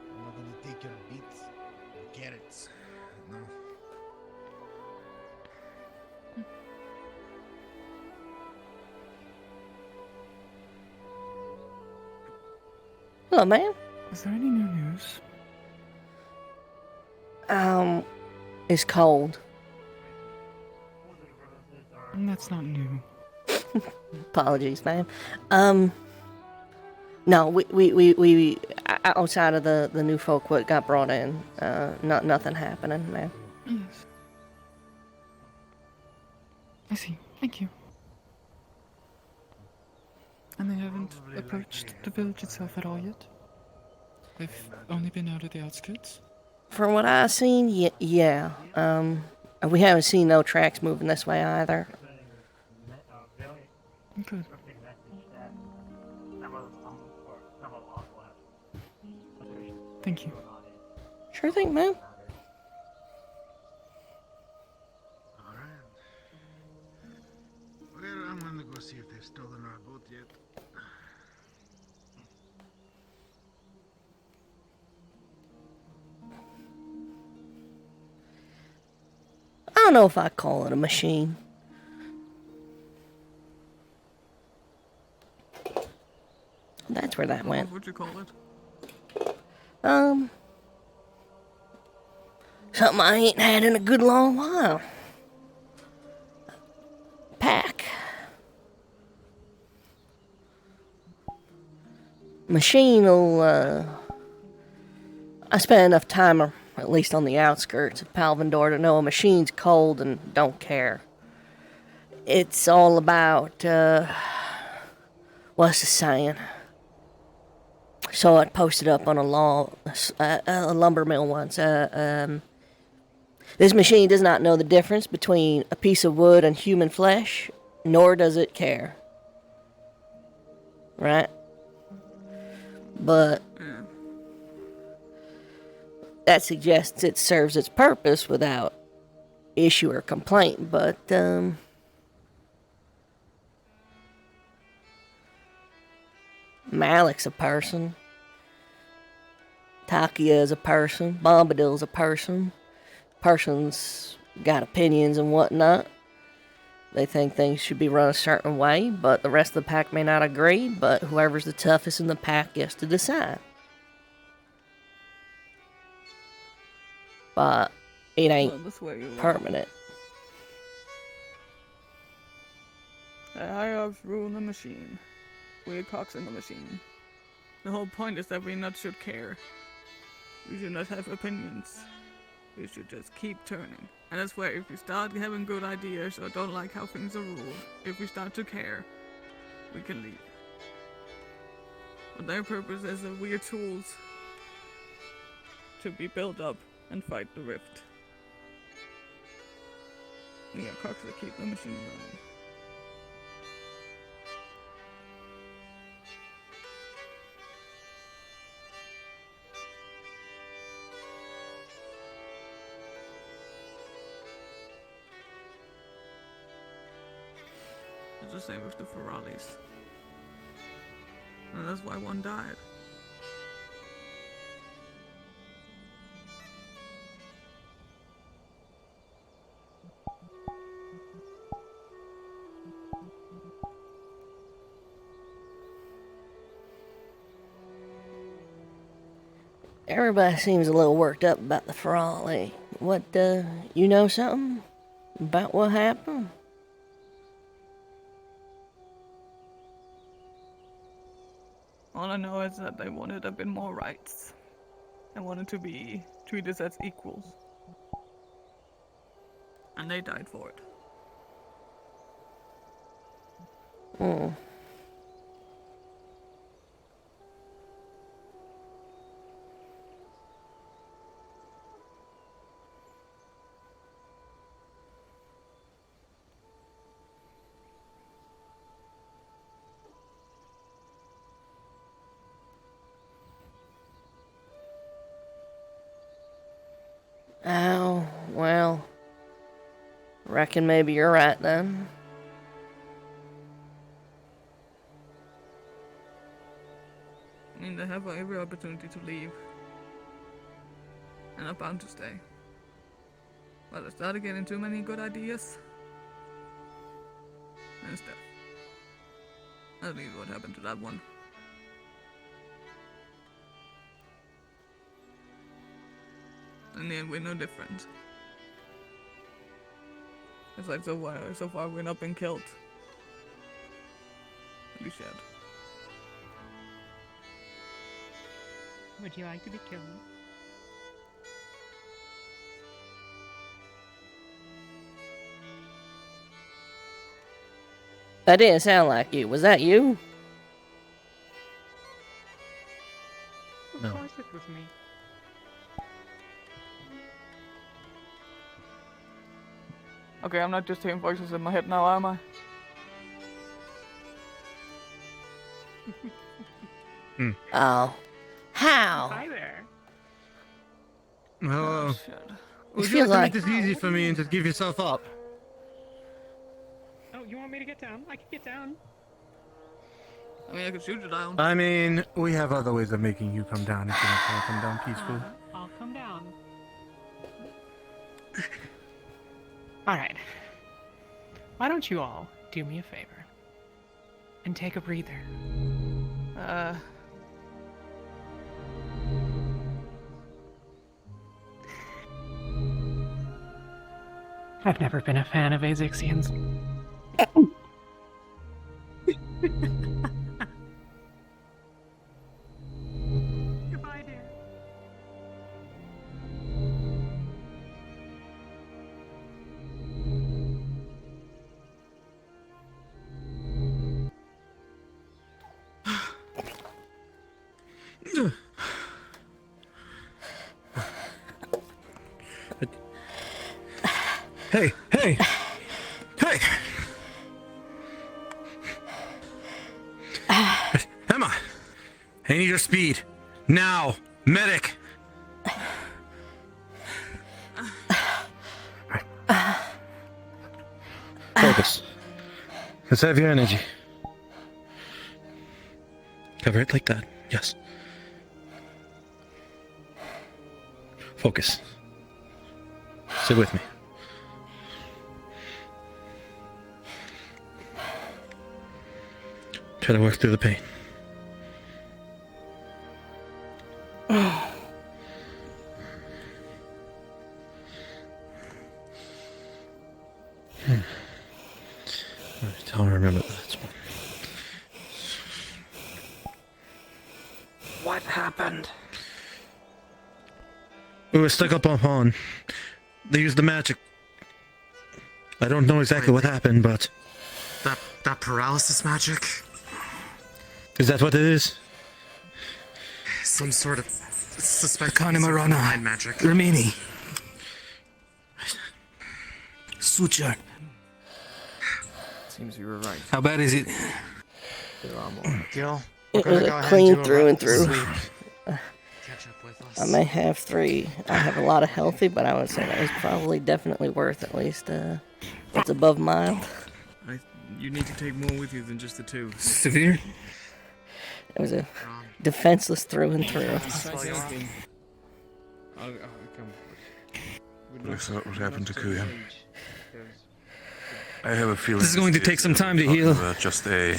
I'm not gonna take your beets or carrots. No. Hello, man. Is there any new news? It's cold. That's not new. Apologies, man. No, we outside of the new folk what got brought in, nothing happening, man. Yes. I see. Thank you. And they haven't approached the village itself at all yet? They've only been out at the outskirts? From what I've seen, yeah. We haven't seen no tracks moving this way either. Good. Thank you. Sure thing, man. Alright. Well, I'm gonna go see if they've stolen our boat yet. I don't know if I call it a machine. That's where that went. What would you call it? Something I ain't had in a good long while. Pack. Machine'll, I spent enough time, at least on the outskirts of Palvendor, to know a machine's cold and don't care. It's all about, what's the saying? Saw it posted up on a lumber mill once. This machine does not know the difference between a piece of wood and human flesh, nor does it care. Right? But that suggests it serves its purpose without issue or complaint, but Malik's a person. Takia is a person. Bombadil's a person. Person's got opinions and whatnot. They think things should be run a certain way, but the rest of the pack may not agree, but whoever's the toughest in the pack gets to decide. But it ain't permanent. I have rule the machine. We're cocks in the machine. The whole point is that we not should care. We should not have opinions. We should just keep turning. And that's where if we start having good ideas or don't like how things are ruled, if we start to care, we can leave. But their purpose is that we are tools to be built up and fight the rift. We got cocks that keep the machine running. It's the same with the Ferralis. And that's why one died. Everybody seems a little worked up about the Ferrari. What, you know something about what happened? All I know is that they wanted a bit more rights. They wanted to be treated as equals. And they died for it. Hmm. Oh, well, reckon maybe you're right then. I mean, they have every opportunity to leave. And are bound to stay. But they started getting too many good ideas. And stuff. I think what happened to that one. In the end, we're no different. It's like so far we've not been killed. We should. Would you like to be killed? That didn't sound like you. Was that you? Of course it was me. Okay, I'm not just hearing voices in my head now, am I? Oh. How? Hi there. Hello. It Would you feels like to like... make this easy for me and just give yourself up? Oh, you want me to get down? I can get down. I mean, I could shoot you down. I mean, we have other ways of making you come down if you don't want to come down peacefully. I'll come down. Alright. Why don't you all do me a favor and take a breather? I've never been a fan of Azixians. Goodbye, dear. Hey, hey, hey! Emma, I need your speed. Now, medic! Focus. Conserve your energy. Cover it like that. Yes. Focus. Sit with me. Try to work through the pain. Alright, I'll remember that one. What happened? We were stuck up on pawn. They used the magic. I don't know exactly what happened, but... That paralysis magic? Is that what it is? Some sort of suspect Kanemarana. mind magic. Rimini. Suture. Seems you were right. How bad is it? There are more. Gil, It we're gonna was go a ahead clean and do through a and through. sleep. Catch up with us. I may have 3. I have a lot of healthy, but I would say that was probably definitely worth at least what's above mild. You need to take more with you than just the 2. Severe? It was a defenseless through and through. I'll come. Looks like what happened to Kuya. I have a feeling This is going to take some time to heal. Just a.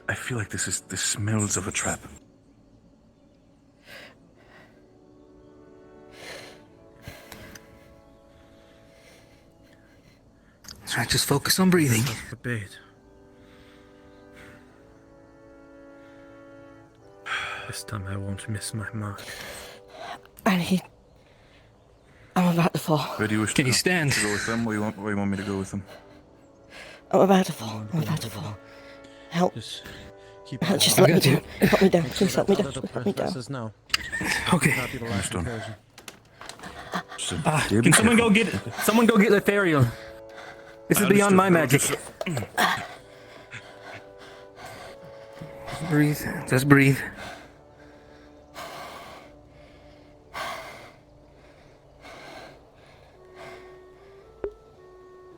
I feel like this smells of a trap. Alright, just focus on breathing. The bait. This time I won't miss my mark. I'm about to fall. Where do you wish Can to you go? stand? To go with them? Where you want me to go with them? I'm about to fall. I'm about to fall. Help. Just Let me down. Help me down. Please help me down. Help me down. Now. Okay. Understood. Can someone go get Lethariel? This is beyond my magic. Breathe. Just breathe.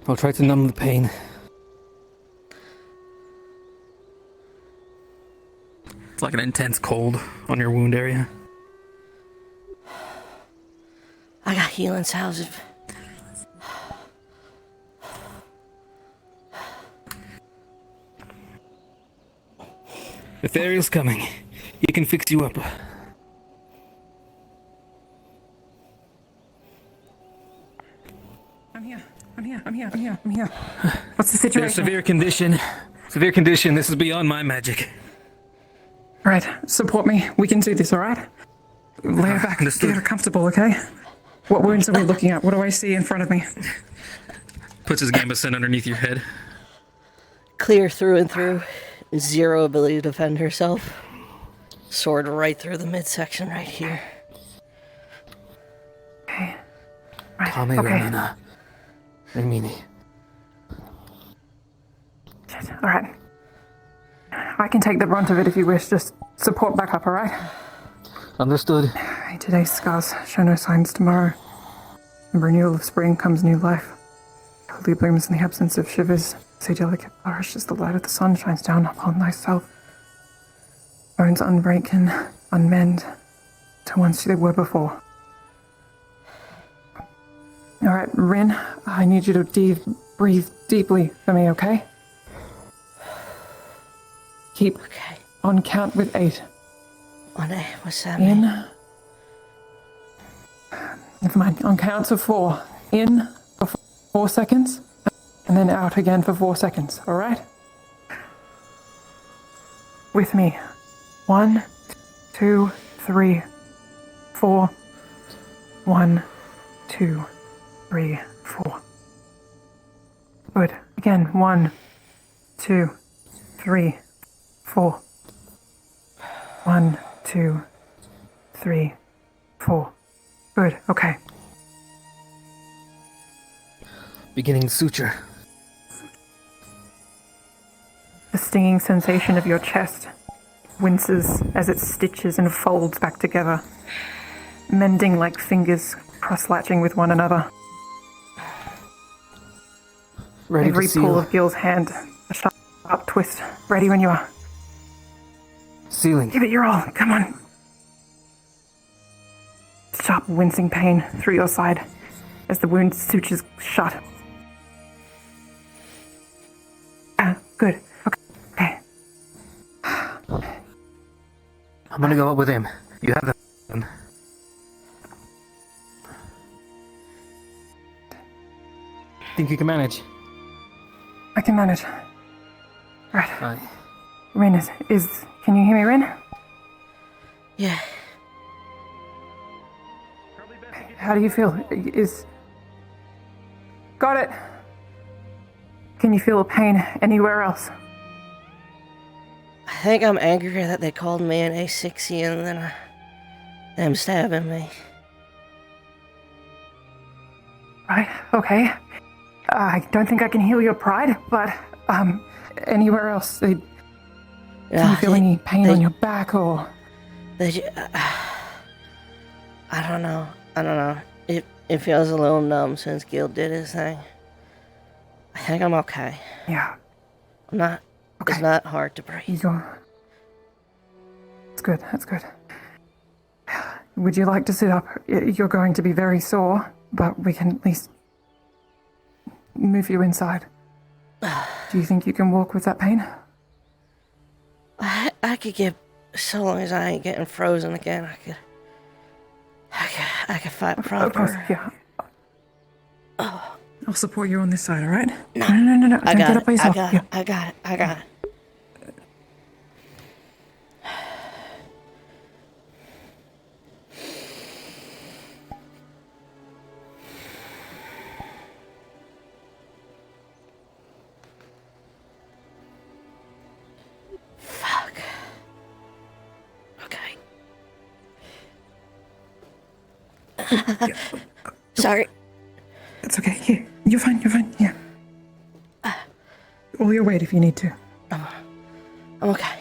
I'll try to numb the pain. It's like an intense cold on your wound area. I got healing salves. Lethariel's coming. He can fix you up. I'm here. What's the situation? There's severe condition. This is beyond my magic. Right, support me. We can do this, alright? Lay her back. Understood. Get her comfortable, okay? What wounds are we looking at? What do I see in front of me? Puts his gambeson underneath your head. Clear through and through. 0 ability to defend herself. Sword right through the midsection right here. Okay. Right, Kame okay. Ramana. Rimini. Alright. I can take the brunt of it if you wish. Just support back up, alright? Understood. Today's scars show no signs tomorrow. In renewal of spring comes new life. Holy blooms in the absence of shivers. So delicate flourish as the light of the sun shines down upon thyself. Bones unbreaken, unmend, to once they were before. Alright, Rin, I need you to breathe deeply for me, okay? Keep on count with 8. On 8, what's that In. mean? Never mind, on counts of 4. In for 4 seconds, and then out again for 4 seconds, alright? With me. 1, 2, 3, 4. 1, 2, 3, 4. Good. Again. 1, 2, 3, 4. 1, 2, 3, 4. Good. Okay. Beginning suture. The stinging sensation of your chest winces as it stitches and folds back together, mending like fingers cross-latching with one another. Ready Every to seal. pull of Gil's hand, a sharp twist. Ready when you are. Sealing. Give it your all. Come on. Sharp, wincing pain through your side as the wound sutures shut. Good. Okay. I'm gonna go up with him. You have them. Think you can manage? I can manage. Right. Right. Rin is. Can you hear me, Rin? Yeah. How do you feel? Got it. Can you feel a pain anywhere else? think I'm angry that they called me an A60 and then them stabbing me. Right, okay. I don't think I can heal your pride, but, anywhere else, do you feel any pain on your back or? I don't know. It feels a little numb since Gil did his thing. I think I'm okay. Yeah. I'm not. Okay. It's not hard to breathe. That's good, that's good. Would you like to sit up? You're going to be very sore, but we can at least move you inside. Do you think you can walk with that pain? I could get, so long as I ain't getting frozen again, I could fight proper. Of course, yeah. I'll support you on this side, all right? No. Don't I get got up by it. yourself. I got it. Fuck. Okay. Sorry. It's okay. Here, you're fine. Yeah. All your weight if you need to. I'm okay.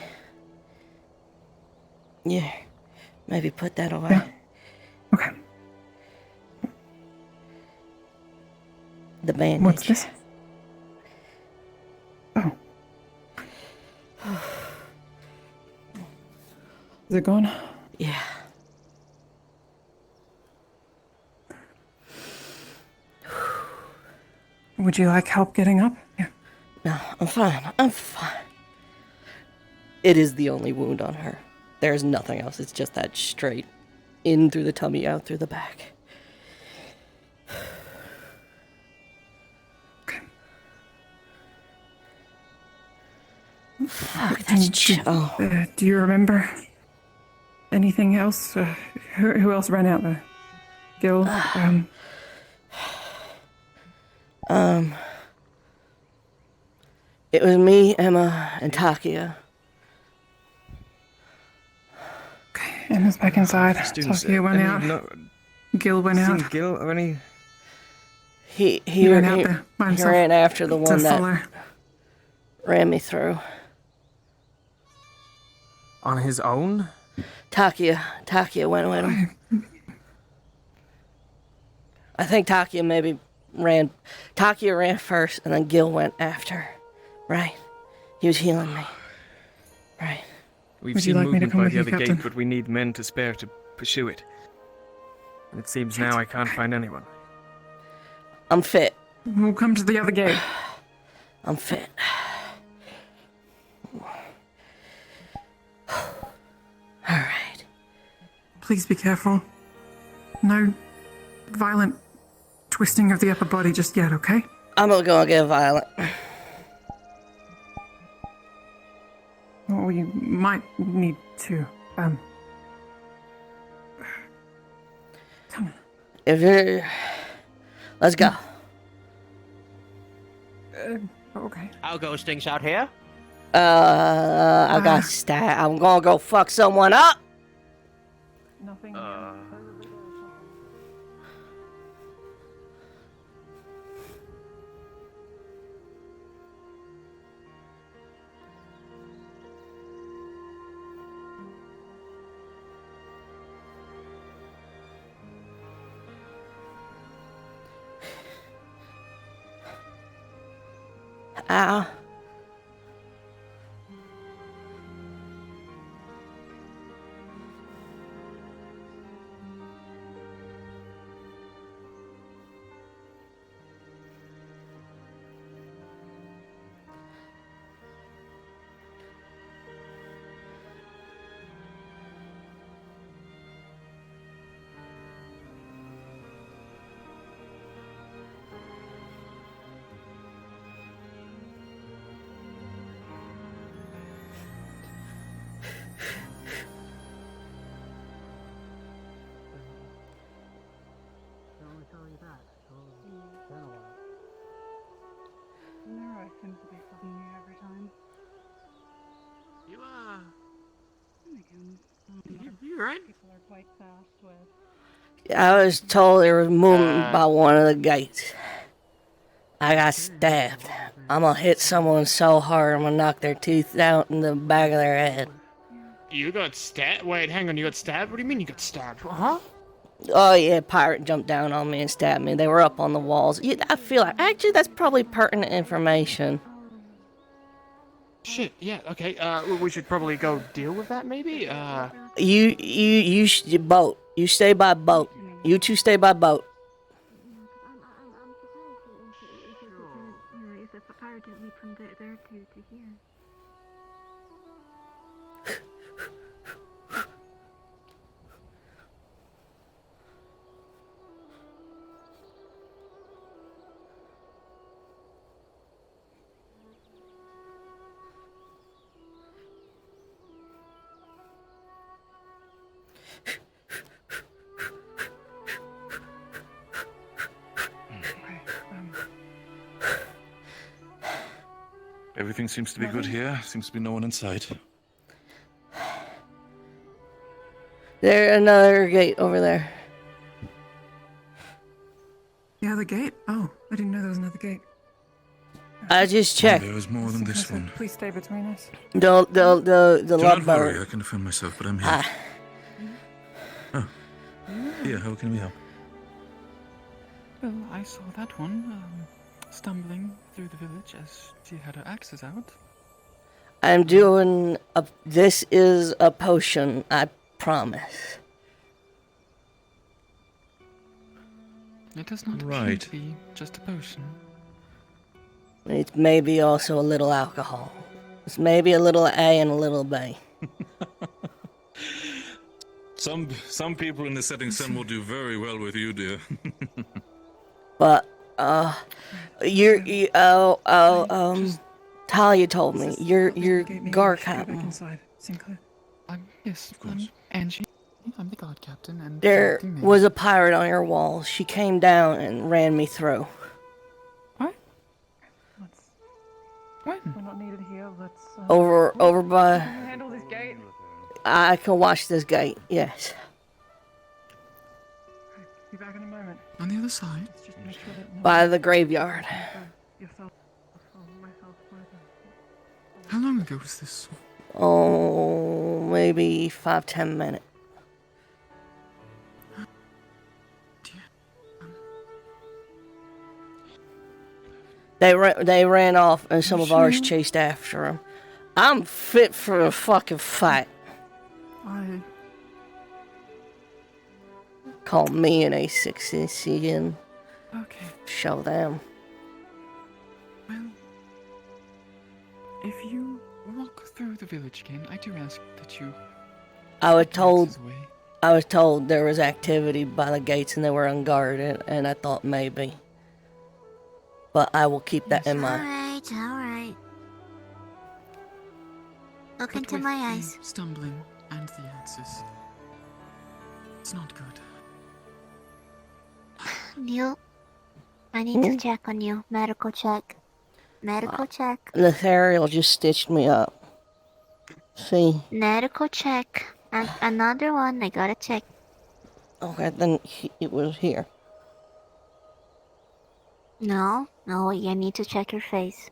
Yeah. Maybe put that away. Yeah. Okay. The bandage. What's this? Oh. Is it gone? Yeah. Would you like help getting up? Yeah. No, I'm fine. It is the only wound on her. There's nothing else. It's just that straight in through the tummy, out through the back. Okay. Fuck, that's do you remember anything else? Who else ran out there? Gil? It was me, Emma, and Takia. Okay, Emma's back inside. Takia went out. Gil went out. Gil or any? He ran out there by he himself. ran after the one that follow. ran me through. On his own? Takia went with him. I think Takia ran first, and then Gil went after. Right? He was healing me. Right. We've Would you seen like me to movement come by with the you, other Captain? gate, but we need men to spare to pursue it. And it seems now I can't find anyone. I'm fit. We'll come to the other gate. I'm fit. Alright. Please be careful. No violent twisting of the upper body just yet, okay? I'm gonna go and get violent. Or you might need to, Come on. If you're... Let's go. Okay. I'll go stinks out here. I got stabbed. I'm gonna go fuck someone up. Nothing. Ow. No, I couldn't be fucking you every time. You right? I was told there was movement by one of the gates. I got stabbed. I'm gonna hit someone so hard I'm gonna knock their teeth out in the back of their head. You got stabbed? Wait, hang on, you got stabbed? What do you mean you got stabbed? Huh? Oh yeah, pirate jumped down on me and stabbed me. They were up on the walls. Yeah, I feel like actually that's probably pertinent information. Shit, yeah, okay, we should probably go deal with that, maybe? You boat. You stay by boat. You two stay by boat. If a pirate didn't leap from there to here. Everything seems to be good here. Seems to be no one in sight. There's another gate over there. Yeah, the gate? Oh, I didn't know there was another gate. I just checked. There was more than this one. Please stay between us. The Do not love worry, boat. I can defend myself, but I'm here. Oh. Yeah, how can we help? Well, I saw that one stumbling through the village as she had her axes out. I'm doing a. This is a potion. I promise. It does not appear Right. to be just a potion. It's maybe also a little alcohol. It's maybe a little A and a little B. Some people in the setting sun will do very well with you, dear. But Talia told me you're guard captain. Inside, Sinclair. Yes, I'm Angie. I'm the guard captain, and There was a pirate on your wall. She came down and ran me through. We're not needed here. Let's. Over by. Can you handle this gate? I can watch this gate. Yes. Be back in a moment. On the other side. Let's just make sure that By the graveyard. yourself, myself, How long ago was this? Oh, maybe 5-10 minutes. They ran off, and some of ours chased after them. I'm fit for a fucking fight. Call me an A6 and Okay. show them. Well, if you walk through the village again, I do ask that you. I was told there was activity by the gates and they were unguarded, and I thought maybe. But I will keep that in mind. Alright. Look But into with my the eyes. Stumbling and the axes. It's not good. Neil, I need to check on you. Medical check. Medical check. Lethariel just stitched me up. See? Medical check. And another one, I gotta check. Okay, then it was here. No, you need to check your face.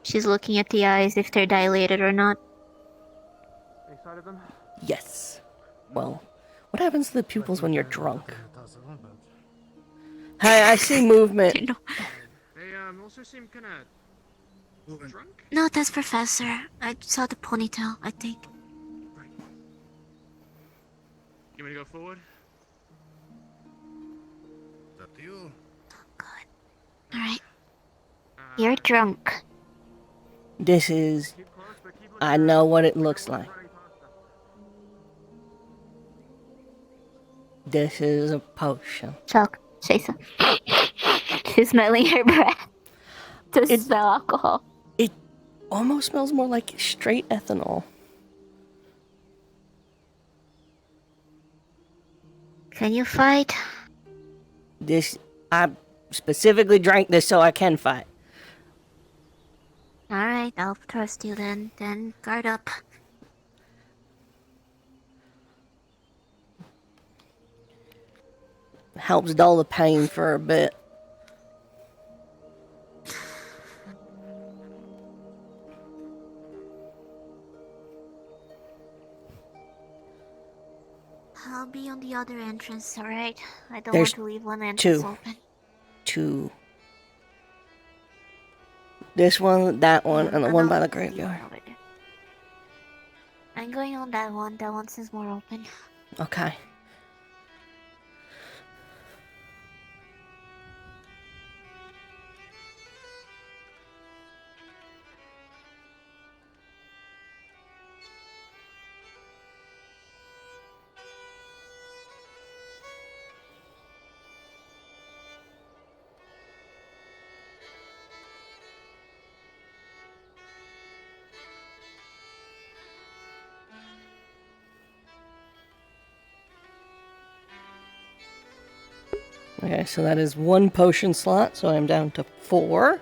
She's looking at the eyes if they're dilated or not. Any sight of them? Yes. Well, what happens to the pupils when you're drunk? Hey, I see movement. They also seem kind of drunk. No, that's Professor. I saw the ponytail, I think. You want to go forward? It's up to you. Alright. You're drunk. This is. I know what it looks like. This is a potion. Chalk, Chasa. She's smelling her breath to smell alcohol. It almost smells more like straight ethanol. Can you fight? I specifically drank this so I can fight. Alright, I'll trust you then. Then guard up. Helps dull the pain for a bit. I'll be on the other entrance, alright? I don't There's want to leave one entrance two. open. Two. This one, that one, and the one by the graveyard. Over there. I'm going on that one. That one seems more open. Okay. Okay, so that is 1 potion slot, so I'm down to 4.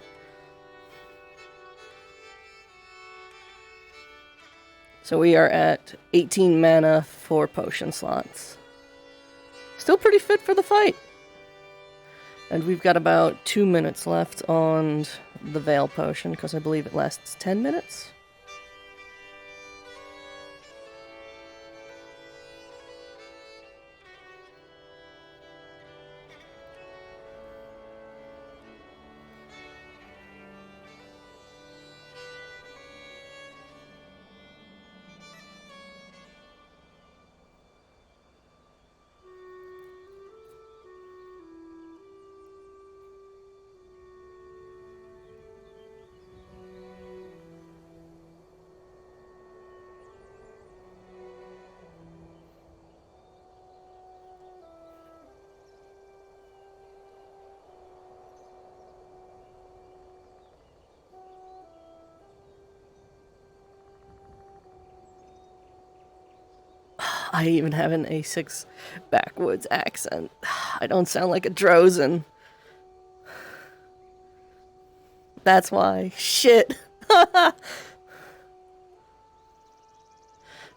So we are at 18 mana, 4 potion slots. Still pretty fit for the fight. And we've got about 2 minutes left on the Veil potion, because I believe it lasts 10 minutes. I even have an A6 backwoods accent. I don't sound like a Drozen. That's why. Shit.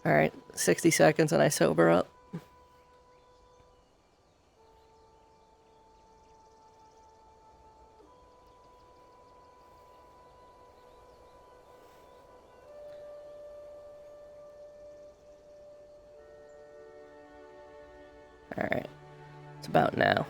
Alright, 60 seconds and I sober up. Alright, it's about now.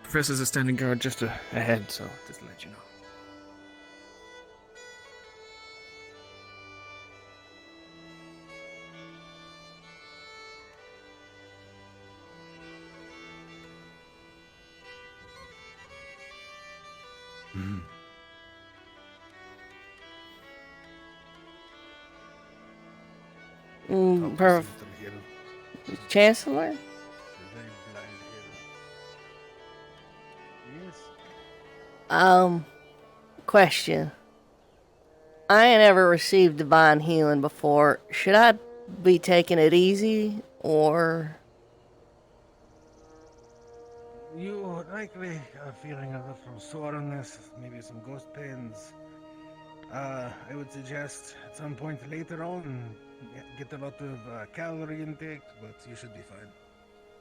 Professor's a standing guard just ahead, so just to let you know. Chancellor? Question. I ain't ever received divine healing before. Should I be taking it easy, or... You likely are feeling a little soreness, maybe some ghost pains. I would suggest at some point later on, get a lot of calorie intake, but you should be fine.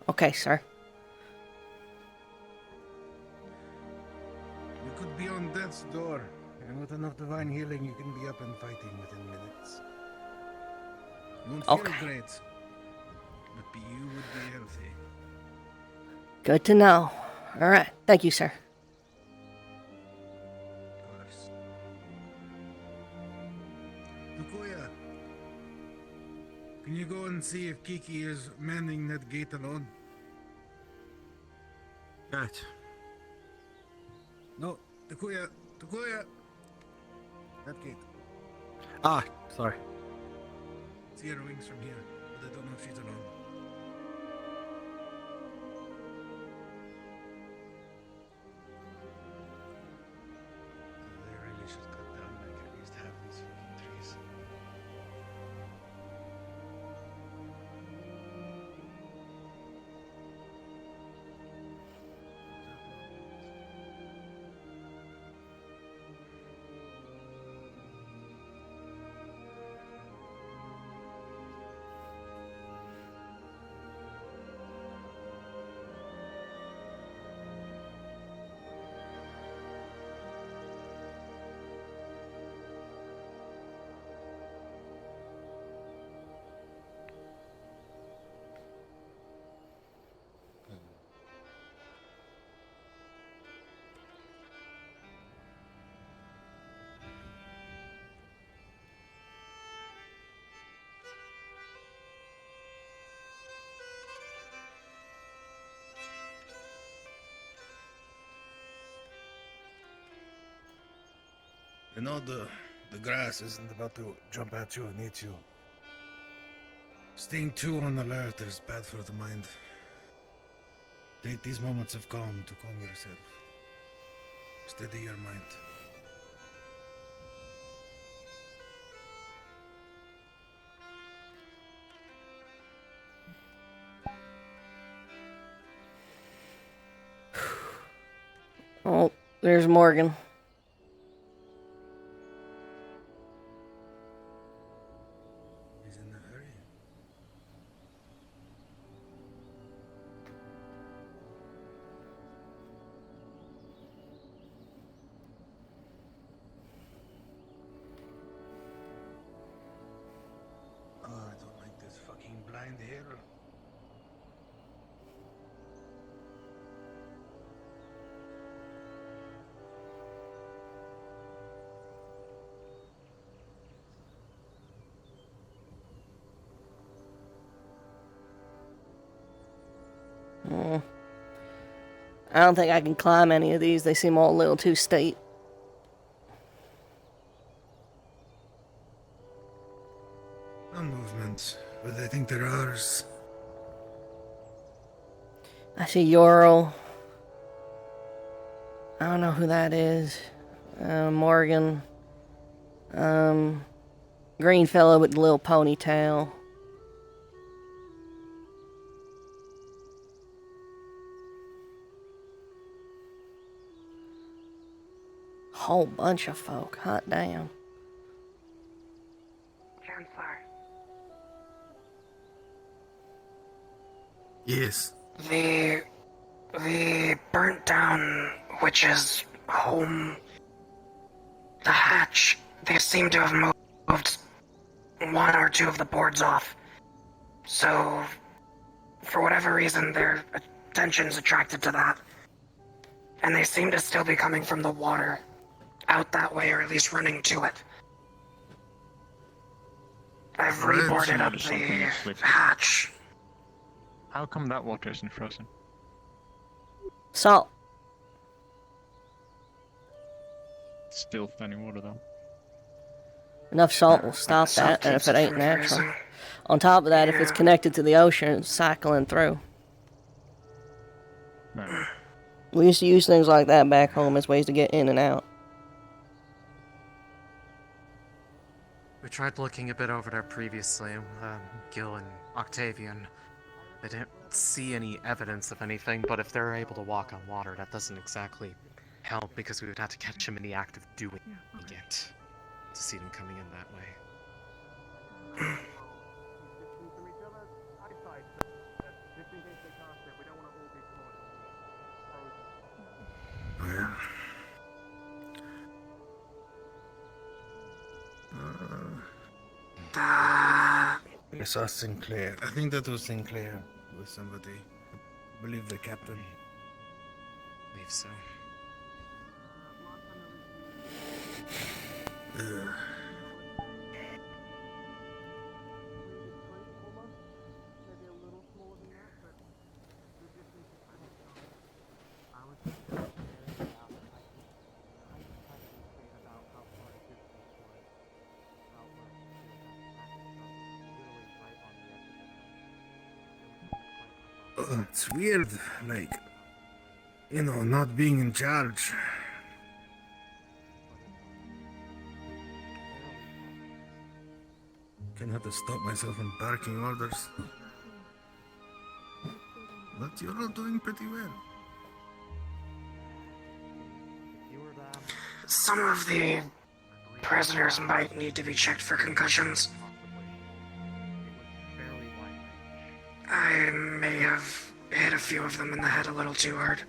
Okay, sir. You could be on death's door, and with enough divine healing, you can be up and fighting within minutes. You won't feel great, but you would be healthy. Good to know. Alright, thank you, sir. Lukoya, can you go and see if Kiki is manning that gate alone? Right. Takuya! Takuya! That gate. Ah, sorry. See her wings from here, but I don't know if she's alone. They really should cut down like at least half these fucking trees. You know, the grass isn't about to jump at you and eat you. Staying too on alert is bad for the mind. Take these moments of calm to calm yourself. Steady your mind. Oh, there's Morgan. He's in a hurry. Oh, I don't like this fucking blind hill. Mm. I don't think I can climb any of these. They seem all a little too steep. No movements, but I think they're ours. I see Yorl. I don't know who that is. Morgan. Green fellow with the little ponytail. Whole bunch of folk. Hot damn. Chancellor, Yes. the burnt down witch's home, the hatch, they seem to have moved one or two of the boards off. So, for whatever reason, their attention's attracted to that. And they seem to still be coming from the water, out that way, or at least running to it. I've reboarded up the hatch. How come that water isn't frozen? Salt. Still standing water though. Enough salt will stop that, and if it ain't natural. On top of that, if it's connected to the ocean, it's cycling through. No. We used to use things like that back home as ways to get in and out. We tried looking a bit over there previously, Gil and Octavian. They didn't see any evidence of anything, but if they're able to walk on water, that doesn't exactly help because we would have to catch them in the act of doing it to see them coming in that way. Well. I saw Sinclair. I think that was Sinclair with somebody. I believe the captain. I believe so. It's weird, like, not being in charge. Cannot stop myself from barking orders. But you're all doing pretty well. Some of the prisoners might need to be checked for concussions. I may have hit a few of them in the head a little too hard.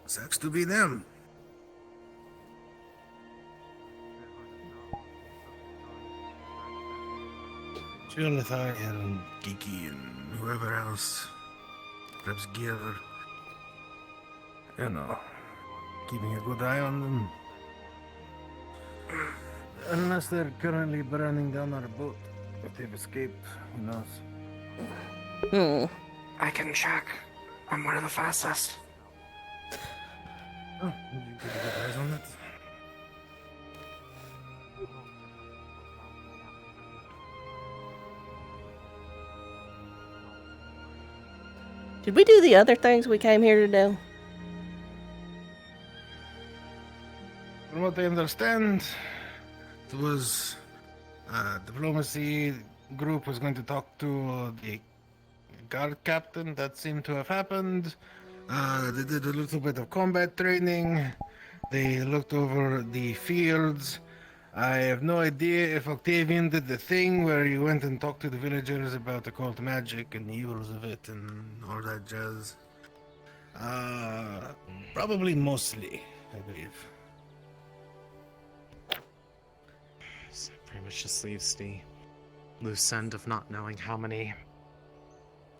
Sucks to be them. Jonathan and Kiki and whoever else. Perhaps Gear. Keeping a good eye on them. Unless they're currently burning down our boat. If they've escaped, who knows? I can check. I'm one of the fastest. Oh, you get good eyes on it? Did we do the other things we came here to do? From what I understand, it was diplomacy group was going to talk to the guard captain. That seemed to have happened. They did a little bit of combat training. They looked over the fields. I have no idea if Octavian did the thing where he went and talked to the villagers about occult magic and the evils of it and all that jazz. Probably mostly, I believe. So pretty much just leaves the loose end of not knowing how many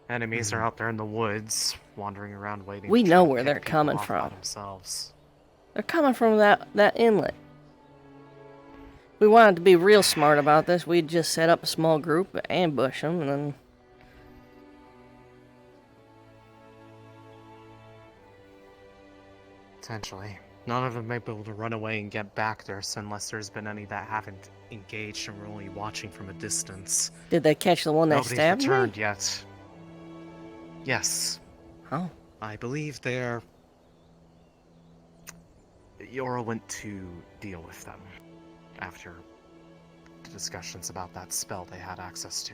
enemies are out there in the woods, wandering around waiting. We to know try where to they're pick people coming off by from. themselves. They're coming from that inlet. We wanted to be real smart about this. We'd just set up a small group, ambush them, and then... Potentially. None of them may be able to run away and get back there, so unless there's been any that haven't engaged and were only watching from a distance. Did they catch the one that Nobody's stabbed me? returned yet. Yes. Oh. I believe they're... Yora went to deal with them after the discussions about that spell they had access to.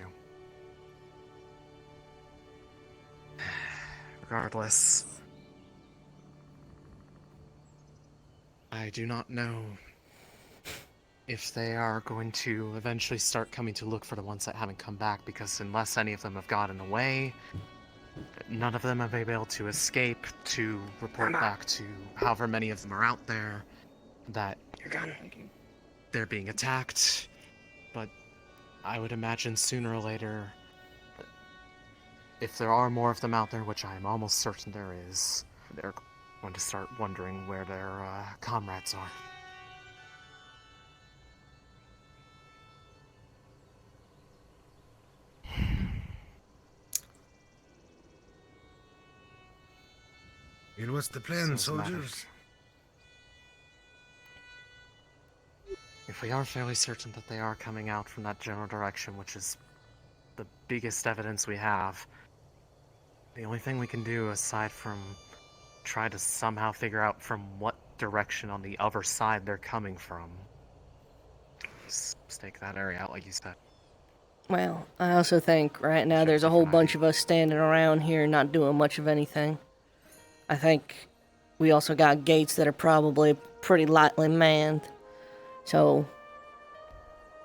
Regardless, I do not know if they are going to eventually start coming to look for the ones that haven't come back, because unless any of them have gotten away, none of them have been able to escape to report back to however many of them are out there that they're being attacked. But I would imagine sooner or later, if there are more of them out there, which I am almost certain there is, they're going to start wondering where their comrades are. It was the plan, So it's a matter soldiers. If we are fairly certain that they are coming out from that general direction, which is the biggest evidence we have, the only thing we can do aside from try to somehow figure out from what direction on the other side they're coming from, stake that area out like you said. Well, I also think right now there's a whole bunch of us standing around here not doing much of anything. I think we also got gates that are probably pretty lightly manned. So,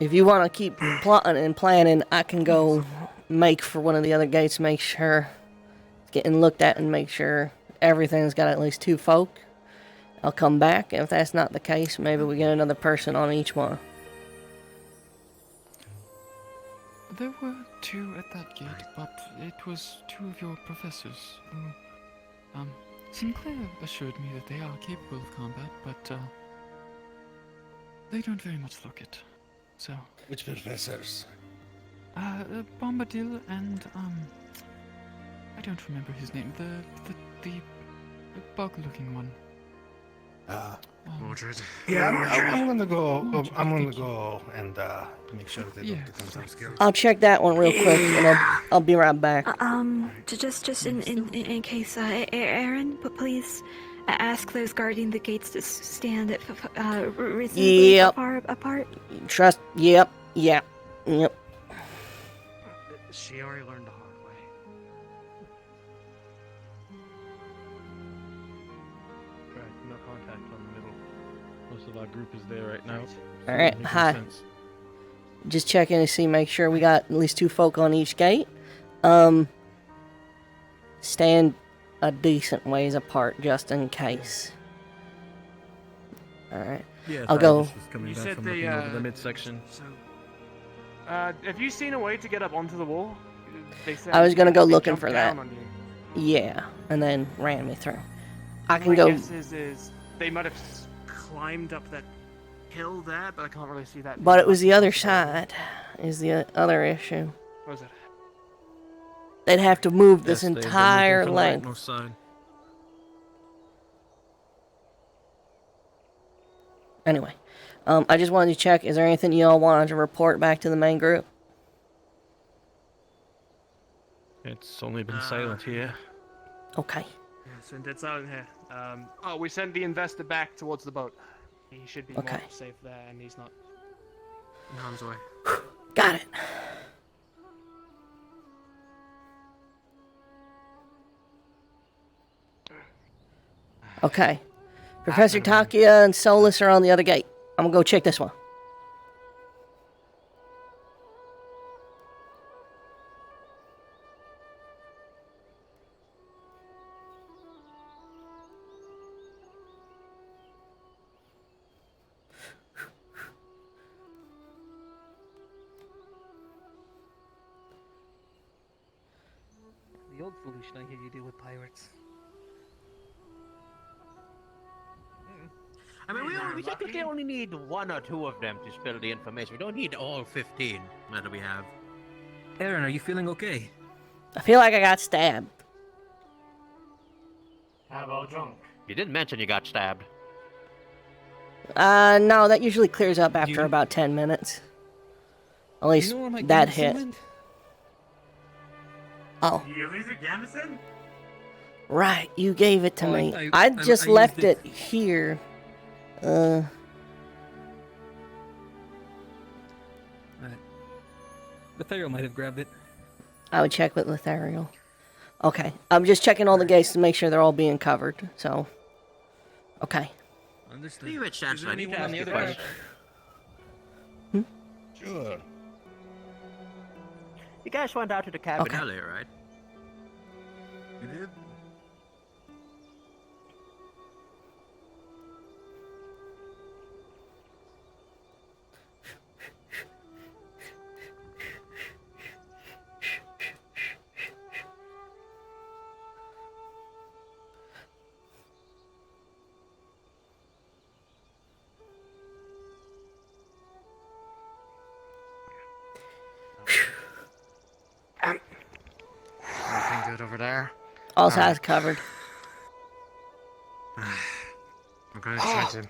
if you want to keep plotting and planning, I can go make for one of the other gates, make sure it's getting looked at and make sure everything's got at least 2 folk. I'll come back. If that's not the case, maybe we get another person on each one. There were 2 at that gate, but it was 2 of your professors who, Sinclair assured me that they are capable of combat, but, they don't very much look it. So. Which professors? Bombadil and, I don't remember his name. The bug-looking one. Mordred. Yeah, I'm gonna go. I'm gonna go and make sure that they don't become some skills. I'll check that one real quick, and I'll be right back. Just in case, Aaron, but please ask those guarding the gates to stand reasonably far apart. Trust. Yep. She already learned the hard way. Right, no contact on the middle. Most of our group is there right now. All right. Hi. Just checking to see, make sure we got at least 2 folk on each gate. Stand a decent ways apart just in case. All right. Yeah, I'll go. Coming You back said from the, looking over the midsection. So, have you seen a way to get up onto the wall? They said I was gonna go they looking jumped for that. down on you. Yeah, and then ran me through. I can My go. guess is they might have climbed up that hill there, but I can't really see that. But it was the other side. Is the other issue. What was it? They'd have to move this Yes, they're entire looking for the length. rightmost side. Anyway, I just wanted to check. Is there anything you all wanted to report back to the main group? It's only been silent here. Okay. Yeah, it's been dead silent here. We sent the investor back towards the boat. He should be more safe there, and he's not in harm's way. Got it. Okay. Professor Takia and Solus are on the other gate. I'm gonna go check this one. The old solution I hear you deal with pirates. I mean, we technically only need 1 or 2 of them to spill the information. We don't need all 15 that we have. Aaron, are you feeling okay? I feel like I got stabbed. How about drunk? You didn't mention you got stabbed. No, that usually clears up after about 10 minutes. At least that hit. Oh. You use it, Jamison? Right, you gave it to Oh, me. I I just used left it. it here. Lothario might have grabbed it. I would check with Lothario. Okay, I'm just checking all the gates to make sure they're all being covered. So, okay. Understood. You rich Chancellor, I need to anyone on ask the you a other question. Sure. You guys went out to the cabin Okay. earlier, right? You did? Everything good over there? All sides covered. I'm going to try to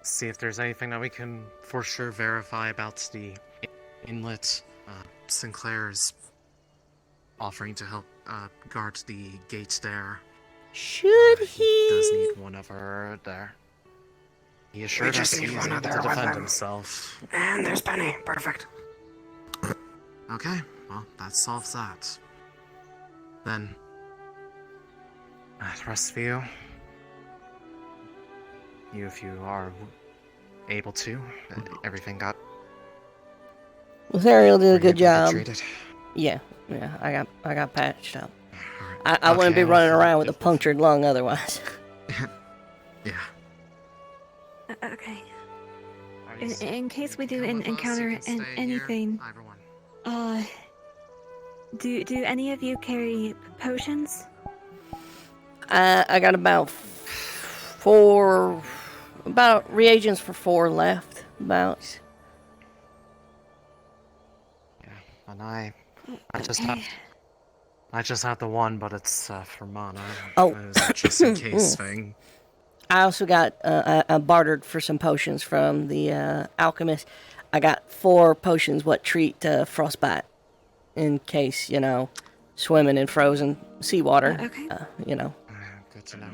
see if there's anything that we can for sure verify about the inlet. Sinclair is offering to help guard the gates there. Should he does need one of her there. He assured just us need he's one able other to with defend him. himself. And there's Penny. Perfect. Okay, well, that solves that. Then, the rest of you, if you are able to, everything got Lothario did a good job. treated. Yeah, I got patched up. I wouldn't be running around with a punctured lung otherwise. Yeah. Okay. In case we do encounter anything, do any of you carry potions? I got about reagents for 4 left. About. And I just have the one, but it's for mana. Oh. It was a just in case thing. I also got I bartered for some potions from the alchemist. I got 4 potions what treat frostbite in case, swimming in frozen seawater. Okay. Good to know.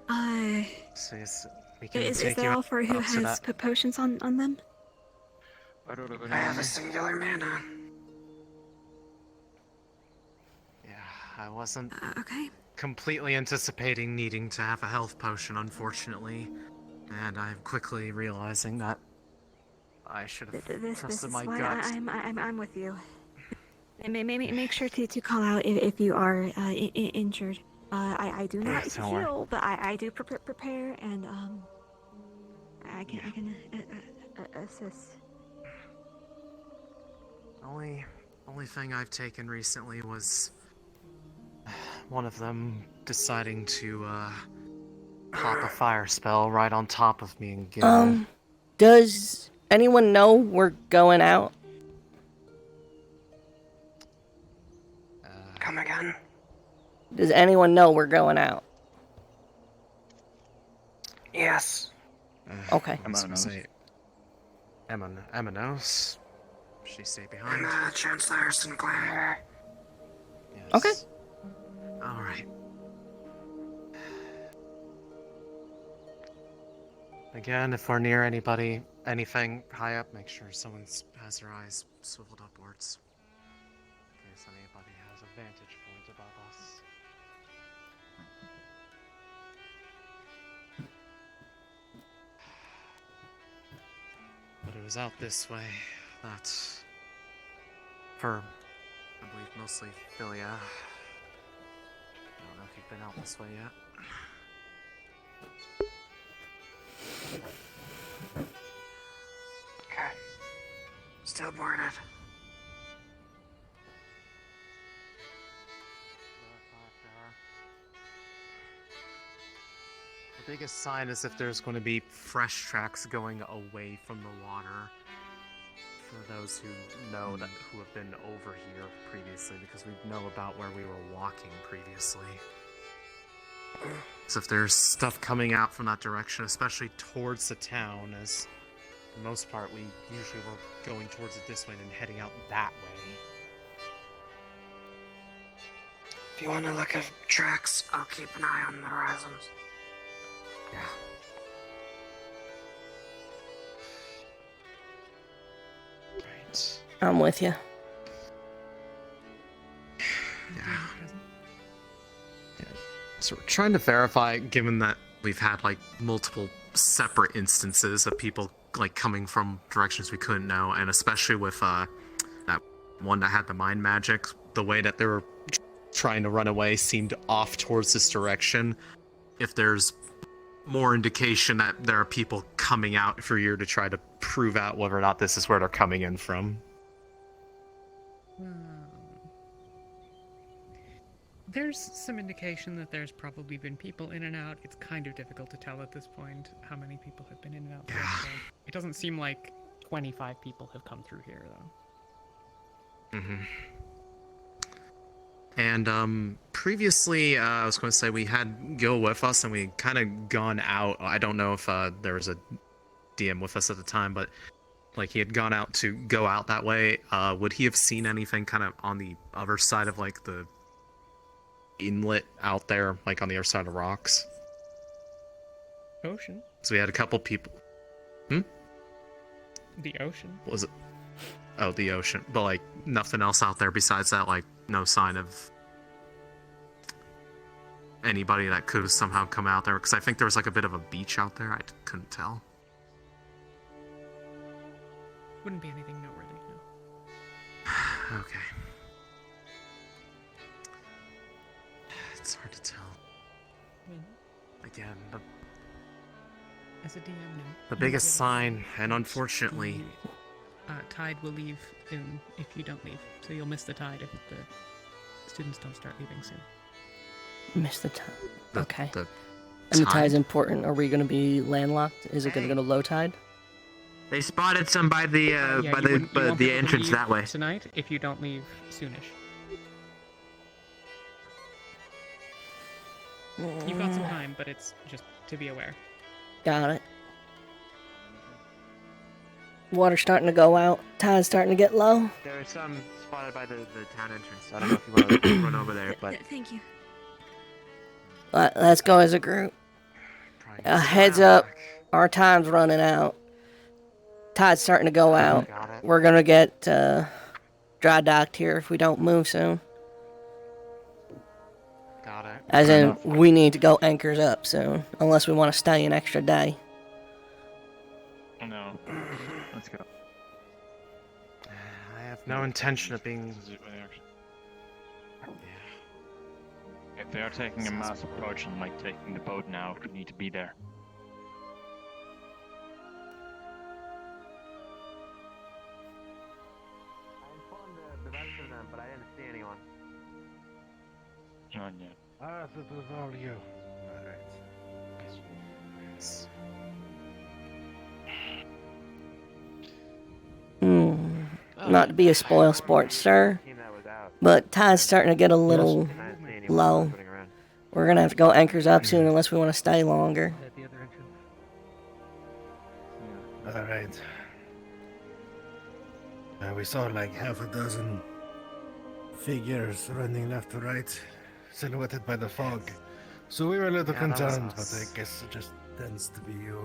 Alright. So yes, we can Is take that you all for who up to has that. potions on them? I have a singular mana. Yeah, I wasn't okay. completely anticipating needing to have a health potion, unfortunately. And I'm quickly realizing that I should have This trusted is my why gut. I'm with you. And make sure to call out if you are injured. I do not don't worry. heal, but I do prepare, and I can assist. Only thing I've taken recently was one of them deciding to pop a fire spell right on top of me and Gil. Does anyone know we're going out? Come again? Does anyone know we're going out? Yes. Okay. Emma knows. Emma knows. She stay behind. Chancellor Sinclair. Yes. Okay. All right. Again, if we're near anything high up, make sure someone has their eyes swiveled upwards. In case anybody has a vantage point above us. But it was out this way that, for, I believe, mostly Philia. I don't know if you've been out this way yet. Okay. Still boarded. The biggest sign is if there's going to be fresh tracks going away from the water. For those who know who have been over here previously, because we know about where we were walking previously. So if there's stuff coming out from that direction, especially towards the town, as for the most part we usually were going towards it this way and then heading out that way. If you want to look at tracks, I'll keep an eye on the horizons. Yeah. Right. I'm with you. Yeah. So we're trying to verify, given that we've had like multiple separate instances of people like coming from directions we couldn't know, and especially with that one that had the mind magic, the way that they were trying to run away seemed off towards this direction. If there's more indication that there are people coming out for you to try to prove out whether or not this is where they're coming in from. There's some indication that there's probably been people in and out. It's kind of difficult to tell at this point how many people have been in and out. Yeah. It doesn't seem like 25 people have come through here, though. Mm-hmm. And previously, I was going to say we had Gil with us, and we kind of gone out. I don't know if there was a DM with us at the time, but like he had gone out to go out that way. Would he have seen anything kind of on the other side of like the inlet out there, like on the other side of rocks? Ocean. So we had a couple people. The ocean. What was it? Oh, the ocean. But like nothing else out there besides that. Like no sign of anybody that could have somehow come out there. Because I think there was like a bit of a beach out there. I couldn't tell. Wouldn't be anything noteworthy, no. Okay. It's hard to tell. Again, As a DM, no. the biggest sign, and unfortunately, Tide will leave soon if you don't leave, so you'll miss the tide if the students don't start leaving soon. Miss the tide. Okay. The And the tide's important. Are we going to be landlocked? Is it going to go to low tide? They spotted some by the Yeah, you won't be able to entrance leave that way. tonight if you don't leave soonish. You've got some time, but it's just to be aware. Got it. Water's starting to go out. Tide's starting to get low. There are some spotted by the town entrance. I don't know if you want to run over there, but Thank you. Let's go as a group. Heads up. Our time's running out. Tide's starting to go out. We're gonna get dry docked here if we don't move soon. Got it. As in, we need to go anchors up soon, unless we want to stay an extra day. No. Let's go. I have no intention of being. If they are taking a mass approach and like taking the boat now, we need to be there. I informed the rest of them, but I didn't see anyone. Not yet. Ah, so it was all you. Alright. Not to be a spoil sport, sir, but tide's starting to get a little low. We're gonna have to go anchors up soon unless we want to stay longer. Alright. We saw like half a dozen figures running left to right, silhouetted by the fog. So we were a little concerned, but I guess it just tends to be you.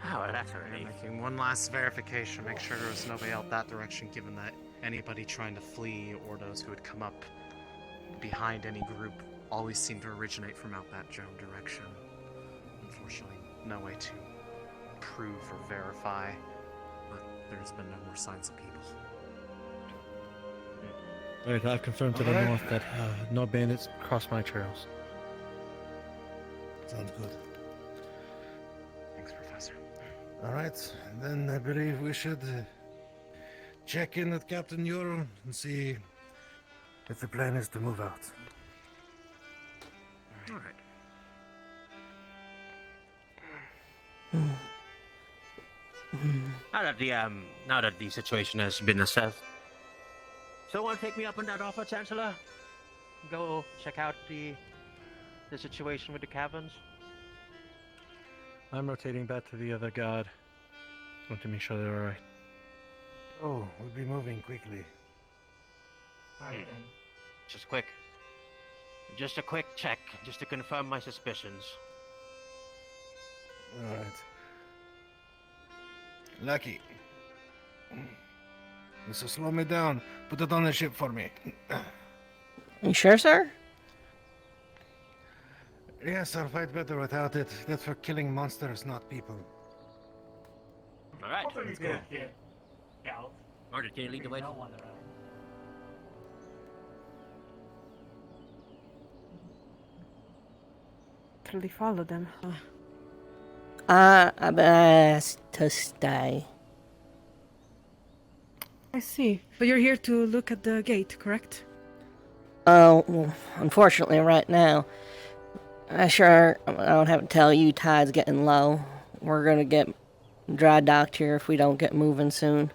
Oh, well, that's alright. Making one last verification, make sure there was nobody out that direction, given that anybody trying to flee or those who had come up behind any group always seem to originate from out that general direction. Unfortunately, no way to prove or verify, but there's been no more signs of people. Alright, I've confirmed to the north that no bandits crossed my trails. Sounds good. Thanks, Professor. Alright, then I believe we should check in with Captain Euro and see if the plan is to move out. Alright. Now that the situation has been assessed, so want to take me up on that offer, Chancellor? Go check out the situation with the caverns. I'm rotating back to the other guard. Want to make sure they're alright. Oh, we'll be moving quickly. Just quick. Just a quick check, just to confirm my suspicions. Alright. Lucky. This will slow me down. Put it on the ship for me. You sure, sir? Yes, I'll fight better without it. That's for killing monsters, not people. Alright, let's go. Margaret, can you lead the way? Totally follow them. I've been asked to stay. I see. But you're here to look at the gate, correct? Oh, well, unfortunately, right now, I don't have to tell you, tide's getting low. We're gonna get dry docked here if we don't get moving soon.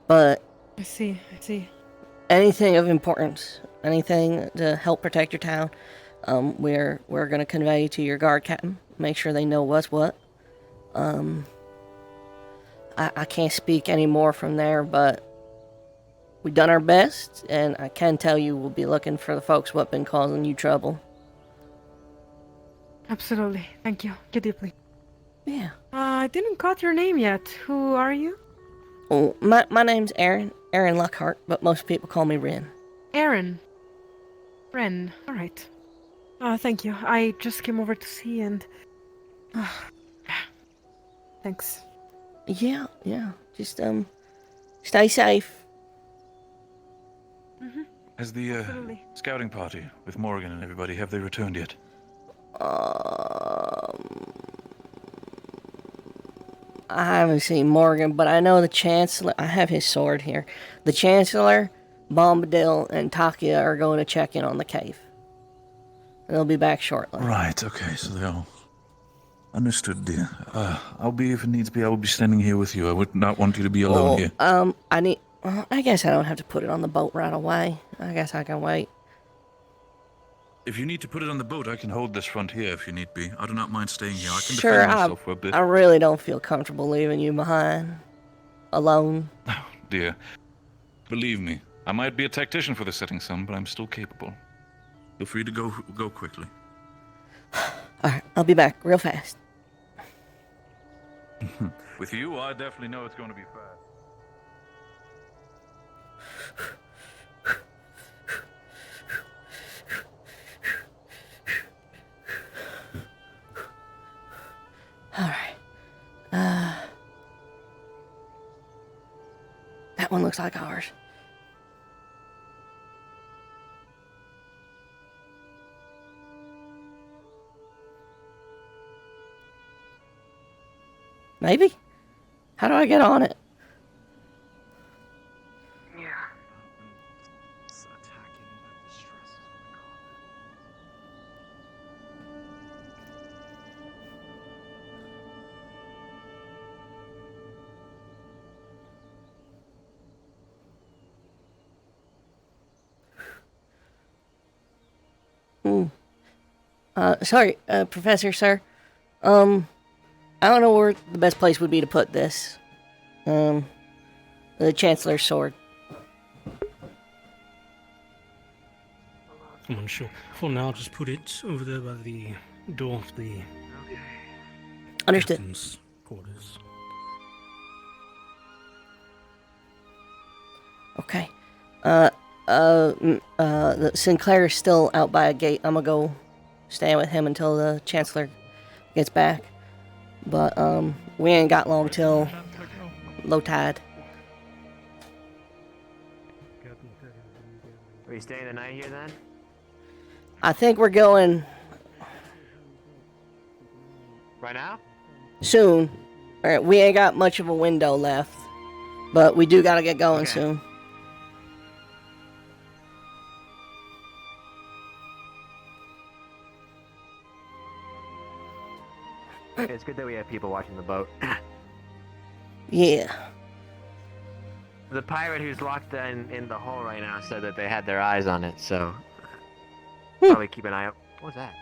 But I see. anything of importance, anything to help protect your town, we're gonna convey to your guard captain. Make sure they know what's what. I can't speak any more from there, but we've done our best, and I can tell you we'll be looking for the folks what been causing you trouble. Absolutely. Thank you. Get deeply. Yeah. I didn't got your name yet. Who are you? Oh, my name's Aaron Lockhart, but most people call me Ren. Aaron. Ren. All right. Thank you. I just came over to see and... Thanks. Yeah. Just, stay safe. Mm-hmm. Has the scouting party with Morgan and everybody, have they returned yet? I haven't seen Morgan, but I know the Chancellor. I have his sword here. The Chancellor, Bombadil, and Takia are going to check in on the cave. They'll be back shortly. Right, okay, so they all... Understood, dear. I'll be, if it needs be, I will be standing here with you. I would not want you to be alone here. I guess I don't have to put it on the boat right away. I guess I can wait. If you need to put it on the boat, I can hold this front here if you need be. I do not mind staying here. I can Sure, defend myself for a bit. I really don't feel comfortable leaving you behind. Alone. Dear, believe me, I might be a tactician for the setting sun, but I'm still capable. Feel free to go quickly. Alright, I'll be back real fast. With you, I definitely know it's going to be fast. Alright. That one looks like ours. Maybe? How do I get on it? Sorry, Professor, sir. I don't know where the best place would be to put this. The Chancellor's sword. I'm unsure. For now, just put it over there by the door of the Understood. captain's quarters. Okay. Sinclair is still out by a gate. I'm gonna go stand with him until the Chancellor gets back. But, we ain't got long till low tide. Are you staying the night here then? I think we're going Right now? soon. Alright, we ain't got much of a window left. But we do gotta get going soon. It's good that we have people watching the boat. Yeah. The pirate who's locked in the hole right now said that they had their eyes on it, so probably keep an eye out. What was that?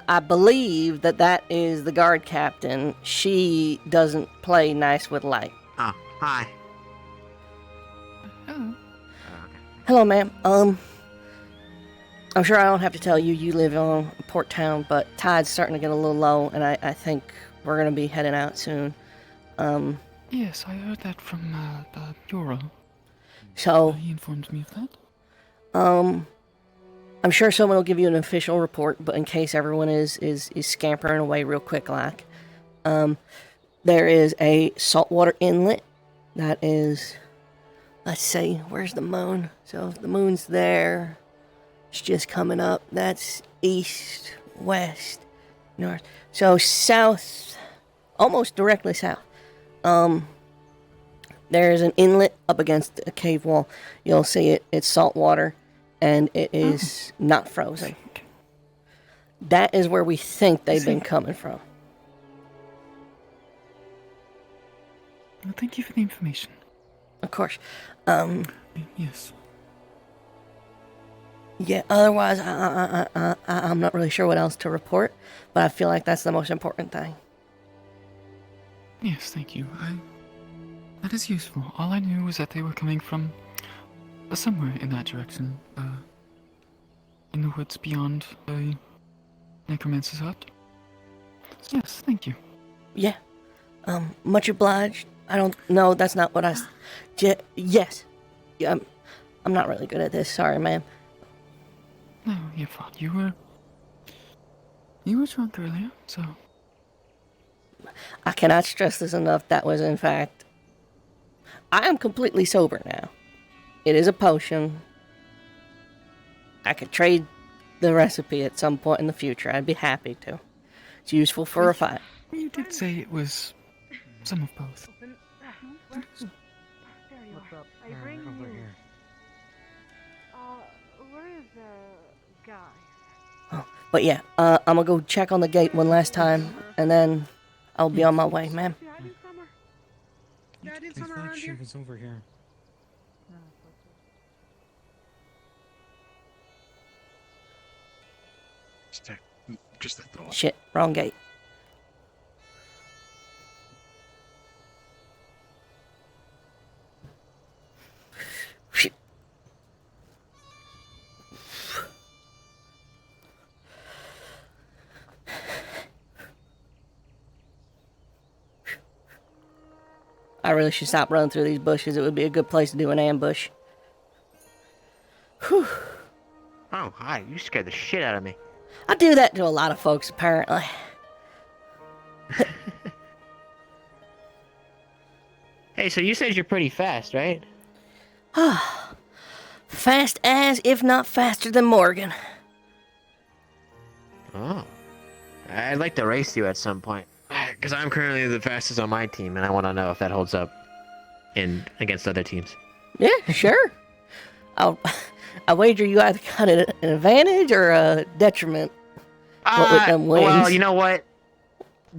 I believe that is the guard captain. She doesn't play nice with light. Oh, hi. Hello. Hello, ma'am. I'm sure I don't have to tell you, you live on a port town, but tide's starting to get a little low, and I think we're going to be heading out soon. Yes, I heard that from the bureau. So, he informed me of that. I'm sure someone will give you an official report, but in case everyone is scampering away real quick like, there is a saltwater inlet that is, let's see, where's the moon? So if the moon's there, it's just coming up. That's east, west, north. So south, almost directly south. There's an inlet up against a cave wall. You'll see it. It's salt water, and it is not frozen. That is where we think they've been coming from. Well, thank you for the information. Of course. Yes. Yeah, otherwise, I'm not really sure what else to report, but I feel like that's the most important thing. Yes, thank you. That is useful. All I knew was that they were coming from somewhere in that direction. In the woods beyond the necromancer's hut. Yes, thank you. Yeah. Much obliged. I don't know, that's not what yes. Yeah, I'm not really good at this. Sorry, ma'am. No, you're fine. You were drunk earlier, so... I cannot stress this enough. That was, in fact... I am completely sober now. It is a potion. I could trade the recipe at some point in the future. I'd be happy to. It's useful for a fight. You did say it was some of both. There you are. I bring you. Where is the guy? Oh, but yeah, I'm gonna go check on the gate one last time, and then I'll be on my way, ma'am. I thought she was over here. Just a thought. Shit, wrong gate. Shit. I really should stop running through these bushes. It would be a good place to do an ambush. Whew. Oh, hi. You scared the shit out of me. I do that to a lot of folks, apparently. Hey, so you said you're pretty fast, right? Fast as, if not faster than Morgan. Oh. I'd like to race you at some point. Because I'm currently the fastest on my team, and I want to know if that holds up against other teams. Yeah, sure. I wager you either got an advantage or a detriment. What with them wings. Well, you know what?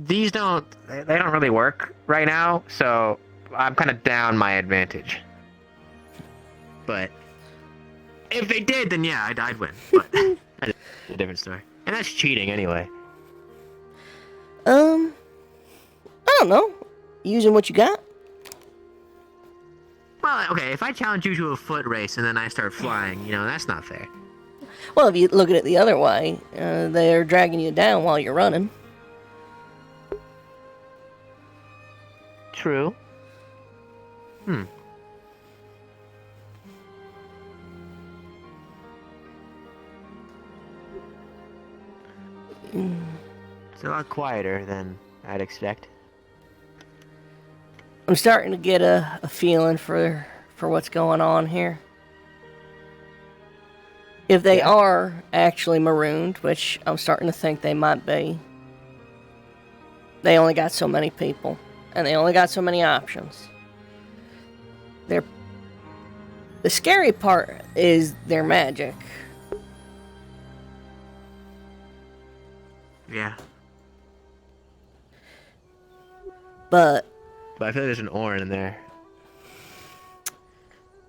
These they don't really work right now, so I'm kind of down my advantage. But if they did, then yeah, I'd win. But that's a different story. And that's cheating anyway. I don't know. Using what you got? Well, okay, if I challenge you to a foot race and then I start flying, that's not fair. Well, if you look at it the other way, they're dragging you down while you're running. True. It's a lot quieter than I'd expect. I'm starting to get a feeling for what's going on here. If they are actually marooned, which I'm starting to think they might be, they only got so many people, and they only got so many options. The scary part is their magic. Yeah. But I feel like there's an orange in there.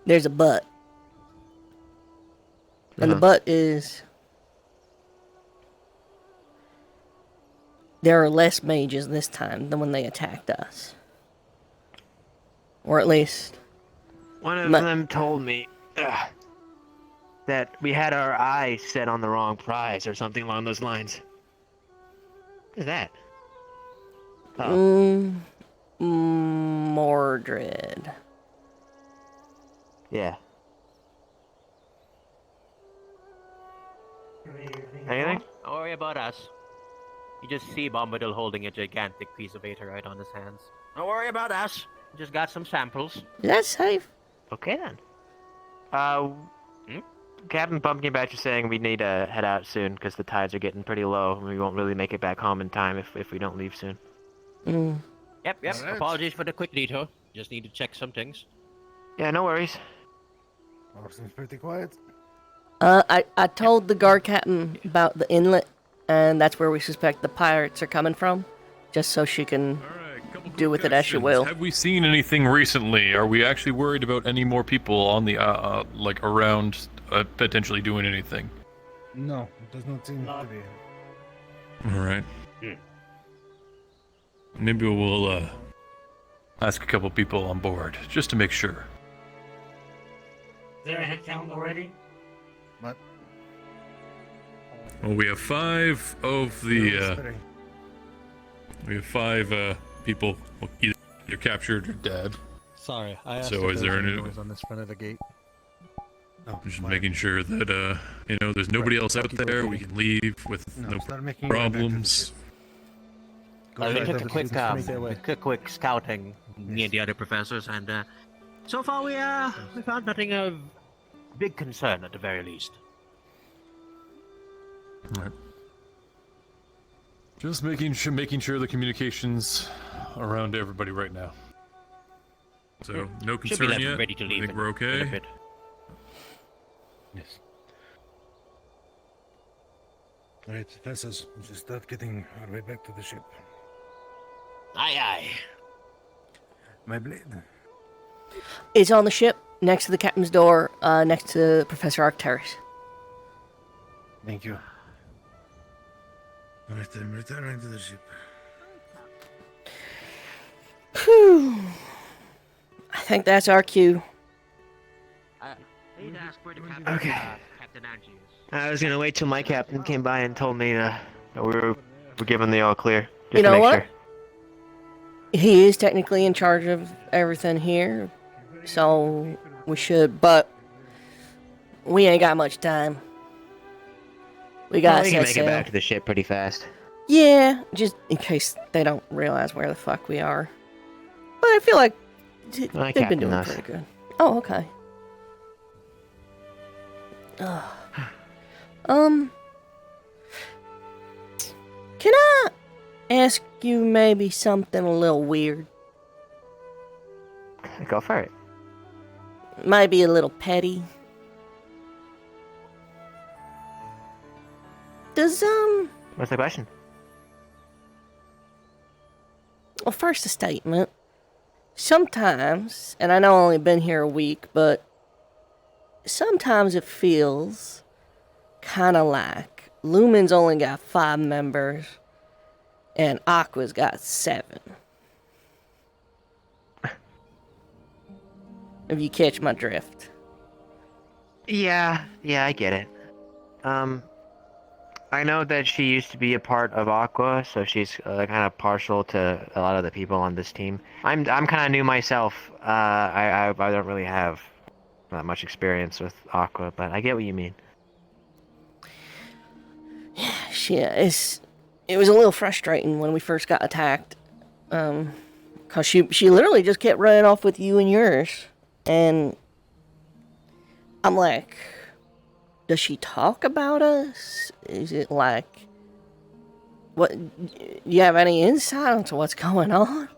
There's a but. And the but is there are less mages this time than when they attacked us. Or at least One of them told me that we had our eyes set on the wrong prize or something along those lines. What is that? Mordred. Yeah. Anything? Don't worry about us. You just see Bombadil holding a gigantic piece of aeterite on his hands. Don't worry about us. We just got some samples. Is that safe? Okay then. Captain Pumpkinbatch is saying we need to head out soon because the tides are getting pretty low and we won't really make it back home in time if we don't leave soon. Yep. Alright. Apologies for the quick detour. Just need to check some things. Yeah, no worries. All seems pretty quiet. I told the guard captain about the inlet, and that's where we suspect the pirates are coming from, just so she can do with it as she will. Have we seen anything recently? Are we actually worried about any more people on the around potentially doing anything? No, it does not seem to be. All right. Maybe we'll ask a couple people on board just to make sure. Is there a head count already? What? Well, we have 5 of the. We have 5 people either captured or dead. Sorry, I asked So if is there there was any any? noise on this front of the gate. Just making sure that there's nobody else out there. We can leave with no start making problems. We took a quick scouting, me and the other professors, and so far we found nothing of big concern at the very least. Right. Just making sure the communications around everybody right now. So no Should be concern left yet. ready to I leave think we're in a okay. bit. Yes. Alright, Tessas, we should start getting our way back to the ship. Aye, aye. My blade. It's on the ship, next to the captain's door, next to Professor Arcturus. Thank you. Alright, I'm returning to the ship. Whew. I think that's our cue. Okay. I was gonna wait till my captain came by and told me that we're given the all clear. Just You know to make what? sure. He is technically in charge of everything here, so we should, but we ain't got much time. We Well, got we can make it sail. back to the ship pretty fast. Yeah, just in case they don't realize where the fuck we are. But I feel like My they've been captain doing knows. pretty good. Oh, okay. Can I ask you maybe something a little weird? Go for it. Maybe a little petty. Does, What's the question? well, first a statement. Sometimes, and I know I've only been here a week, but sometimes it feels kind of like Lumen's only got 5 members and Aqua's got 7. If you catch my drift. Yeah, I get it. I know that she used to be a part of Aqua, so she's kind of partial to a lot of the people on this team. I'm kind of new myself. I don't really have that much experience with Aqua, but I get what you mean. It was a little frustrating when we first got attacked. Cause she literally just kept running off with you and yours. And I'm like, does she talk about us? Is it like, what, do you have any insight into what's going on?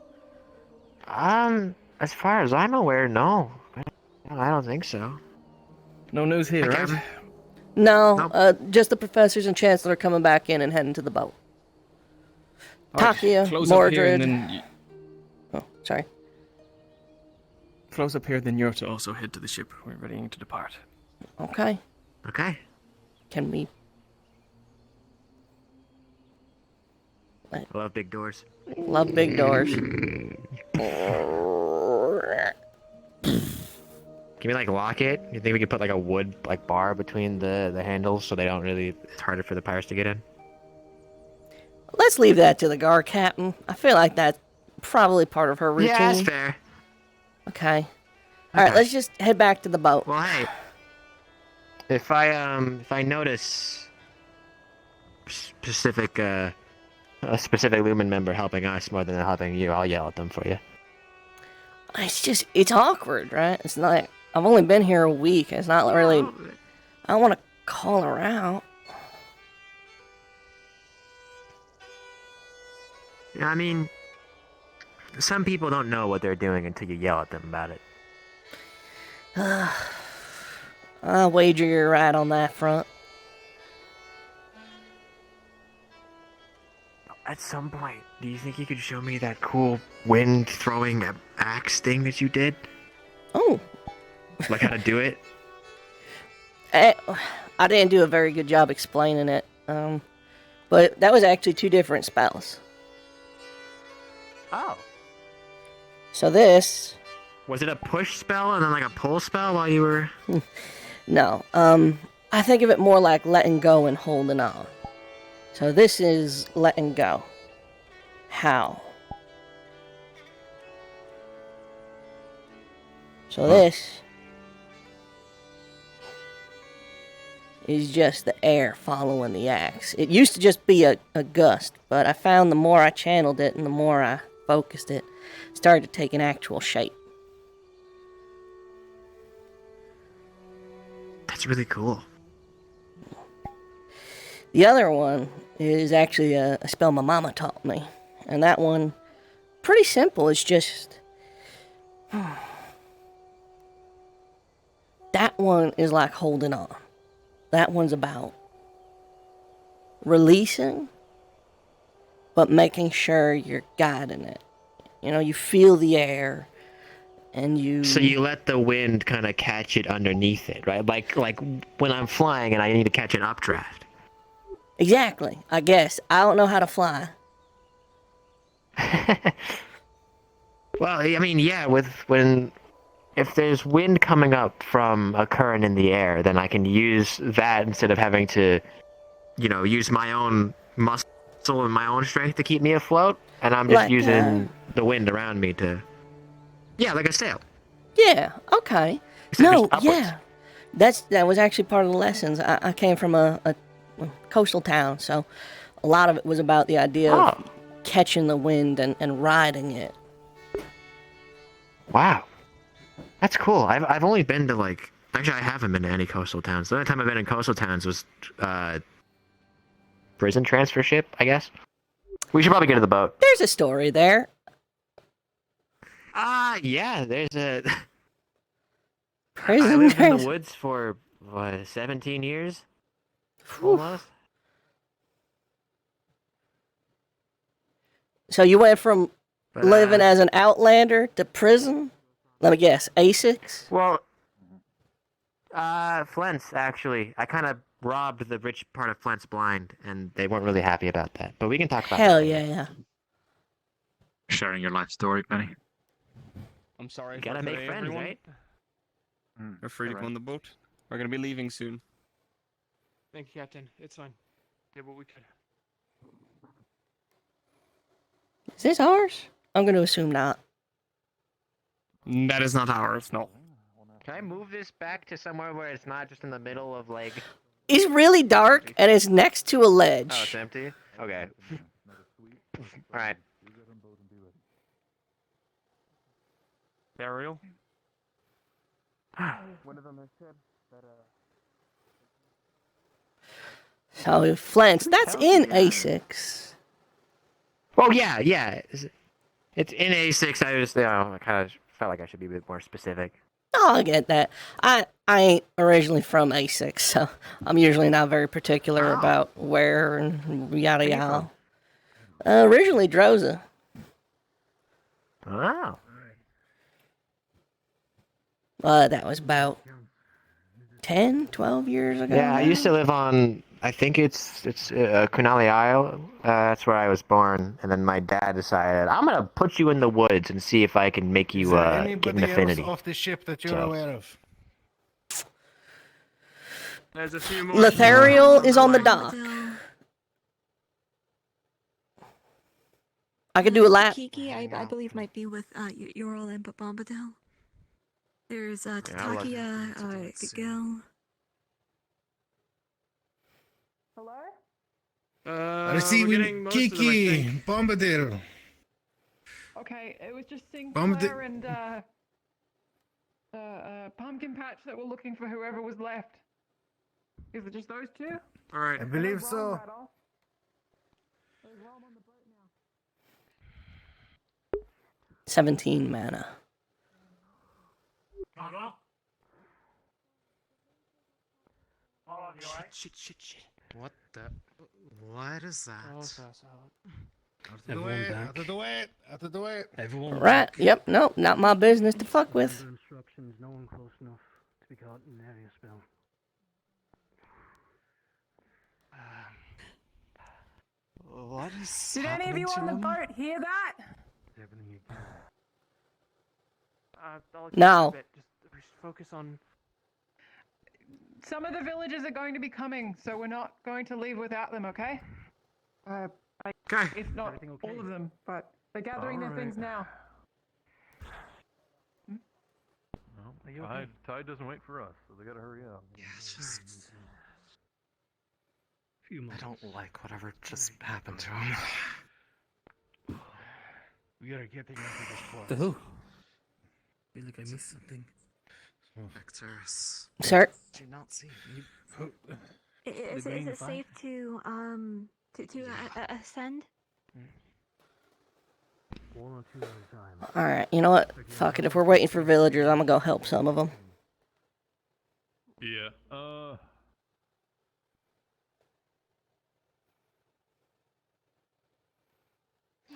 As far as I'm aware, no. I don't think so. No news here, right? No, just the professors and chancellor coming back in and heading to the boat. Takia, close up here Mordred. and then Oh, sorry. close up here, then you're to also head to the ship. We're ready to depart. Okay. Okay. Can we? I love big doors. Love big doors. Can we like lock it? You think we could put like a wood like bar between the handles so they don't really? It's harder for the pirates to get in. Let's leave that to the guard captain. I feel like that's probably part of her routine. Yeah, that's fair. Okay. All right, let's just head back to the boat. Well, hey, if I notice a specific Lumen member helping us more than helping you, I'll yell at them for you. It's awkward, right? It's not. I've only been here a week. It's not really. I don't want to call her out. Yeah, I mean, some people don't know what they're doing until you yell at them about it. I'll wager you're right on that front. At some point, do you think you could show me that cool wind-throwing axe thing that you did? Oh. Like how to do it? I didn't do a very good job explaining it. But that was actually 2 different spells. Oh. So this... Was it a push spell and then like a pull spell while you were... No. I think of it more like letting go and holding on. So this is letting go. How? So this is just the air following the axe. It used to just be a gust, but I found the more I channeled it and the more I focused it, it started to take an actual shape. That's really cool. The other one is actually a spell my mama taught me. And that one, pretty simple. It's just... That one is like holding on. That one's about releasing, but making sure you're guiding it. You know, you feel the air, and you... So you let the wind kind of catch it underneath it, right? Like when I'm flying and I need to catch an updraft. Exactly. I guess I don't know how to fly. Well, I mean, yeah, if there's wind coming up from a current in the air, then I can use that instead of having to, use my own muscle and my own strength to keep me afloat, and I'm just Like, using the wind around me to, like a sail. Yeah. Okay. Except No. just upwards. Yeah. That was actually part of the lessons. I came from a coastal town, so a lot of it was about the idea of catching the wind and riding it. Wow, that's cool. I've only been to actually I haven't been to any coastal towns. The only time I've been in coastal towns was prison transfer ship, I guess. We should probably get to the boat. There's a story there. Yeah, there's a prison. I lived in transfer. the woods for 17 years, almost. So you went from living as an outlander to prison? Let me guess, A6? Well, Flint's, actually. I kind of robbed the rich part of Flint's blind, and they weren't really happy about that. But we can talk about Hell that. yeah. Sharing your life story, Penny. I'm sorry. You gotta make friends, everyone. right? We're free to go on the boat. We're gonna be leaving soon. Thank you, Captain. It's fine. Did what we could. Is this ours? I'm going to assume not. That is not ours, no. Can I move this back to somewhere where it's not just in the middle of It's really dark and it's next to a ledge. Oh, it's empty? Okay. Alright. Burial? One of them has said that, So, Flint, that's in A6. Oh, yeah. It's in A6. I kind of felt like I should be a bit more specific. Oh, I get that. I ain't originally from A6, so I'm usually not very particular about where and yada yada. Originally Droza. Wow. That was about 10, 12 years ago. Yeah, I used to live on, I think it's Kunali Isle. That's where I was born. And then my dad decided, I'm going to put you in the woods and see if I can make you Is there get an anybody affinity. else off the ship that you're So- aware of? there's a few more. Lothariel is on the dock. I could do a lap. Kiki, I believe, might be with Ural and Bombadil. There's Tatakia, Gil. We're Receiving getting most of them, I Kiki, think. Bombadil. Okay, it was just Bombadil- Sinclair and Pumpkin Patch that were looking for whoever was left. Is it just those two? All right. I believe so. 17 mana. Shit. What the? What is that? Out of the way. Everyone Right, yep, no, not my business to fuck with. Under instructions, no one close enough to be caught in an area spell. What is Did any of you on the boat hear that? No. Just focus on. Some of the villagers are going to be coming, so we're not going to leave without them, okay? Okay. If not all of them, but they're gathering their things now. Tide doesn't wait for us, so they gotta hurry up. Yeah, it's just. I don't like whatever just happened to him. We gotta get the this place. The who? I feel like I missed something. Victor's. Sir? Did you not see me? Is it safe to ascend? One or two at a time. Alright, you know what? Fuck it, if we're waiting for villagers, I'm gonna go help some of them. Yeah.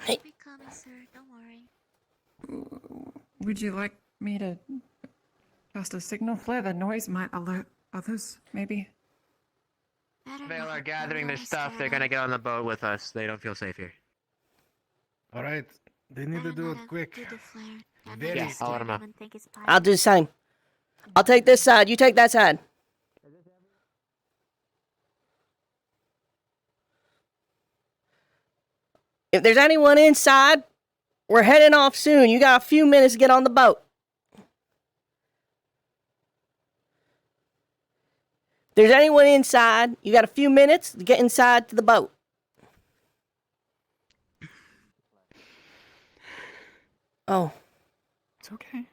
Hey. Be coming, sir. Don't worry. Would you like me to cast a signal flare? The noise might alert others, maybe. If they are gathering their stuff, they're gonna get on the boat with us. They don't feel safe here. All right, they need to do it quick. Very Yeah, I'll let them know. I'll do the same. I'll take this side. You take that side. If there's anyone inside, we're heading off soon. You got a few minutes to get on the boat. If there's anyone inside, you got a few minutes to get inside to the boat. Oh. It's okay.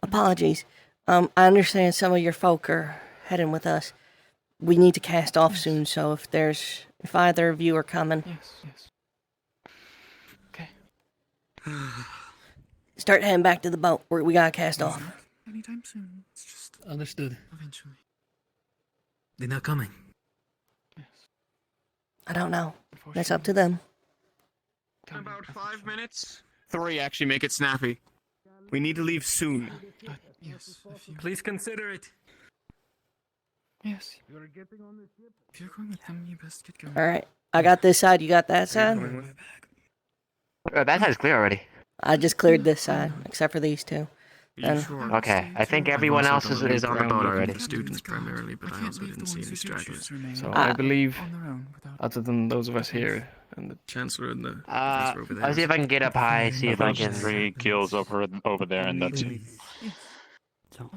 Apologies. I understand some of your folk are heading with us. We need to cast off soon, so if either of you are coming. Yes. Okay. Start heading back to the boat. We gotta cast off. Anytime soon. It's just Understood. eventually. They're not coming. I don't know. That's up to them. About 5 minutes. 3, actually, make it snappy. We need to leave soon. Yes. Please consider it. Yes. If you're going with them, you best get going. All right. I got this side. You got that side? That side's clear already. I just cleared this side, except for these two. Then, Okay, I think everyone else is on the boat already. Students primarily, but I also didn't see any stragglers. So Ah. I believe, other than those of us here and the Chancellor and the Professor over there. I'll see if I can get up high, see if I Those can. 3 kills over there, and that's it.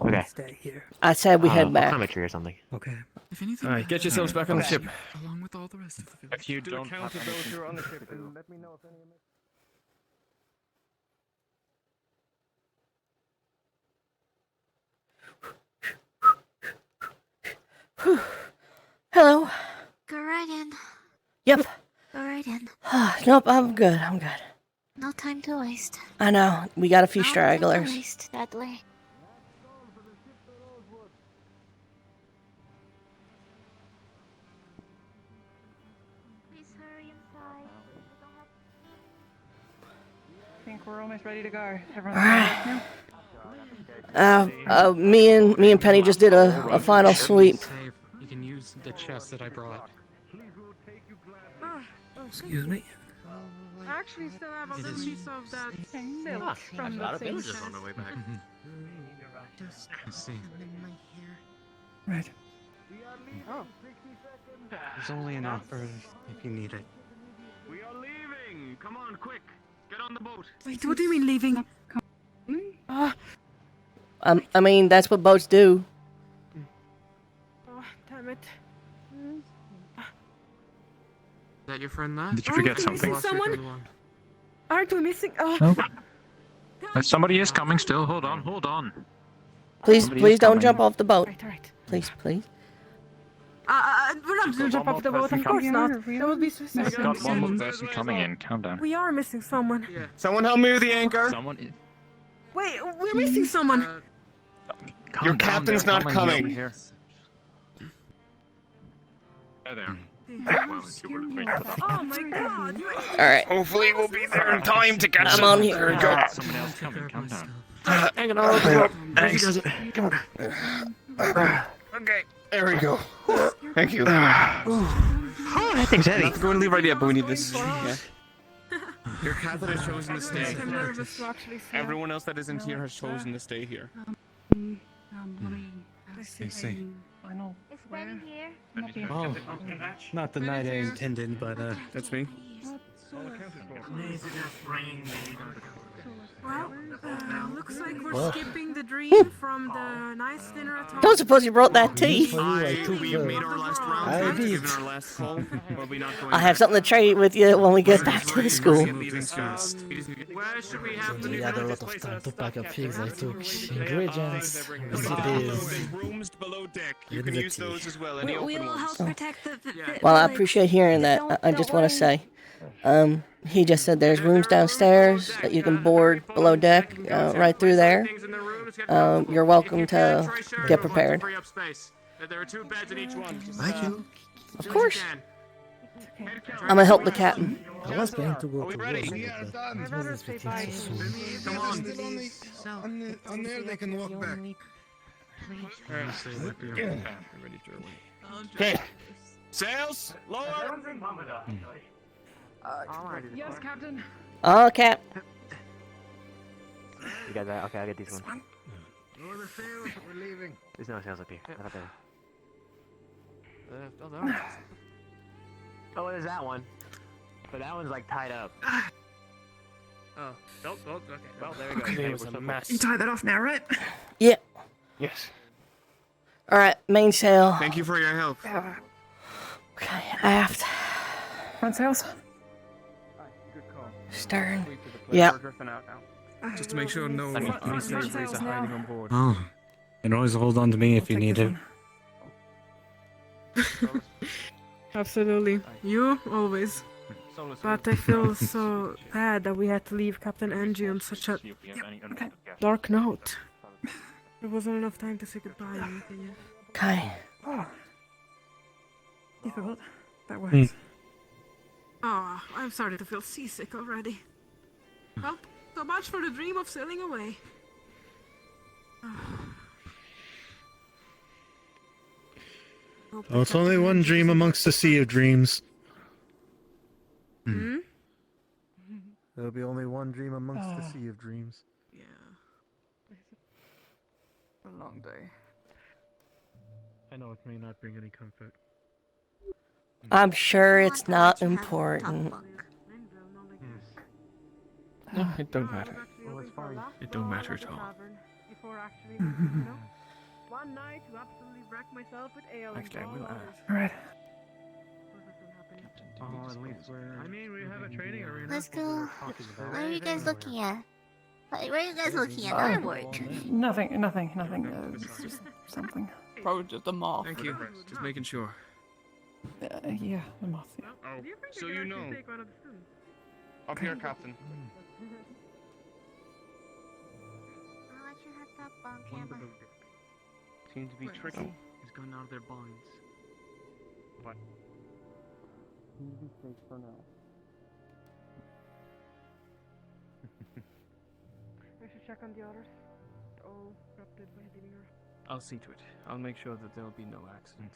Okay. Stay here. I said we head I'll back. climb a tree or something. Okay. If anything, Alright, get yourselves back on the ship. along with all the rest of the village. If you Do a don't count have of those anything who are on the to ship do. and let me know if any are Hello. Go right in. Yep. Go right in. Nope, I'm good. I'm good. No time to waste. I know. We got a few No time stragglers. to waste, Dudley. Please hurry inside. I think we're almost ready to go. Everyone's Alright. now? Me and Penny just did a final sweep. You can use the chest that I brought. Excuse me. I actually still have a It little is- piece of that milk Ah, from a the lot of same villagers chest. on their way back. I see. Right. Oh. There's only enough for if you need it. We are leaving. Come on, quick. Get on the boat. Wait, what do you mean leaving? I mean, that's what boats do. Oh, damn it. Is that your friend there? Did you forget Aren't we something? missing someone? Aren't we missing? Oh. Somebody is coming still. Hold on. Please, Somebody please is don't coming. jump off the boat. Right. Please, please. We're not going to jump off the boat, of course not. That would be suicide. We've got one more person coming in. Calm down. We are missing someone. Someone help me with the anchor. Someone is. Wait, we're missing someone. Your captain's not coming. Here. Hi there. Well, you were waiting for that. Oh my god. All right. Hopefully we'll be there in time to catch I'm them. on here. There we go. Someone else coming. Calm down. Hang on. Thanks. Come on. Okay, there we go. Thank you. Oh, that thing's heavy. Not to go and leave right yet, but we need this. Yeah. Your captain has chosen to stay. I'm nervous to actually see. Everyone else that isn't here has chosen to stay here. I see. Final. Is Benny here? Oh, not the night I intended, but That's me. Well, looks like we're Well. skipping the dream from the nice dinner at home. Don't suppose you brought that tea. We made our last round. I We've did. given our last call. We'll be not going I have something to trade with you when we get back to the school. Leaving fast. Where should we have the we had a lot of time to pack up things. I took ingredients, recipes, rooms below deck. You and can the use tea. those as well. We Any will open help ones. protect the Well, I village. appreciate hearing that. I just want to say, he just said there's rooms downstairs that you can board below deck, right through there. You're welcome to get prepared. Free up space. There are 2 beds in each one. Thank you. Of course. I'm gonna help the captain. I was planning to go Are we to ready? Rosewood, Yeah, but done. it wasn't fitting so soon. Come on. On there they can walk back. Okay. Sails, lower. Yes, Captain. Oh, Cap. You got that? Okay, I'll get these ones. Lower the sails, we're leaving. There's no sails up here. Not up there. Oh, there's that one. But that one's like tied up. Oh, okay. Well, there we go. It was a mess. You tie that off now, right? Yeah. Yes. All right, mainsail. Thank you for your help. Okay, aft. Front sails. Stern. Yeah. Yep. Just to make sure no Front sailors sails are now. hiding on board. Oh. You can always hold on to me if you need it. Absolutely. You always. But I feel so bad that we had to leave Captain Angie on such a dark note. There wasn't enough time to say goodbye, in my opinion. Okay. Oh. Difficult. That works. Oh, I'm starting to feel seasick already. Well, so much for the dream of sailing away. Oh, it's only one dream amongst a sea of dreams. Hmm? There'll be only one dream amongst the sea of dreams. Yeah. A long day. I know it may not bring any comfort. I'm sure it's not important. No, it don't matter. It don't matter at all. Before actually, you know? One night to absolutely wreck myself with ale. Actually, I will ask. Alright. Oh, at least we're... I mean, we have a training arena. Let's go. What are you guys looking at? What are you guys looking at? Artwork. Nothing. It's just something. Probably just a moth. Thank you. Just making sure. Yeah, a moth. Yeah. Oh, so you know. Up here, Captain. I'll let you head up on camera. Seems to be tricky. He's gone out of their bonds. What? Be safe for now. I should check on the others. All corrupted by leaving her. I'll see to it. I'll make sure that there will be no accident.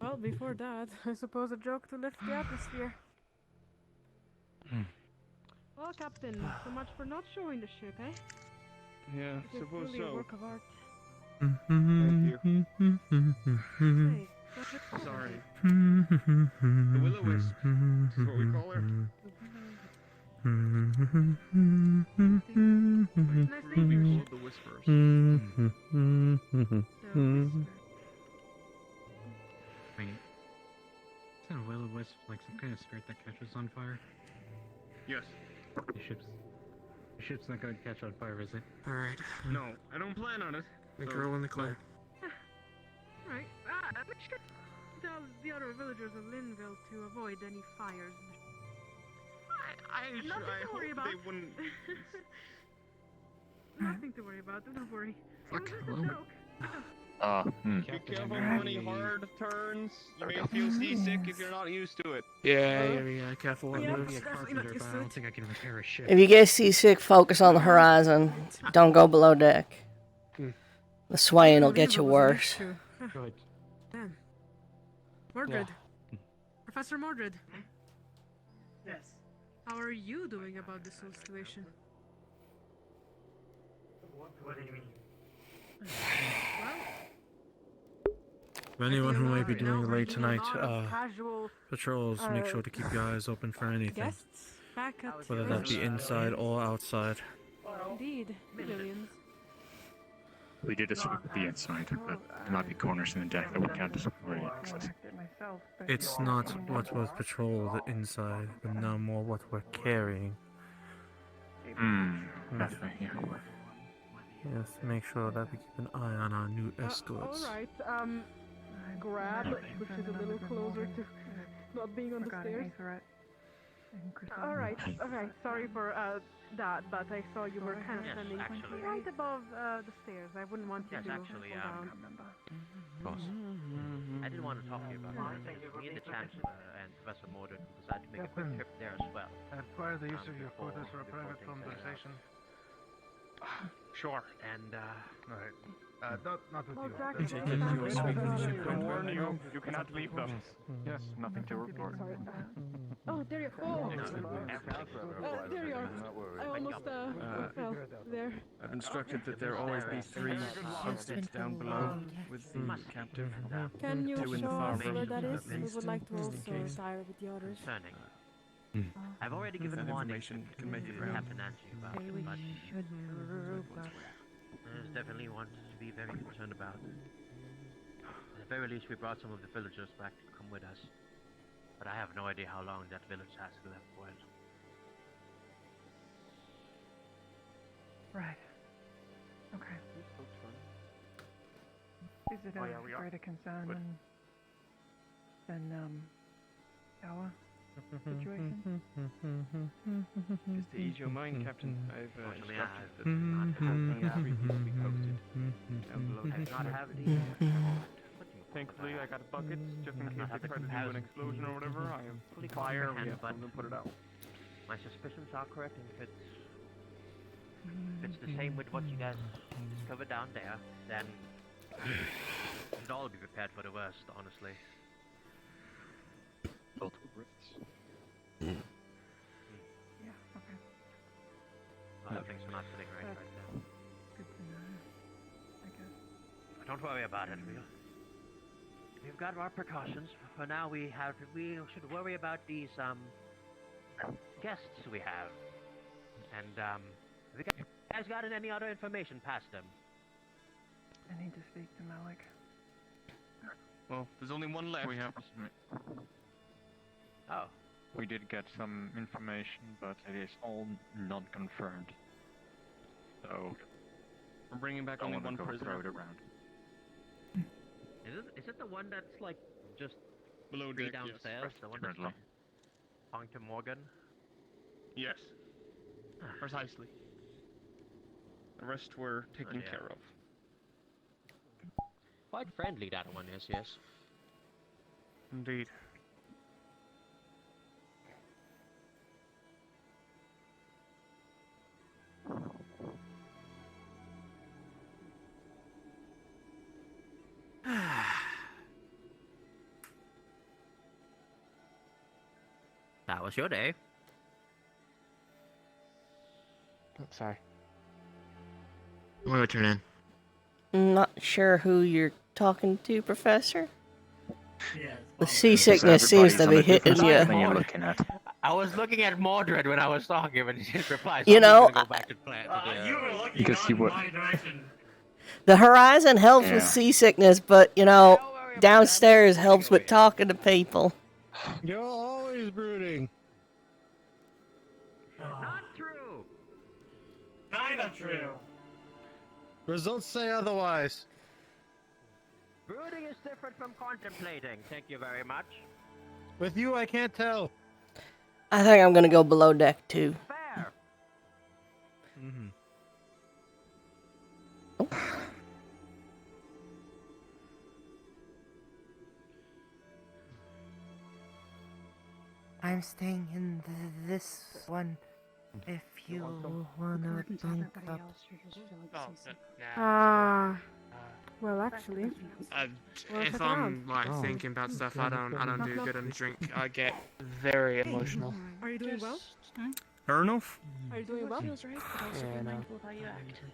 Well, before that, I suppose a joke to lift the atmosphere. Well, Captain, so much for not showing the ship, eh? Yeah, It is suppose really a so. work of art. Thank you. Hey, Sorry. The Will-O-Wisp is what we call her. We call it the Whisperers. Wait. Is that a will-o-wisp like some kind of spirit that catches on fire? Yes. The ship's not gonna catch on fire, is it? Alright. No, I don't plan on it. The girl in the cloak. Right. Make sure to tell the other villagers of Linville to avoid any fires. I Nothing to worry hope about. they wouldn't. Nothing to worry about. Don't worry. Fuck, It was hello. just a joke. Be careful for any hard turns. You may feel seasick if you're not used to it. Yeah, careful. Yeah, I'd be a definitely not carpenter, used but I to don't it. think I can repair a ship. If you get seasick, focus on the horizon. Don't go below deck. The swaying will get you worse. Good. Damn. Mordred. Professor Mordred. Yes. How are you doing about this whole situation? What do you mean? For anyone who might be Right now doing we're late getting a tonight, lot of casual, patrols, make sure to keep your eyes open for anything. guests back at Whether that be inside or outside. Indeed, millions. We did a sweep of the inside, but there might be corners in the deck that would count as already access. It's not what was patrolled inside, but now more what we're carrying. Definitely, yeah. Yes, make sure that we keep an eye on our new escorts. Alright, grab, which is a little closer to not being on the stairs. All right. Sorry for that, but I saw you were kind of Yes, standing actually. right above the stairs. I wouldn't want you Yes, to actually, fall down. Of course. I did want to talk to you about that because me and the Chancellor and Professor Mordred decided to make a quick trip there as well. I require the use of your before- quarters for a before private things head conversation. Sure. And, Alright. Not with Well, you. Jack, That's- Taken to a suite of the ship. Don't warn you, you cannot leave them. Yes, nothing to report. Oh, there you go. There you are. I almost fell there. I've instructed that there always be 3 post-its down below with the captive. Can you 2 in the show far us where room. that is? We would like to Just in also case. retire with the others. concerning. I've already given That warning information can make it to round. Captain Nancy about it, but there's definitely one to be very concerned about. At the very least, we brought some of the villagers back to come with us. But I have no idea how long that village has left for it. Right. Okay. Is it a greater concern than our situation? Just to ease your mind, Captain, I've Fortunately, instructed that I've not had three people to be posted down below. I've not had the Thankfully, I got buckets just in case they try to do an explosion or whatever. I have fully fire. We comprehend, have but to put it out. my suspicions are correct, and if it's the same with what you guys discovered down there, then we should all be prepared for the worst, honestly. Yeah, okay. A lot of things are not sitting right now. Good to know, I guess. Don't worry about it. We've got our precautions. For now, we should worry about these guests we have. And have you guys gotten any other information past them? I need to speak to Malik. Well, there's only one left. We have. Oh. We did get some information, but it is all not confirmed. So. We're bringing back only one prisoner. Throw it around. Is it the one that's like just Below three deck, downstairs? yes. The one that's like talking to Morgan? Yes. Precisely. The rest were taken yeah. care of. Quite friendly, that one is, yes. Indeed. That was your day. Oh, sorry. What turn in? Not sure who you're talking to, Professor. The seasickness seems to be hitting you. I was looking at Mordred when I was talking, but he didn't reply. So You I'm know, gonna go back to plant. You were looking Because you would. my direction. The horizon helps with Yeah. seasickness, but you know, downstairs helps with talking to people. You're always brooding. Not true. Kinda true. Results say otherwise. Brooding is different from contemplating. Thank you very much. With you, I can't tell. I think I'm gonna go below deck too. Fair. Mm-hmm. I'm staying in this one. If you wanna bunk up. Well, actually. If I'm like thinking about stuff, I don't do good on drink. I get very emotional. Are you doing well? Fair enough. Are you doing well? Yeah, no.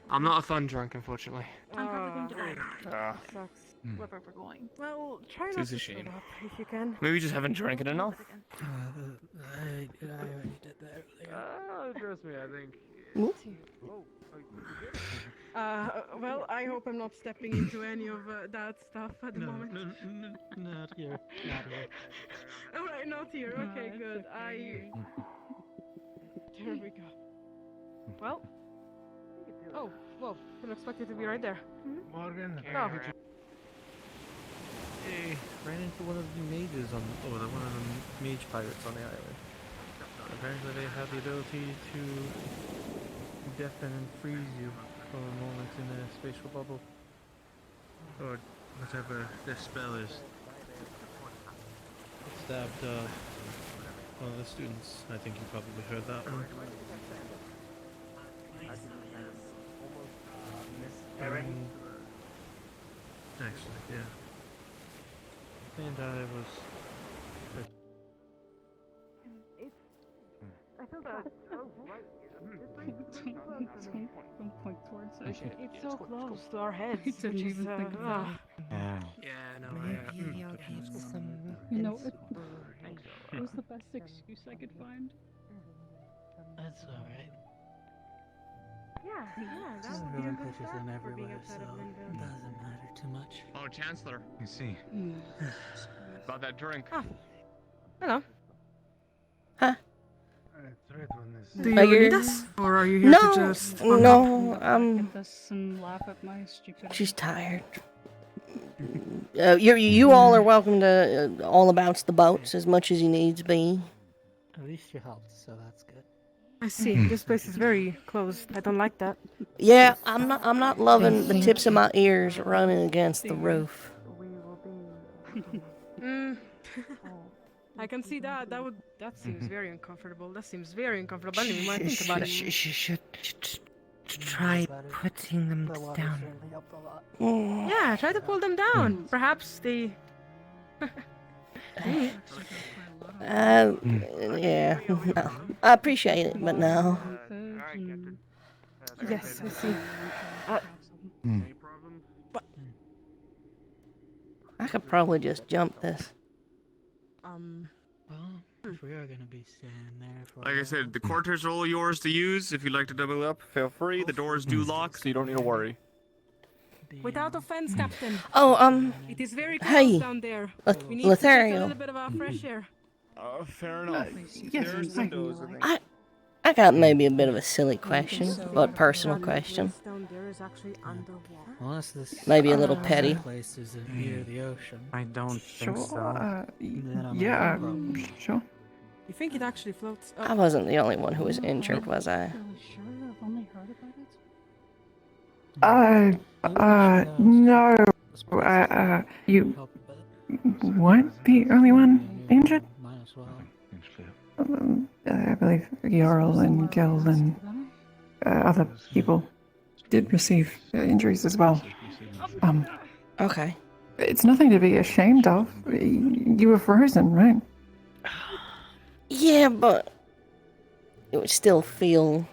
I'm not a fun drunk, unfortunately. I'm probably going to die. Sucks. Wherever we're going. Well, try It not is to a split shame. up if you can. Maybe we just haven't drank it enough. Uh, Trust me, I think. Well, I hope I'm not stepping into any of that stuff at the moment. Not here. Not here. Alright, not here. Okay, it's good. okay. There we go. Well. Oh, whoa. Didn't expect you to be right there. Morgan. Oh. Hey, ran into one of the mages on, one of the mage pirates on the island. Apparently they have the ability to deafen and freeze you for a moment in a spatial bubble. Or whatever their spell is. It stabbed one of the students. I think you probably heard that one. Actually, yeah. And I was... I feel that. Don't point towards it. It's so close to our heads. I didn't even think of that. Yeah, no, Maybe I'll give some You know, it inspo. was the best excuse I could find. That's alright. Yeah, that Just would be a ruin good pictures start in for everywhere, being so outside of it Linda. doesn't matter too much. Oh, Chancellor. You see. About that drink. Hello. I tried one this. Do you Are need you- us? Or are you here No, to just... no, Get this and laugh at my stupidity. she's tired. You all are welcome to all about the boats as much as you needs be. At least you helped, so that's good. I see. This place is very closed. I don't like that. Yeah, I'm not loving the tips of my ears running against the roof. I can see that. That seems very uncomfortable. That seems very uncomfortable. I don't even want to think about it. You should try putting them down. Yeah, try to pull them down. Perhaps they. Yeah, no. I appreciate it, but no. Yes, I see. I could probably just jump this. Well, if we are gonna be standing there for Like I said, the quarters are all yours to use. If you'd like to double up, feel free. The doors do lock, so you don't need to worry. Without offense, Captain. Oh, It is very cold hey, down there. Leth- We need to get a Lothario. little bit of fresh air. Fair enough. yes, There's hi. windows, I think. I got maybe a bit of a silly question, but personal question. Down there is actually underwater. Unless this Maybe a little petty. place is near the ocean. I don't think Sure. so. Then I'm Yeah, not sure. You think it actually floats? I wasn't the only one who was injured, was I? Really sure? I've only heard about it. No. You weren't the only one injured? Might as well. I believe Jarl and Gil and other people did receive injuries as well. Okay. It's nothing to be ashamed of. You were frozen, right? Yeah, but it would still feel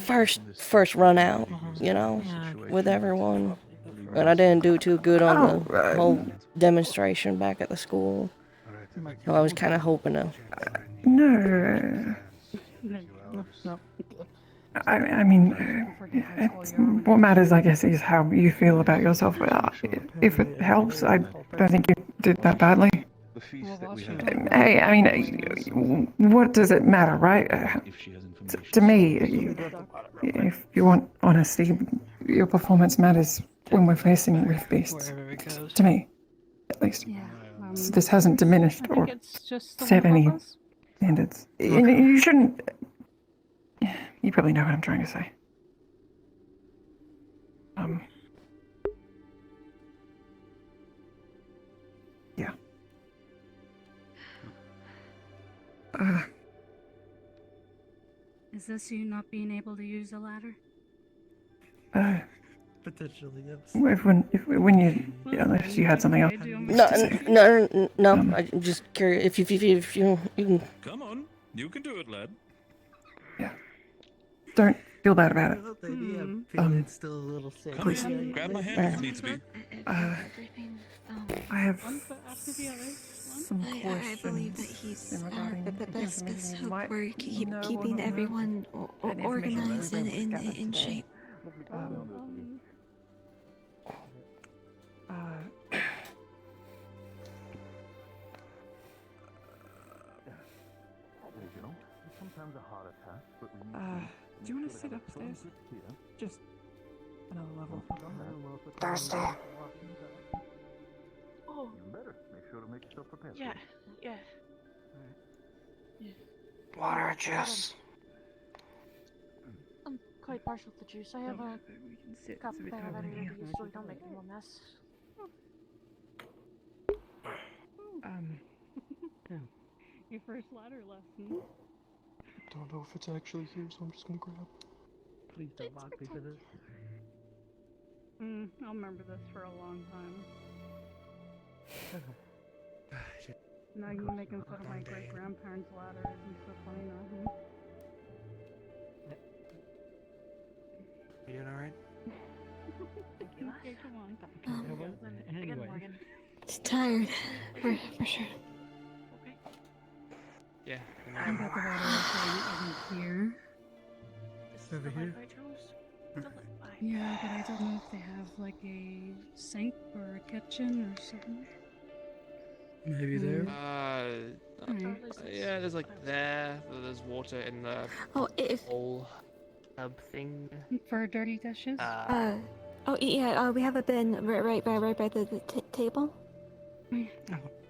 first run out, you know, with everyone. And I didn't do too good on the whole demonstration back at the school. So I was kind of hoping to. No. I mean, what matters, I guess, is how you feel about yourself. If it helps, I don't think you did that badly. Hey, I mean, what does it matter, right? To me, if you want honesty, your performance matters when we're facing Rift Beasts. To me, at least. So this hasn't diminished or set any standards. You shouldn't. You probably know what I'm trying to say. Yeah. Is this you not being able to use a ladder? Potentially, yes. When you, unless you had something else. No. I'm just curious if you can. Come on, you can do it, lad. Don't feel bad about it. It's still a little sick. Come on, grab my hand if needs be. I have some I believe that he's the best hope for keeping everyone organized and in shape. Do you want to sit upstairs? Just another level. Thursday. Oh. You better make sure to make yourself prepared. Yeah. Water or juice? I'm quite partial to juice. I have a cup there that I already used so we don't make any more mess. Yeah. Your first ladder lesson. Don't know if it's actually here, so I'm just gonna grab. Please don't mock me for this. I'll remember this for a long time. Now you making fun of my great grandparents' ladder isn't so funny now. You doing alright? Okay, come on. Anyway. It's tired, for sure. Yeah. I'm about the ladder over here. Over here? Yeah, but I don't know if they have like a sink or a kitchen or something. Maybe there. Yeah, there's like there's water in the whole tub thing. For dirty dishes? Oh yeah, we have a bin right by the table.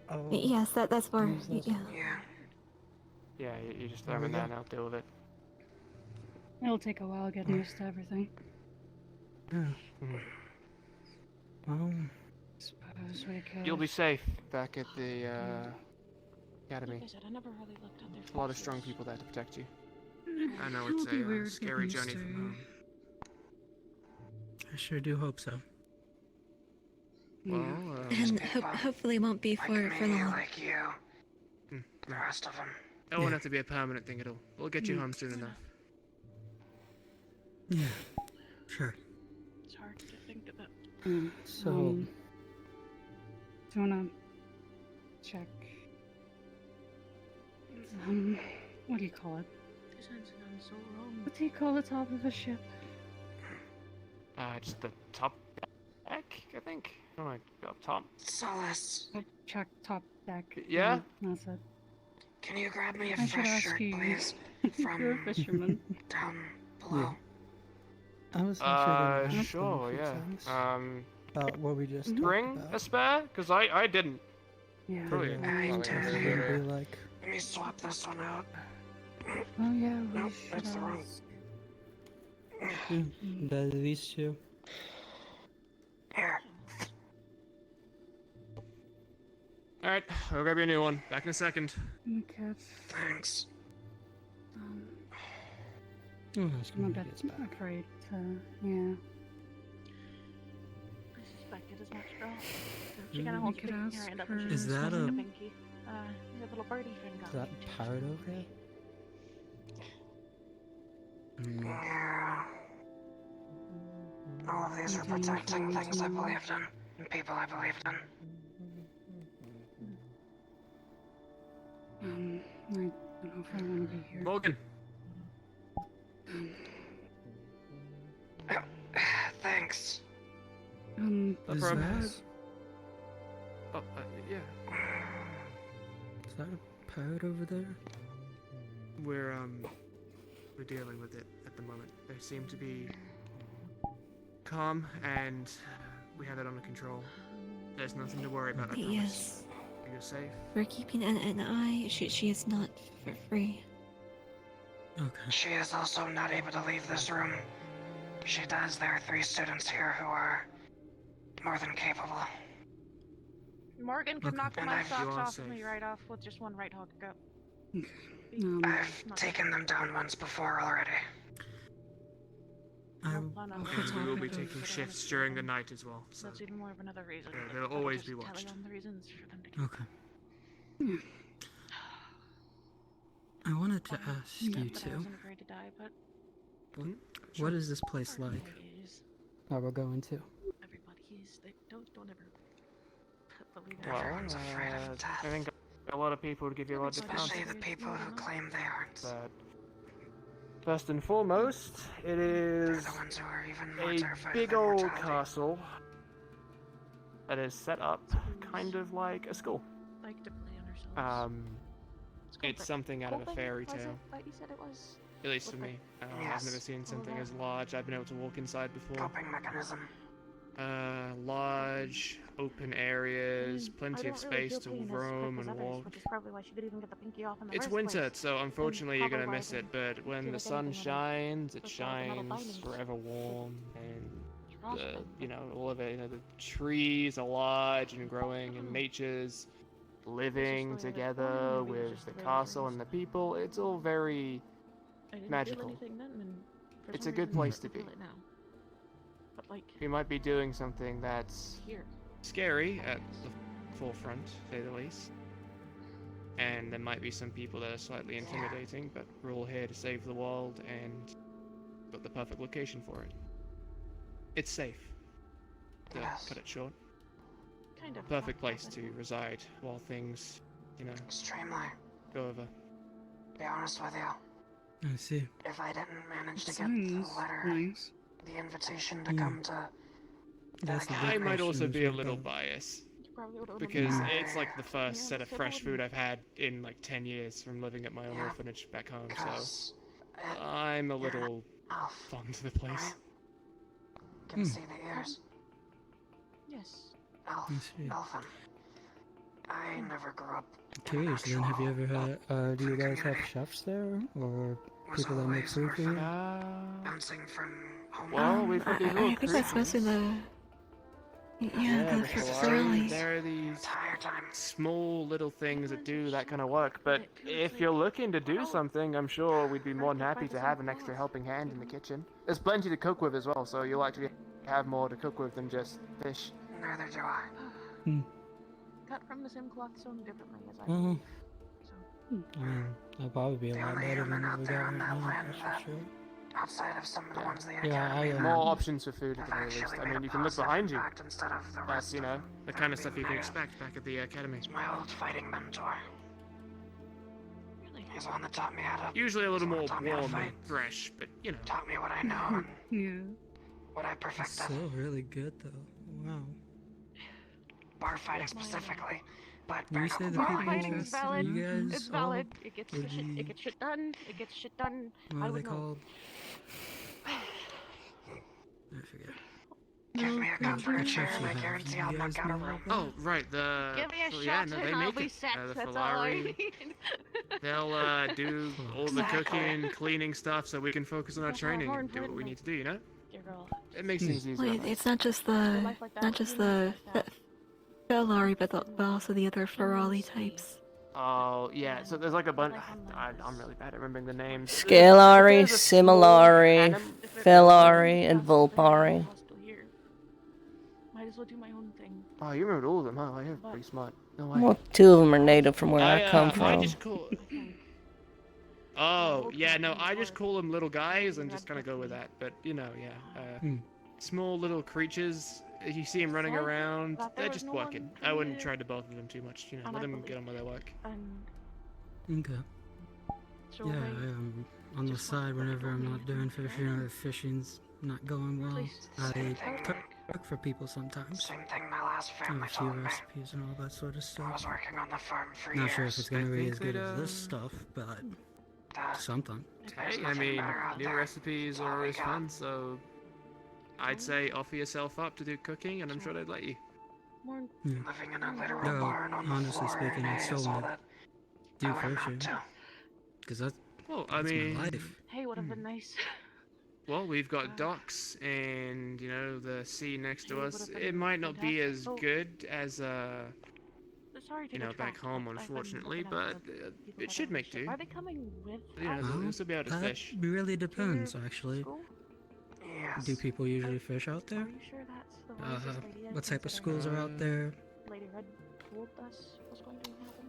Oh. Yes, that's where. Yeah. Yeah, you just throw them in there and I'll deal with it. It'll take a while getting used to everything. Yeah. Well, Suppose we could. You'll be safe back at the academy. Like I said, I never really looked at their A lot of faces. strong people there to protect you. I know It'll it's be a weird scary getting journey used from to- home. I sure do hope so. Well, And hopefully won't be for long. Like you. The rest of them. It won't have to be a permanent thing at all. We'll get you home soon enough. Yeah, sure. It's hard to think about. So, do you wanna check? What do you call it? This sounds so wrong. What do you call the top of a ship? Just the top deck, I think. I don't know, up top. Solace. Check top deck. Yeah? That's it. Can you grab me a I should fresh ask shirt, you. please? From You're a fisherman. down below. I was actually Sure, yeah. about what we just Bring talked a about. spare? Because I didn't. Yeah. Brilliant. I Well, totally yeah. hear. Be like, Let me swap this one out. Oh yeah, we Nope, should that's the wrong. that these two. Here. Alright, I'll grab you a new one. Back in a second. Okay. Thanks. Oh, that's I'm a gonna bit be back. afraid to, yeah. I suspected as much, girl. She kind of holds could her ask hand up her- and she's Is that smoking a- pinky. Your little birdie friend got Is that me. pirate over there? Yeah. All of these are protecting things I believed in, and people I believed in. I don't know if I want to be here. Morgan. Thanks. Um, No Is problem. that, Oh, yeah. is that a pirate over there? We're dealing with it at the moment. They seem to be calm, and we have it under control. There's nothing to worry about, I promise. Yes, You're safe. we're keeping an eye. She is not for free. Okay. She is also not able to leave this room. She does. There are 3 students here who are more than capable. Morgan can knock And my you socks are off safe. me right off with just one right hook. Go. I've taken them down once before already. No, no, And no. we will be taking shifts during the night as well. So That's even more of another reason. Yeah, but they'll I'll always just be tell watched. you on the reasons for them to keep. Okay. I wanted to ask you That I two, wasn't afraid to die, but what is this place like? everybody is. Oh, we're going to. Everybody is. They don't ever believe it. Well, Everyone's afraid of death. I think a lot of people would give you a lot of discounts. Especially the people who claim they aren't. But first and foremost, it They're is the ones who are even more a terrified big of old immortality. castle that is set up kind of like a school. Like to play on ourselves. It's something out of a Coping, fairy was it tale. that you said it was? At least for With me. I've Yes. never seen something that. as large. I've been able to walk inside before. Coping mechanism. large, open areas, plenty of space to roam and walk. Which is probably why she didn't even get the pinky off in the It's first winter, place. so unfortunately you're gonna probably miss why I it, but when do the like sun anything with shines, it Just like another shines binding. forever warm, and Frostbite. you know, all of it, you know, the trees are large and growing, and nature's living together with the castle and the people. It's all very I didn't magical. feel anything then, and for It's some a good reason I place to feel be. it now. But like We might be doing something that's here. scary at the forefront, to say the least. And there might be some people that are slightly intimidating, but we're all here to save the world and got the perfect location for it. It's safe. To cut it short. Kind of. Perfect place to reside while things, you know, Extremely. go over. Be honest with you. I see. If I didn't manage to get Sounds the letter, nice. the invitation to come to That's the big I might question also is be a what little about- biased. Probably would've Because been it's like the first set of so fresh that food I've had in like 10 years from living at my own orphanage back home, so I'm a little fond of the place. Can see the ears. Yes. Elf. I see. Elfin. I never grew up. Curious then, have you ever had, do you guys have chefs there, or people that make food for you? Bouncing from home. Well, we've got these little I think that's mostly the. Yeah, the Ferralis. There are these small little things that do that kind of work, but if you're looking to do something, I'm sure we'd be more than happy to have an extra helping hand in the kitchen. There's plenty to cook with as well, so you'll actually have more to cook with than just fish. Neither do I. Cut from the same cloth sewn differently as I Well, believe. I mean, that'd probably be a lot better than what we got right now, that's for sure. Outside of some of the ones the Yeah, Academy I, More options for food at the very least. actually I made mean, a you can look positive behind you. impact instead of the That's, rest you of know, them the that kind are of stuff being you can paid. expect back at the academy. My old fighting mentor. He's the one that taught me how to. Usually a little more taught me how to warm and fight. fresh, but you know. Taught me what I know and Yeah. what I It's perfected. still really good though. Wow. Bar fighting specifically, but When you say the Bar people fighting is interested valid. in you guys It's valid. all It gets would shit. be- It gets shit done. It gets shit done. What I are they would know. called? I forget. Give me a comforter What chair chefs and you I have? guarantee You I'll guys knock out a know room. Oh, right, the... Give me a well, shot yeah, no, they and I'll make be it. set. The That's all I Filari, need. they'll do all the Exactly. cooking, cleaning stuff so we can focus on our That's all training more and do what we importantly. need to do, you know? Dear girl. It makes things easier. Wait, it's not just the Felari, but also the other Ferrali types. Oh, yeah, so there's like a bunch... I'm really bad at remembering the names. Scalari, There's a small Similari, anim- Felari, and Volpari. Here. Might as well do my own thing. Oh, you remembered all of them, huh? Oh, you're pretty smart. No way. Well, two of them are native from where I come I from. just call... Oh, yeah, no, I just call them little guys and just kind of go with that. But, you know, yeah. Small little creatures. You see them running around. They're just working. I wouldn't try to bother them too much, you know. Let them get on with their work. Okay. So Yeah, they on the side, whenever I'm not doing fishing or if fishing's not going well, I cook for people sometimes. Same thing my last I have family a few told me. recipes and all that sort of I stuff. was working on the farm for Not years. sure if it's gonna be think as good they'd, as this stuff, but something. Hey, I mean, new recipes are always fun, so I'd say offer yourself up to do cooking, and I'm sure they'd let you. Yeah. Living in a literal No, barn on the honestly floor speaking, I every day still is all want that to do I learned not fishing. to. Because that's, Well, I that's mean, my life. Hey, would have been nice. well, we've got docks and, you know, the sea next to us. It might not be as good as, Sorry to you know, get back trapped, home, but I've been unfortunately, looking but at the people it that should are make ship. do. Are they coming with You know, Well, they'll still be able to that fish. really depends, actually. Yes. Do people usually fish out there? Are you sure that's the wisest idea? What type of considering schools are out there? Lady Red told us was going to happen.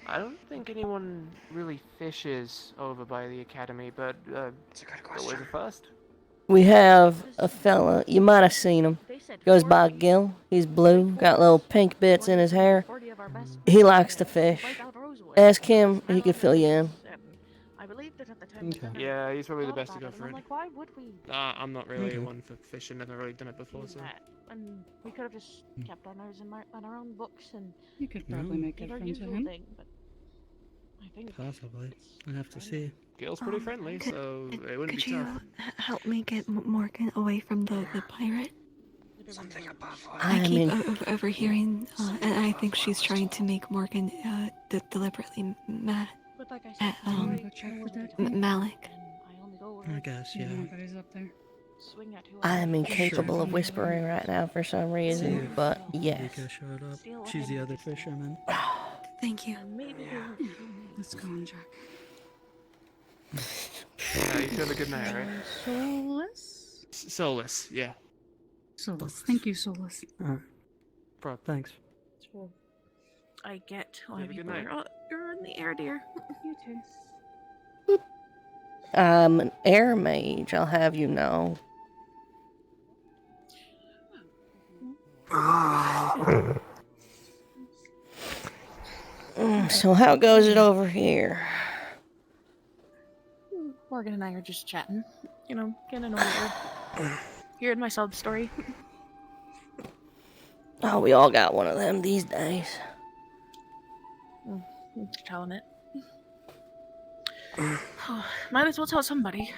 I don't think anyone really fishes over by the academy, but always a first. We have a fella, you might have seen him. Goes by Gil. He's blue, got little pink bits in his hair. He likes to fish. Ask him, he could fill you in. I believed it at the time. Okay. Yeah, he's probably the best to go And for I'm it. like, why would we? I'm not really Okay. one for fishing. I've never really done it before, do so. that? And we could have just kept on ours on our own books and. You could probably make did it our friends with usual him. thing, but I think Possibly. I have to see. Gil's pretty friendly, so it wouldn't Could be you tough. help me get Morgan away from the pirate? the I I keep mean, overhearing, and I think she's trying to make Morgan deliberately mad But like I said, at go check for that. Malik. I only go I guess, yeah. Nobody's up there. swing at who I am want. incapable of whispering right now for some reason, but yes. Vika showed up. She's the other fisherman. Thank you. Maybe Let's go on, Jack. You feel a good night, right? Solus? Solus, yeah. Solus. Thank you, Solus. Alright. Bro, thanks. I get why Have a good people night. are. You're in the air, dear. You too. I'm an air mage, I'll have you know. So how goes it over here? Morgan and I are just chatting. You know, getting to know her. Hearing my sob story. Oh, we all got one of them these days. Telling it. Might as well tell somebody.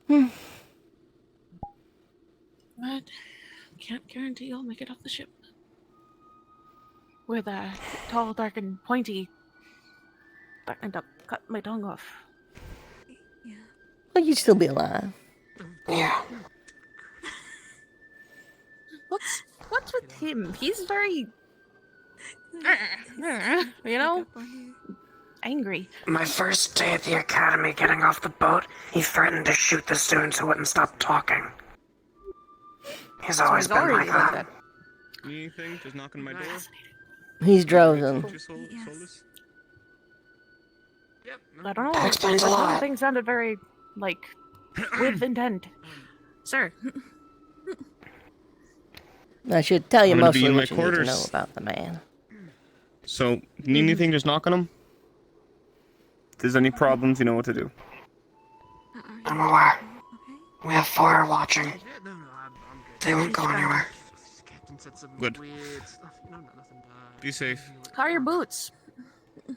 But can't guarantee I'll make it off the ship. With a tall, dark, and pointy that end up cut my tongue off. Well, you'd still be alive. Yeah. What's with him? He's very you know? Angry. My first day at the academy getting off the boat, he threatened to shoot the students who wouldn't stop talking. He's always been like that. Anything? Just knocking on my door? He's Drozen. Solus? I don't know. That explains a The whole lot. thing sounded very, like, with intent. Sir. I should tell you I'm gonna be mostly in what my you need to know quarters. about the man. So, if you need anything, just knock on them. If there's any problems, you know what to do. I'm aware. We have 4 watching. They won't go anywhere. Captain said some Good. weird stuff. No, nothing. Be safe. How are your boots? It's,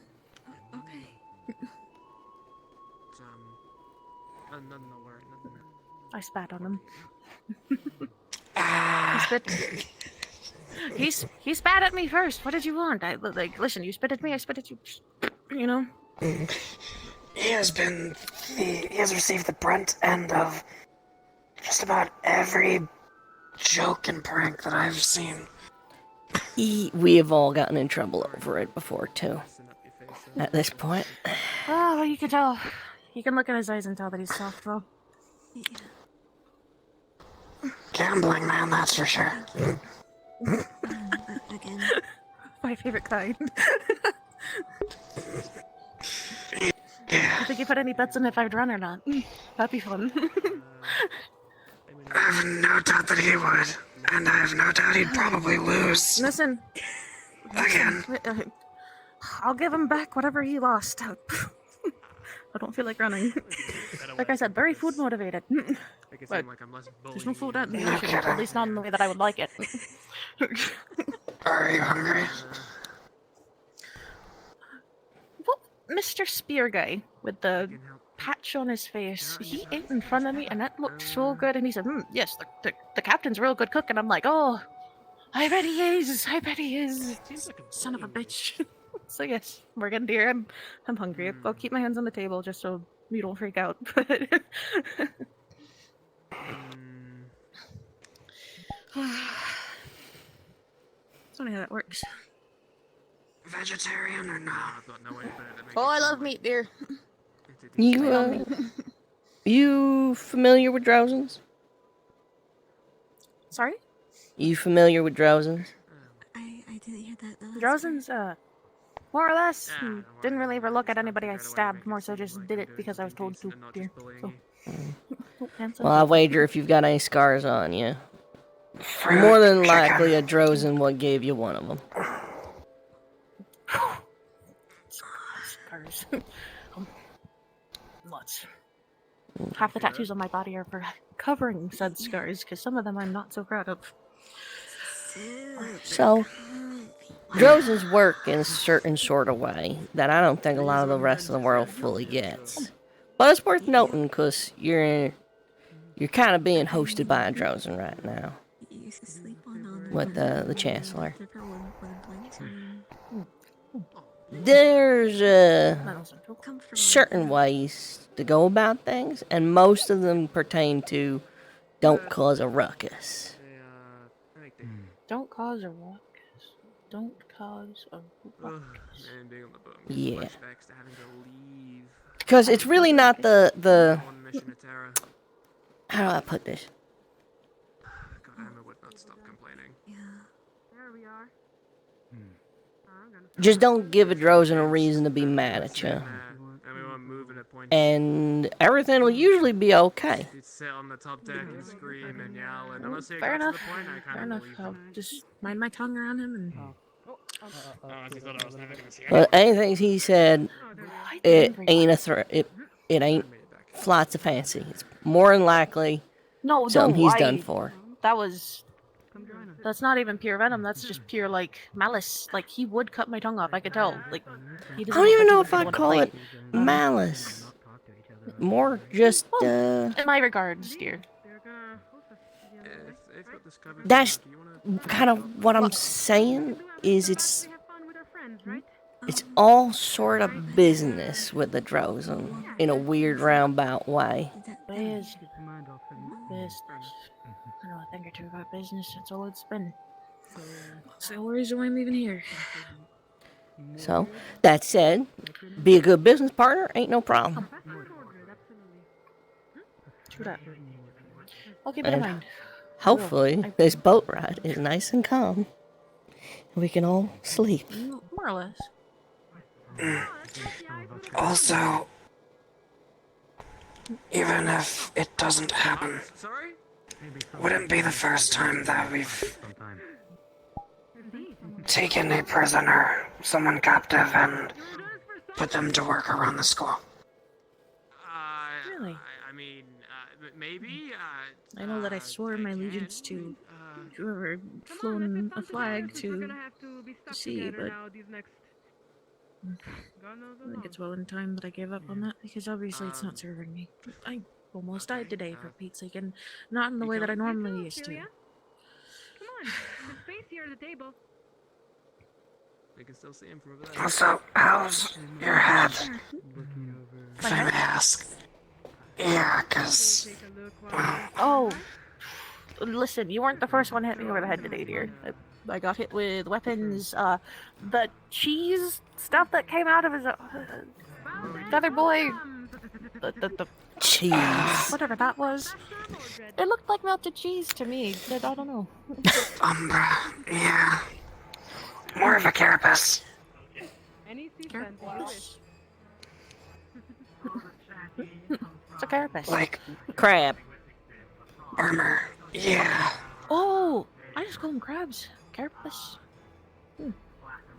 nothing to worry. Nothing. I spat on him. Ah. He spat at me first. What did you want? Listen, you spit at me, I spit at you. You know? He has received the brunt end of just about every joke and prank that I've seen. We have all gotten in trouble over it before, too. At this point. Oh, well, you can tell. You can look in his eyes and tell that he's soft, though. Gambling, man, that's for sure. Again. My favorite kind. You think you put any bets in if I'd run or not? That'd be fun. I have no doubt that he would, and I have no doubt he'd probably lose. Listen. Again. I'll give him back whatever he lost. I don't feel like running. Like I said, very food motivated. But there's no food at the ocean, at least not in the way that I would like it. Are you hungry? Well, Mr. Spear guy with the patch on his face, he ate in front of me and that looked so good. And he said, yes, the captain's a real good cook. And I'm like, oh, I bet he is. I bet he is. Son of a bitch. So yes, Morgan dear, I'm hungry. I'll keep my hands on the table just so you don't freak out. It's funny how that works. Vegetarian or not? Oh, I love meat, dear. You familiar with Drowsens? Sorry? You familiar with Drowsens? I didn't hear that. Drowsens, more or less, didn't really ever look at anybody I stabbed, more so just did it because I was told to, dear. So. Well, I wager if you've got any scars on you, more than likely a Drozen what gave you one of them. Scars. Lots. Half the tattoos on my body are for covering said scars, because some of them I'm not so proud of. So, Drozens work in a certain sort of way that I don't think a lot of the rest of the world fully gets. But it's worth noting because you're You're kind of being hosted by a Drozen right now. With the Chancellor. There's certain ways to go about things, and most of them pertain to don't cause a ruckus. Don't cause a ruckus. Don't cause a ruckus. Yeah. Because it's really not the how do I put this? God, Emma would not stop complaining. There we are. Just don't give a Drozen a reason to be mad at you. And everything will usually be okay. He'd sit on the top deck and scream and yell, and honestly, Fair it got enough. to the point I Fair kind of enough. believed I'll him. just mind my tongue around him and. But anything he said, it ain't a threat. It ain't flights of fancy. It's more than likely something he's done for. That's not even pure venom. That's just pure like malice. Like he would cut my tongue off. I could tell. Like he I doesn't don't even look know like if he would I'd wanna call fight. it malice. More just In my regards, dear. That's kind of what I'm saying. Is it's all sort of business with the Drozen in a weird roundabout way. Business. I know a thing or two about business. That's all it's been. That's the reason why I'm even here. So that said, be a good business partner ain't no problem. True that. I'll keep it in And mind. hopefully this boat ride is nice and calm. We can all sleep. More or less. Also, even if it doesn't happen, wouldn't be the first time that we've taken a prisoner, someone captive, and put them to work around the school. Really? I mean, maybe. I know that I swore my allegiance to whoever flown a flag to sea, but I think it's well in time that I gave up on that because obviously it's not serving me. I almost died today for Pete's sake, and not in the way that I normally used to. Come on, there's space here at the table. We can still see him from over there. Also, how's your head? If I may ask. Yeah, 'cause... Oh, listen, you weren't the first one to hit me over the head today, dear. I got hit with weapons. The cheese stuff that came out of his feather boy. The cheese. Whatever that was. It looked like melted cheese to me. I don't know. Umbra, yeah. More of a carapace. Carapace? It's a carapace. Like crab. Armor, yeah. Oh, I just call them crabs. Carapace.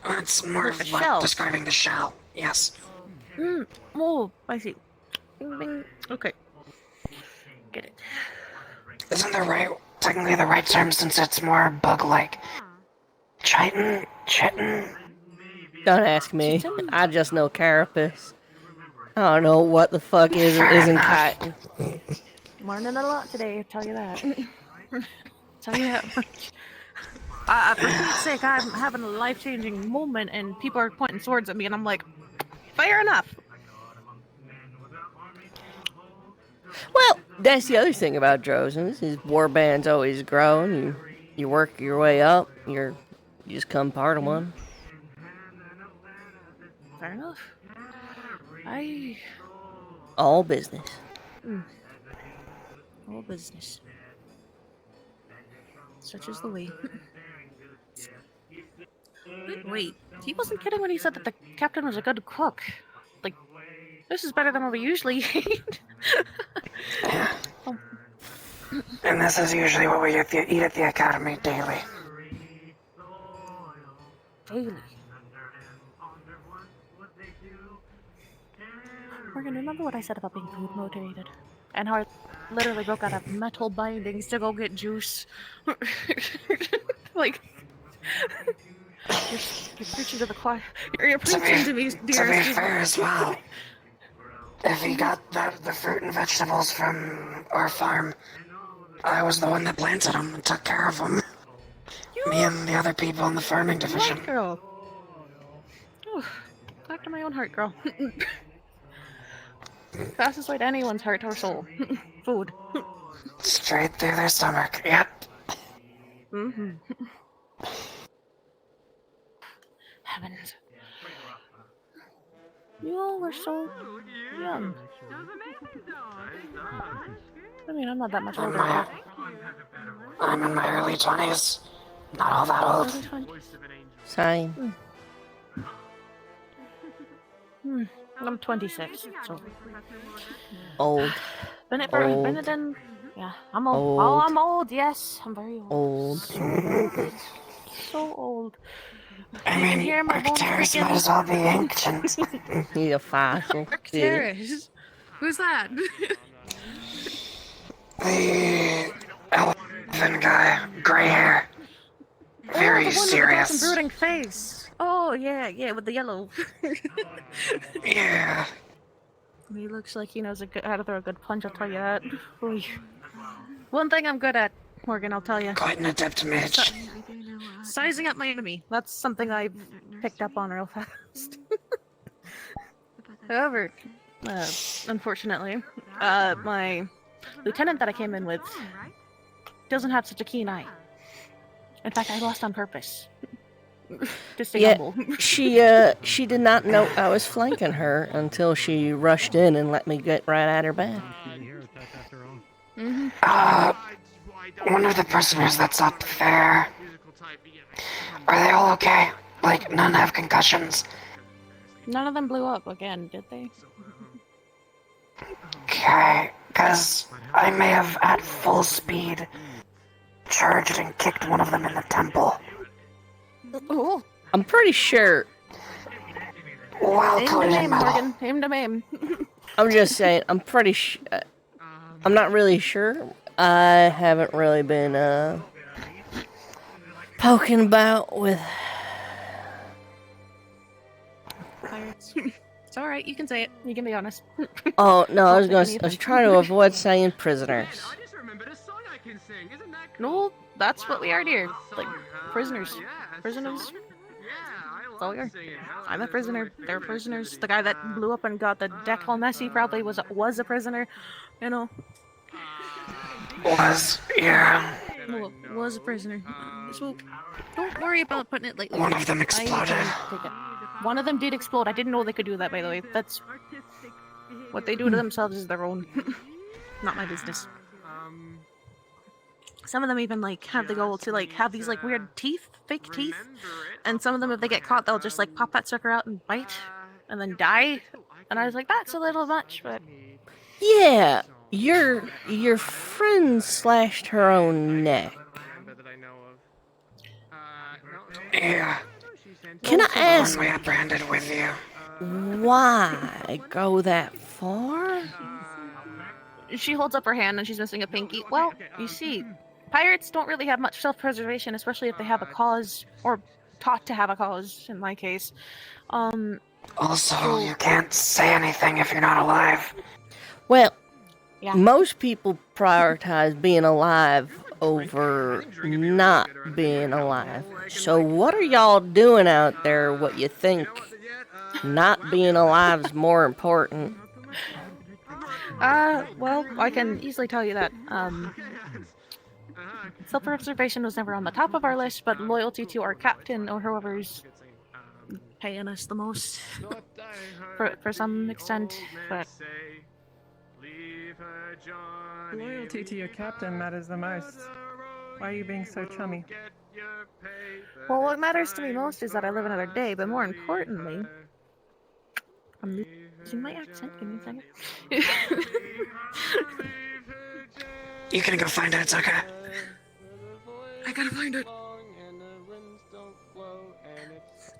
It's more of The like shell. describing the shell, yes. Oh, I see. Bing, bing. Okay. Get it. Isn't technically the right term since it's more bug-like? Chitin? Don't ask me. I just know carapace. I don't know what the fuck isn't chitin. Learning a lot today, I'll tell you that. Tell you that much. For Pete's sake, I'm having a life-changing moment and people are pointing swords at me and I'm like, fair enough. Well, that's the other thing about Drozen. Is warbands always grow, and you work your way up. You just become part of one. Fair enough. All business. All business. Such is the way. Wait, he wasn't kidding when he said that the captain was a good cook. Like, this is better than what we usually eat. And this is usually what we eat at the academy daily. Daily. Morgan, remember what I said about being food motivated? And how I literally broke out of metal bindings to go get juice. Like, you're preaching to the choir. You're preaching to me, dear. To be fair as well, if he got the fruit and vegetables from our farm, I was the one that planted them and took care of them. Me and the other people in the farming division. Right, girl. Ooh, back to my own heart, girl. Fastest way to anyone's heart or soul. Food. Straight through their stomach. Yep. Mm-hmm. Heavens. You all were so young. I mean, I'm not that much older. I'm in my early 20s. Not all that old. Same. I'm 26, so. Old. Been it in. Yeah, I'm old. Old. Oh, I'm old, yes. I'm very old. Old. So old. I mean, Arcturus might as well be ancient. He's a fossil. Arcturus? Who's that? The elephant guy, gray hair. Very the one serious. With the brooding face. Oh, yeah, with the yellow. Yeah. He looks like he knows how to throw a good punch, I'll tell you that. Oy. One thing I'm good at, Morgan, I'll tell you. Quite an adept mage. Sizing up my enemy. That's something I've picked up on real fast. However, unfortunately, my lieutenant that I came in with doesn't have such a keen eye. In fact, I lost on purpose. To stay humble. She did not know I was flanking her until she rushed in and let me get right at her back. One of the prisoners that's up there. Are they all okay? Like, none have concussions? None of them blew up again, did they? Okay, because I may have at full speed charged and kicked one of them in the temple. Oh. I'm pretty sure. Well, Aim to maim, Morgan. Aim to maim. I'm just saying, I'm pretty sure. I'm not really sure. I haven't really been poking about with. Pirates. It's alright, you can say it. You can be honest. Oh no, I was trying to avoid saying prisoners. No, that's what we are here. Like, prisoners. Prisoners. That's all we are. I'm a prisoner. They're prisoners. The guy that blew up and got the deck all messy probably was a prisoner. You know. Yeah. Well, was a prisoner. So, don't worry about putting it lightly. One of them exploded. One of them did explode. I didn't know they could do that, by the way. That's what they do to themselves is their own. Not my business. Some of them even like have the goal to like have these like weird teeth, fake teeth, and some of them if they get caught they'll just like pop that sucker out and bite, and then die. And I was like, that's a little much, but yeah, your friend slashed her own neck. Yeah. Can I ask? We branded with you. Why go that far? She holds up her hand and she's missing a pinky. Well, you see, pirates don't really have much self-preservation, especially if they have a cause, or taught to have a cause, in my case. Also, you can't say anything if you're not alive. Well, yeah. Most people prioritize being alive over not being alive. So what are y'all doing out there what you think not being alive is more important? Well, I can easily tell you that, self-preservation was never on the top of our list, but loyalty to our captain or whoever's paying us the most, for some extent, but... Loyalty to your captain matters the most. Why are you being so chummy? Well, what matters to me most is that I live another day, but more importantly... I'm losing my accent, give me a second. You can go find it, it's okay. I gotta find it.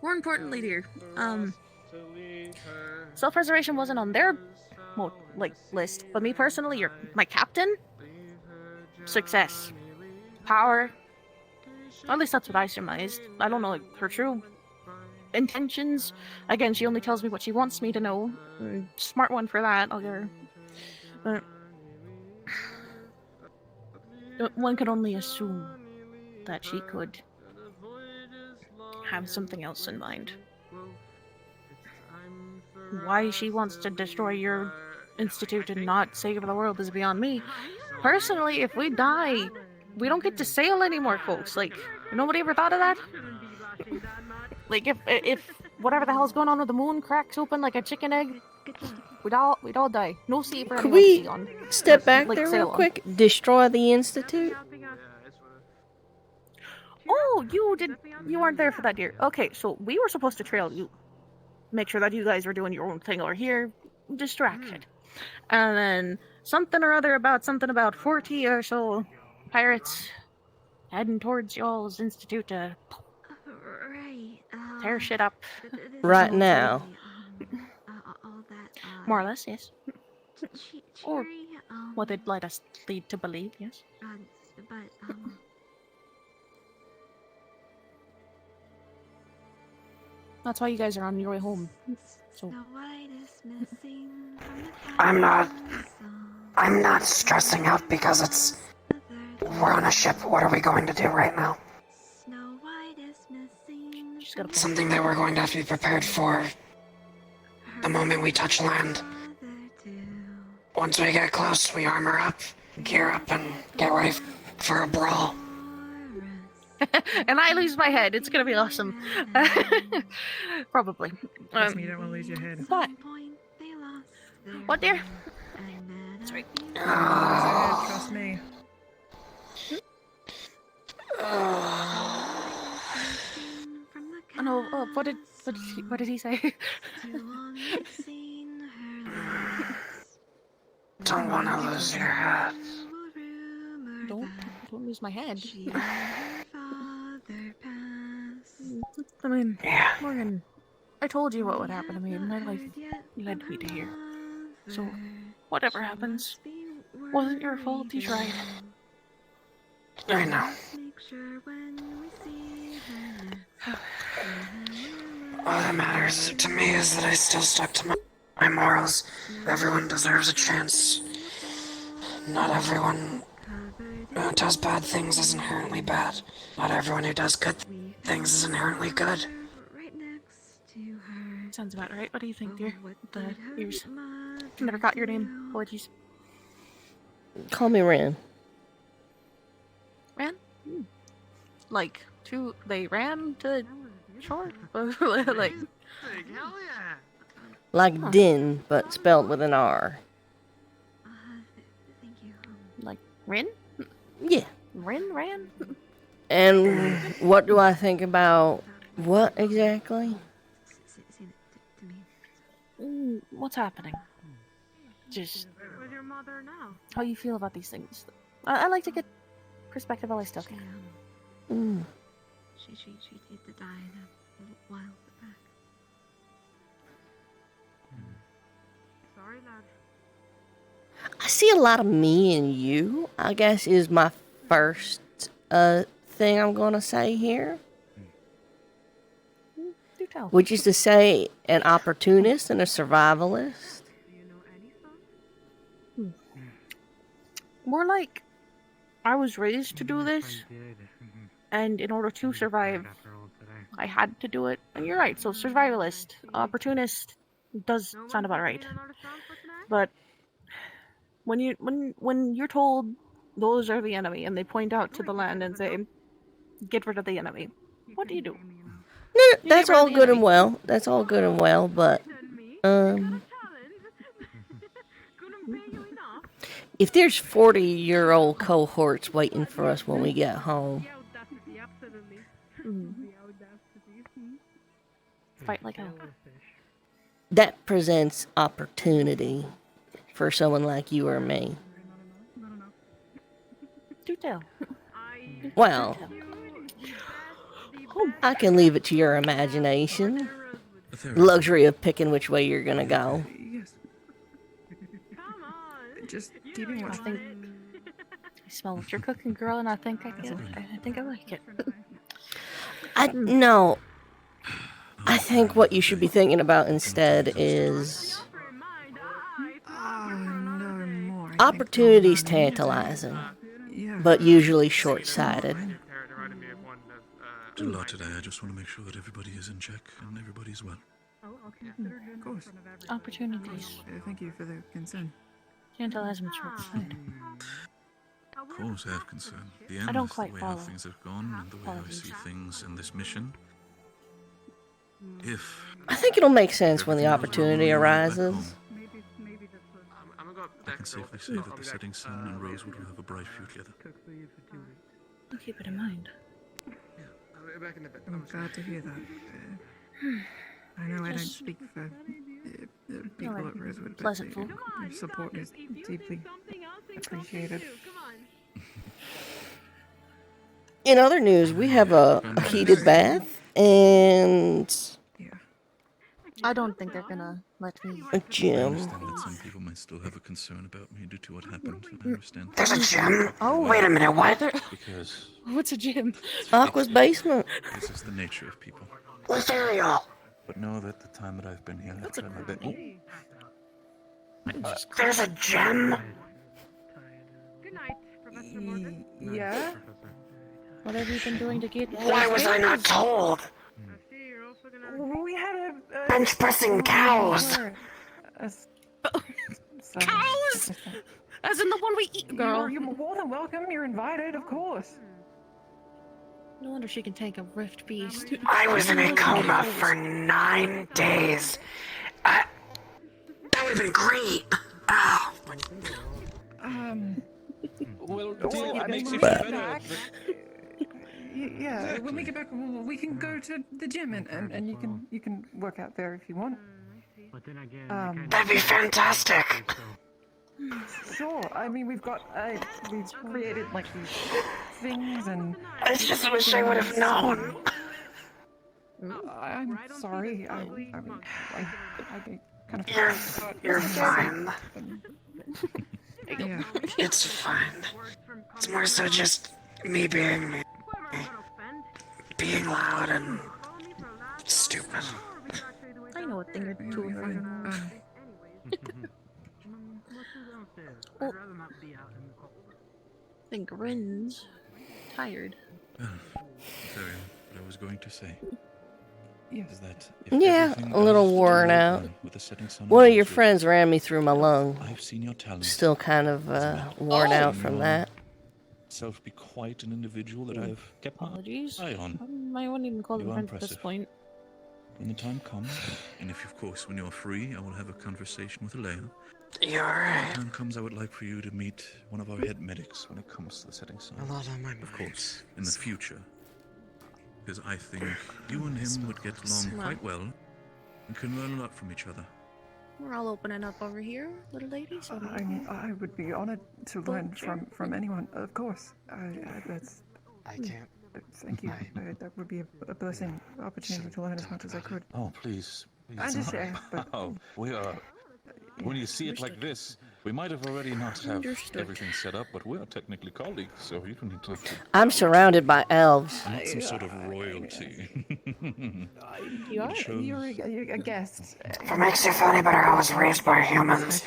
More importantly, dear, self-preservation wasn't on their list, but me personally, you're my captain. Success, power. At least that's what I surmised. I don't know for true. intentions. Again, she only tells me what she wants me to know. Smart one for that, I'll give her. But one could only assume that she could have something else in mind. Why she wants to destroy your institute and not save the world is beyond me. Personally, if we die, we don't get to sail anymore, folks. Like, nobody ever thought of that? Like, if whatever the hell's going on with the moon cracks open like a chicken egg, we'd all die. No sea for Could anyone to we see on. step back Like, there sail real on. quick? Destroy the Institute? Oh, you weren't there for that, dear. Okay, so we were supposed to trail you. Make sure that you guys were doing your own thing over here. Distraction. And then something about 40 or so pirates heading towards y'all's institute to tear shit up. Right now. More or less, yes. Or what they'd lead to believe, yes. That's why you guys are on your way home. So I'm not stressing out because we're on a ship. What are we going to do right now? Something that we're going to have to be prepared for the moment we touch land. Once we get close, we armor up, gear up, and get ready for a brawl. and I lose my head. It's gonna be awesome. Probably. Trust me, you don't want to lose your head. But what, dear? Sorry. Trust me. Oh no, what did he say? Don't want to lose your head. Don't lose my head. I mean, Morgan, I told you what would happen to me, and my life led me to here. So, whatever happens, wasn't your fault, he's right. I know. All that matters to me is that I still stuck to my morals. Everyone deserves a chance. Not everyone who does bad things is inherently bad. Not everyone who does good things is inherently good. Sounds about right. What do you think, dear? The ears. Never got your name. Apologies. Call me Ren. Ran? Like, they ran to shore? Like, Like Din, but spelled with an R. like Rin? Yeah. Ran? And what do I think about what exactly? What's happening? Just how you feel about these things. I like to get perspective while I still can. She did die a little while back. Sorry, lad. I see a lot of me in you, I guess, is my first thing I'm gonna say here. Do tell. Which is to say, an opportunist and a survivalist. More like, I was raised to do this, and in order to survive, I had to do it. And you're right, so survivalist, opportunist does sound about right. But when you're told those are the enemy, and they point out to the land and say, get rid of the enemy, what do you do? No, that's all good and well. That's all good and well, but if there's 40-year-old cohorts waiting for us when we get home, fight like hell. that presents opportunity for someone like you or me. Do tell. Well, I can leave it to your imagination. Luxury of picking which way you're gonna go. Just keeping I watch. think I smell what you're cooking, girl, and I think I like it. No. I think what you should be thinking about instead is opportunity's tantalizing, but usually short-sighted. Did a lot today. I just want to make sure that everybody is in check and everybody's well. Of course. Opportunities. Thank you for the concern. Tantalizing short-sighted. Of course, I have concern. The I end don't is the quite way follow. how things have gone and the way how I see things in this mission. If I think it'll make sense when the opportunity arises. I can safely say that the setting sun and Rosewood will have a bright future together. I'll keep it in mind. I'm glad to hear that. I know I don't speak for people at Rosewood, but Pleasant folk. your support is deeply appreciated. In other news, we have a heated bath and I don't think they're gonna let me. a I gym. understand that some people might still have a concern about me due to what happened. I understand. There's a gym? Oh, Wait a minute, what? Because What's a gym? Aqua's basement. this is the nature of people. Ethereal. But know that the time that I've been here, I've tried my best. There's a gem? Good night, Professor Morgan. Yeah? What have you been doing to get? Why was I not told? We had a Bench pressing cows. Cows? As in the one we eat, girl. You're more than welcome. You're invited, of course. No wonder she can take a rift beast. I was in a coma for 9 days. That would have been great. Oh. Well, it makes you feel better. Yeah, when we get back, we can go to the gym and you can work out there if you want. That'd be fantastic. Sure. I mean, we've created like these things and. I just wish I would have known. I'm sorry. I kind of. You're fine. Yeah. It's fine. It's more so just me being me. Being loud and stupid. I know a thing or two of her. Oh. I think Rin's tired. Sorry, what I was going to say is that Yeah, a little worn out. One of your friends ran me through my lung. I've seen your talent. Still kind of worn out from that. Self be quite an individual that I've kept my Apologies. eye on. I wouldn't even call You them are friends at this impressive. point. When the time comes, and if of course when you're free, I will have a conversation with Alea. You're When right. the time comes, I would like for you to meet one of our head medics when it comes to the setting sun. A lot on my mind. Of course, in the future. Because I think you and him would get along Smart. quite well and can learn a lot from each other. We're all opening up over here, little ladies. I would be honored to learn from anyone, of course. That's. I can't. Thank you. That would be a blessing, opportunity to learn as much as I could. Oh, please. I understand, but Oh, we are. When you see it like this, we might have already not have Understood. everything set up, but we are technically colleagues, so you don't need to. I'm surrounded by elves. I'm not some sort of royalty. You are. You're a guest. If it makes you feel any better, I was raised by humans.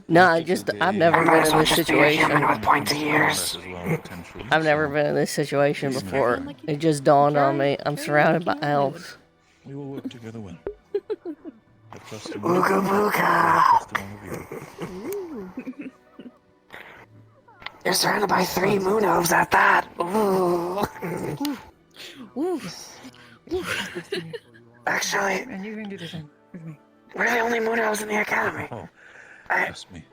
No, I've never I might been as in well this just be a human situation. with pointy ears. I've never been in this situation before. It just dawned on me. I'm surrounded by elves. We will work together well. I trust in you. Ooga booga. I trust in all of you. You're surrounded by 3 moon elves at that. Ooh. Ooh. Actually, And you can do the same with me. we're the only moon elves in the academy. Oh, trust me.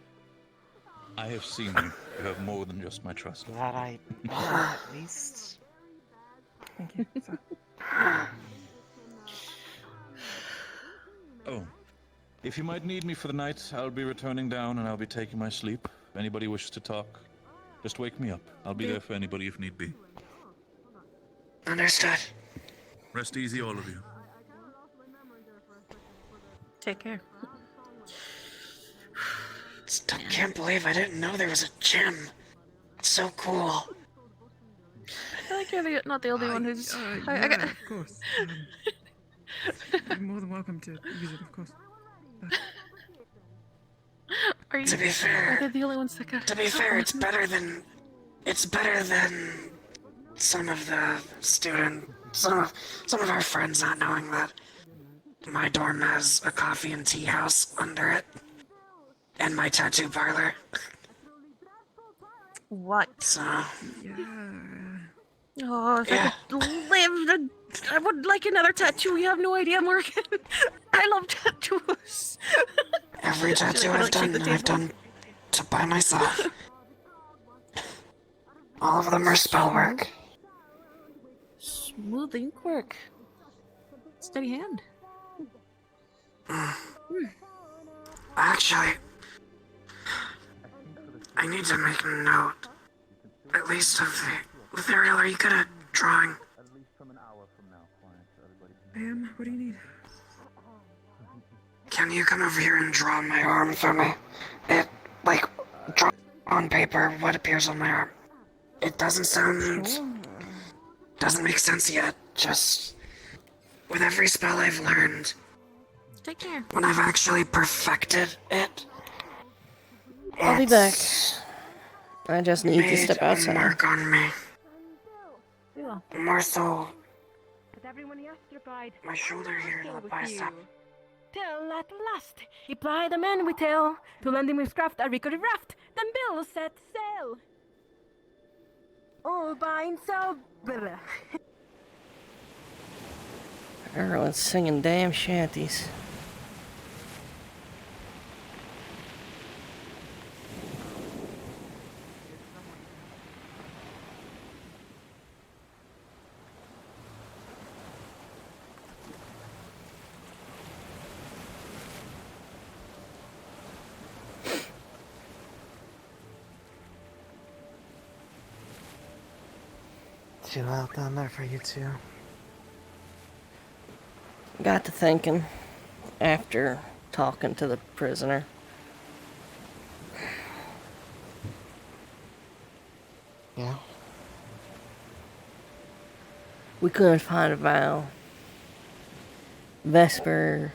I have seen you. You have more than just my trust. That I at least. Thank you. So, Oh, if you might need me for the night, I'll be returning down and I'll be taking my sleep. If anybody wishes to talk, just wake me up. I'll be there for anybody if need be. Understood. Rest easy, all of you. Take care. Still can't believe I didn't know there was a gym. It's so cool. I feel like you're not the only one who's. yeah, of course. You're more than welcome to use it, of course. Are you? To be Are fair, they the only ones that got? to be fair, it's better than some of the some of our friends not knowing that my dorm has a coffee and tea house under it, and my tattoo parlor. What? So. Oh, if I could live, I would like another tattoo. You have no idea, Morgan. I love tattoos. Every tattoo I've done to by myself. All of them are spell work. Smooth ink work. Steady hand. Actually, I need to make a note, at least of the Ethereal. Are you good at drawing? I am. What do you need? Can you come over here and draw my arm for me? Draw on paper what appears on my arm. It doesn't make sense yet. Just with every spell I've learned, take care. When I've actually perfected it, I'll be back. I just need to step a outside. mark on me. Yeah. More so, But everyone yesterday my shoulder here to the bicep. Till at last, he plied the men we tell to lend him his craft a rickety raft, then Bill set sail. All by himself. Everyone's singing damn shanties. Chill out down there for you two. Got to thinking after talking to the prisoner. Yeah? We couldn't find a vial. Vesper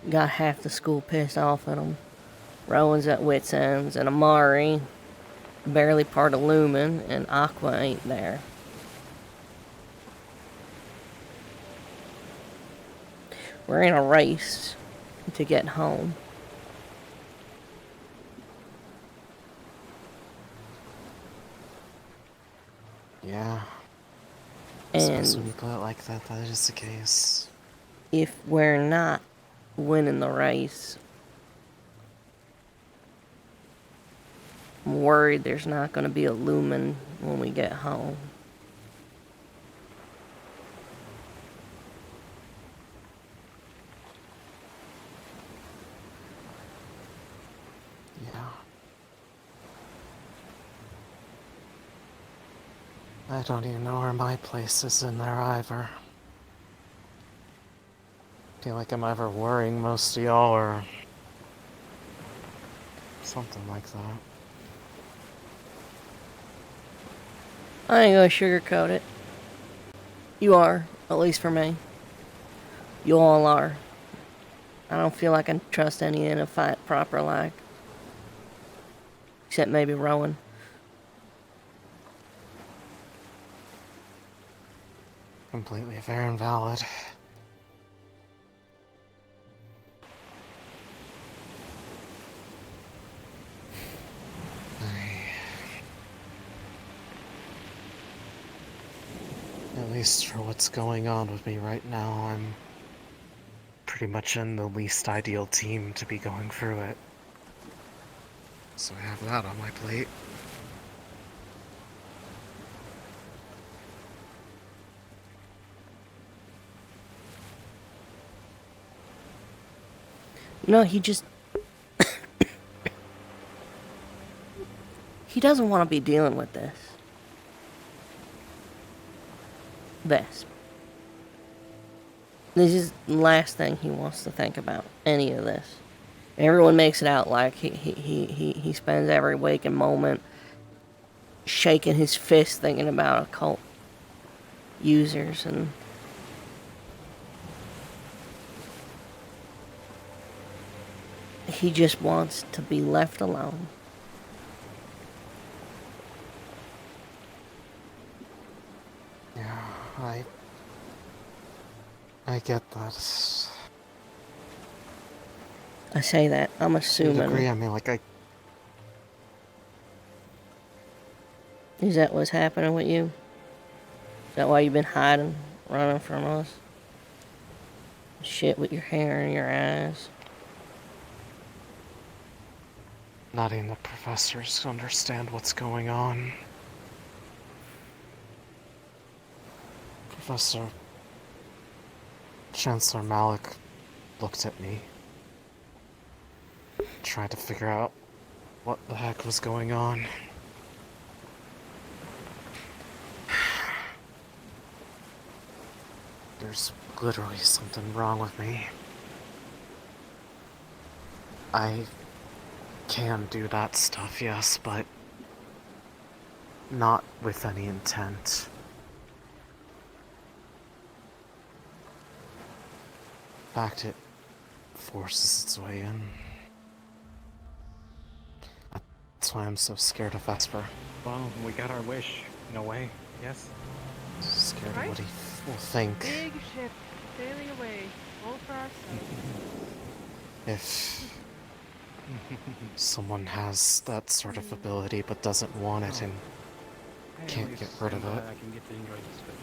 got half the school pissed off at him. Rowan's at wit's ends, and Amari, barely part of Lumen, and Aqua ain't there. We're in a race to get home. Yeah. And Especially when you put it like that, that is the case. if we're not winning the race, I'm worried there's not going to be a Lumen when we get home. Yeah. I don't even know where my place is in there either. Feel like I'm either worrying most of y'all or something like that. I ain't gonna sugarcoat it. You are, at least for me. You all are. I don't feel like I can trust any in a fight proper like. Except maybe Rowan. Completely fair and valid. At least for what's going on with me right now, I'm pretty much in the least ideal team to be going through it. So I have that on my plate. No, he just... he doesn't want to be dealing with this. Vesp. This is the last thing he wants to think about, any of this. Everyone makes it out like he spends every waking moment shaking his fist thinking about occult users, and he just wants to be left alone. Yeah, I get that. I say that, I'm To a assuming. degree, I mean, like, Is that what's happening with you? Is that why you've been hiding, running from us? Shit with your hair and your eyes. not even the professors understand what's going on. Professor Chancellor Malik looked at me, tried to figure out what the heck was going on. There's literally something wrong with me. I can do that stuff, yes, but not with any intent. In fact, it forces its way in. That's why I'm so scared of Vesper. Well, we got our wish, in a way, yes? Scared Right? of what he will think. Big ship sailing away, all for ourselves. If someone has that sort of ability but doesn't want it and can't get rid of it. I can get to enjoy this with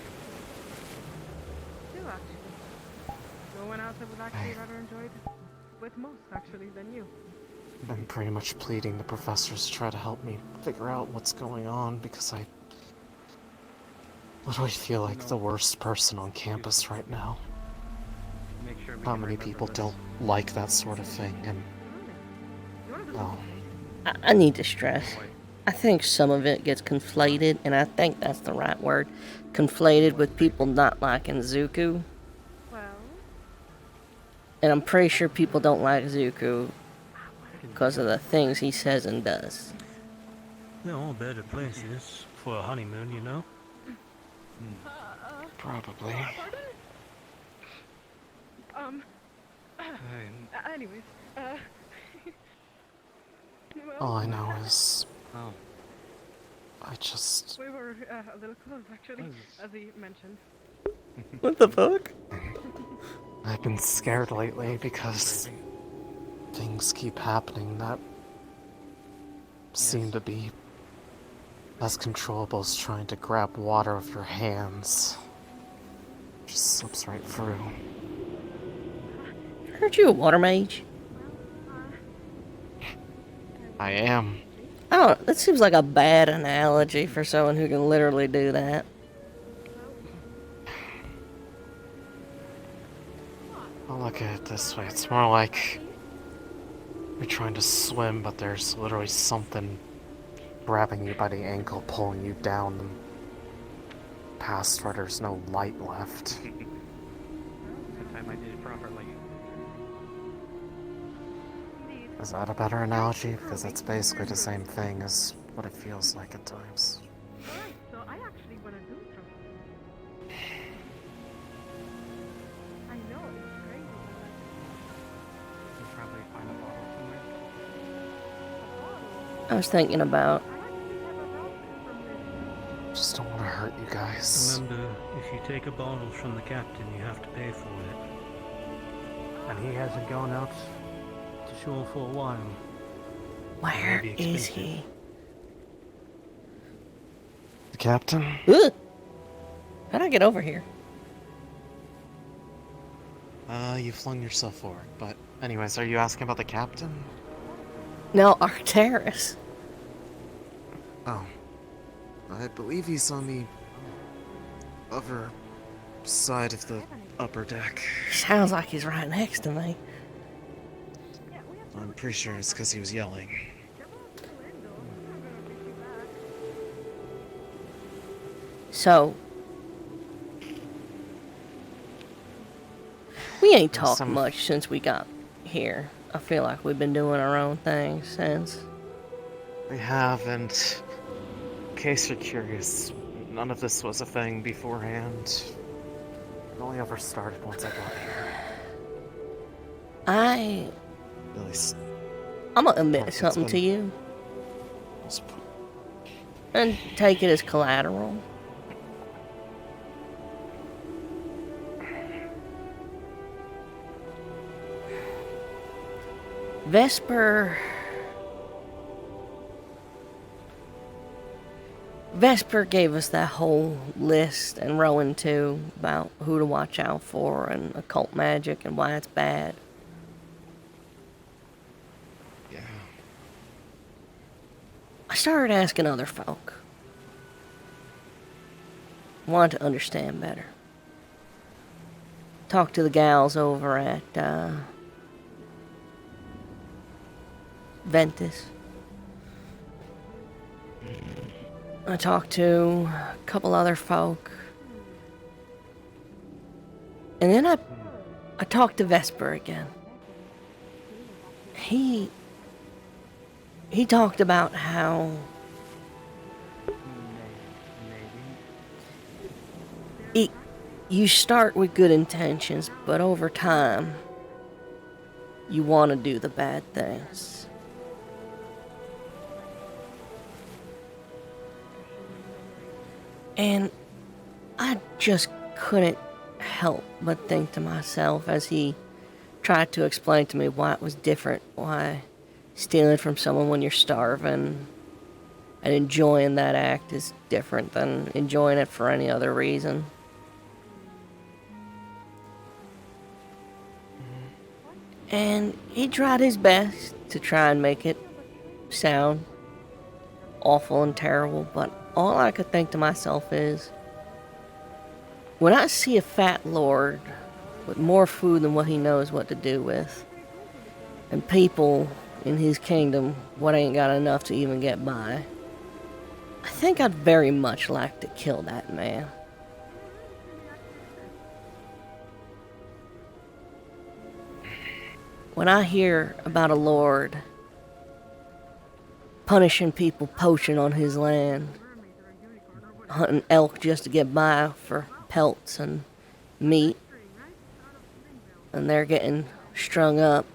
you. Do actually. No one else I would actually rather enjoy it with most, actually, than you. I've been pretty much pleading the professors to try to help me figure out what's going on because I literally feel like the worst person on campus right now. Not many people don't like that sort of thing, and well, I need to stress. I think some of it gets conflated, and I think that's the right word. Conflated with people not liking Zuko. And I'm pretty sure people don't like Zuko because of the things he says and does. They're all better places for a honeymoon, you know? Probably. Anyways, well, all I know is I just we were a little close, actually, as he mentioned. What the fuck? I've been scared lately because things keep happening that seem to be as controllable as trying to grab water with your hands. Just slips right through. Aren't you a water mage? I am. Oh, that seems like a bad analogy for someone who can literally do that. I'll look at it this way. It's more like you're trying to swim, but there's literally something grabbing you by the ankle, pulling you down and past where there's no light left. That time I did it properly. Is that a better analogy? Because it's basically the same thing as what it feels like at times. Alright, so I actually want to do something. I know, it's crazy, We'll probably find a bottle somewhere. I was thinking about. Just don't want to hurt you guys. Remember, if you take a bottle from the captain, you have to pay for it. And he hasn't gone out to shore for a while. Where Maybe is expensive. he? The captain? Ugh. How'd I get over here? You flung yourself forward. But anyways, are you asking about the captain? No, Arcturus. Oh. I believe he's on the other side of the upper deck. Sounds like he's right next to me. I'm pretty sure it's because he was yelling. So, we ain't talked much since we got here. I feel like we've been doing our own thing since. We have, and in case you're curious, none of this was a thing beforehand. It only ever started once I got here. I At least I'm gonna admit something to you. And take it as collateral. Vesper gave us that whole list, and Rowan too, about who to watch out for and occult magic and why it's bad. Yeah. I started asking other folk. Wanted to understand better. Talked to the gals over at Ventus. I talked to a couple other folk. And then I talked to Vesper again. He talked about how you start with good intentions, but over time, you want to do the bad things. And I just couldn't help but think to myself as he tried to explain to me why it was different, why stealing from someone when you're starving and enjoying that act is different than enjoying it for any other reason. And he tried his best to try and make it sound awful and terrible, but all I could think to myself is, when I see a fat lord with more food than what he knows what to do with, and people in his kingdom what ain't got enough to even get by, I think I'd very much like to kill that man. When I hear about a lord punishing people poaching on his land, hunting elk just to get by for pelts and meat, and they're getting strung up,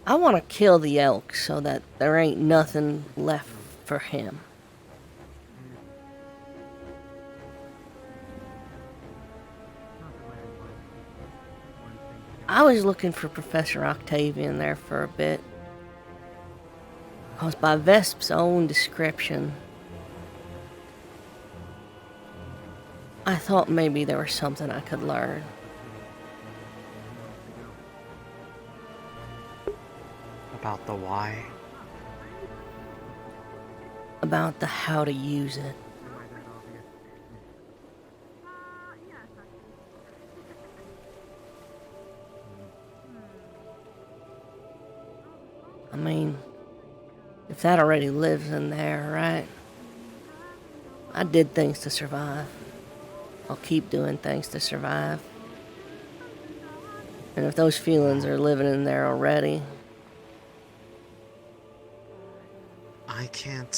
I want to kill the elk so that there ain't nothing left for him. I was looking for Professor Octavian there for a bit, because by Vesp's own description, I thought maybe there was something I could learn. About the why? About the how to use it. I mean, if that already lives in there, right? I did things to survive. I'll keep doing things to survive. And if those feelings are living in there already, I can't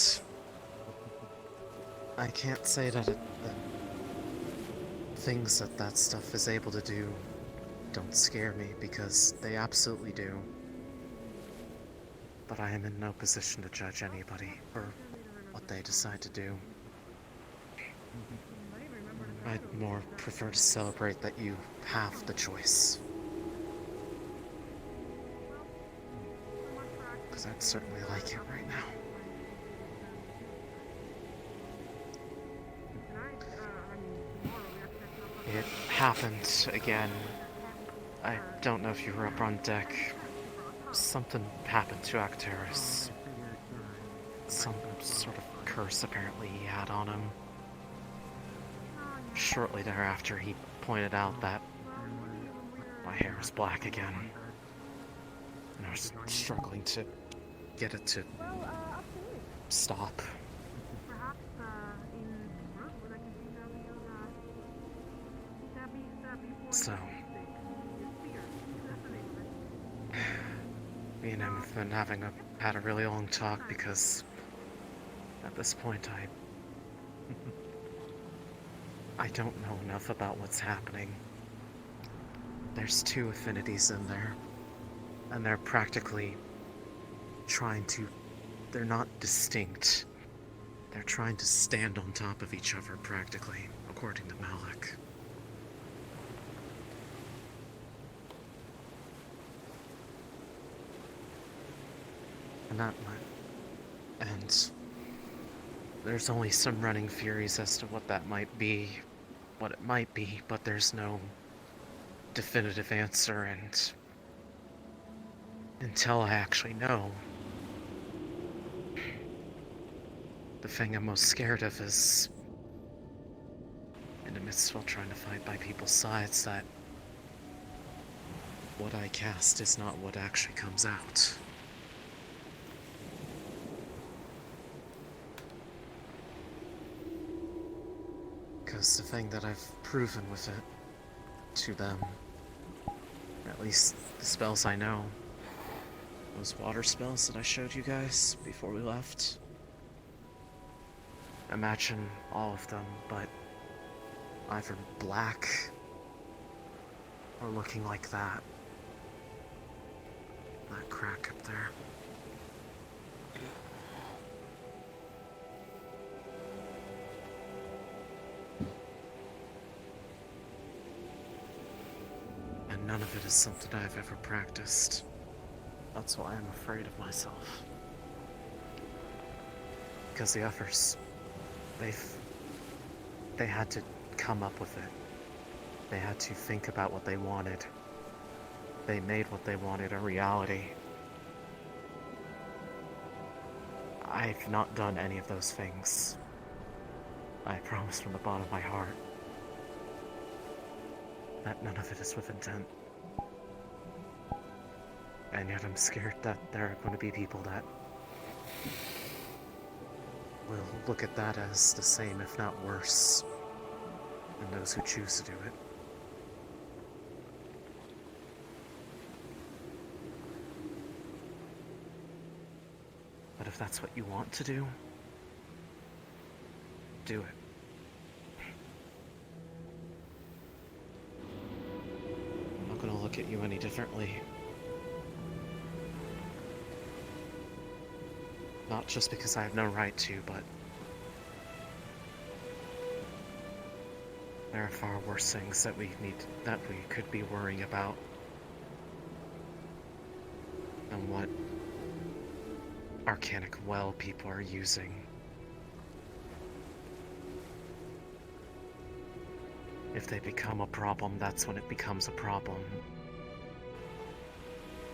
say that things that stuff is able to do don't scare me, because they absolutely do. But I am in no position to judge anybody for what they decide to do. I'd more prefer to celebrate that you have the choice. Because I'd certainly like it right now. It happened again. I don't know if you were up on deck. Something happened to Acteris. Some sort of curse apparently he had on him. Shortly thereafter, he pointed out that my hair was black again. And I was struggling to get it to stop. So, me and him have been had a really long talk, because at this point I don't know enough about what's happening. There's two affinities in there, and they're practically they're not distinct. They're trying to stand on top of each other, practically, according to Malik. And there's only some running theories as to what that might be, what it might be, but there's no definitive answer, and until I actually know, the thing I'm most scared of is, in the midst while trying to fight by people's sides, that what I cast is not what actually comes out. Because the thing that I've proven with it to them, at least the spells I know, those water spells that I showed you guys before we left. Imagine all of them, but either black or looking like that. That crack up there. And none of it is something I've ever practiced. That's why I'm afraid of myself. Because the others, they had to come up with it. They had to think about what they wanted. They made what they wanted a reality. I've not done any of those things. I promise from the bottom of my heart that none of it is with intent. And yet I'm scared that there are going to be people that will look at that as the same, if not worse, than those who choose to do it. But if that's what you want to do it. I'm not gonna look at you any differently. Not just because I have no right to, but there are far worse things that we could be worrying about than what arcanic well people are using. If they become a problem, that's when it becomes a problem.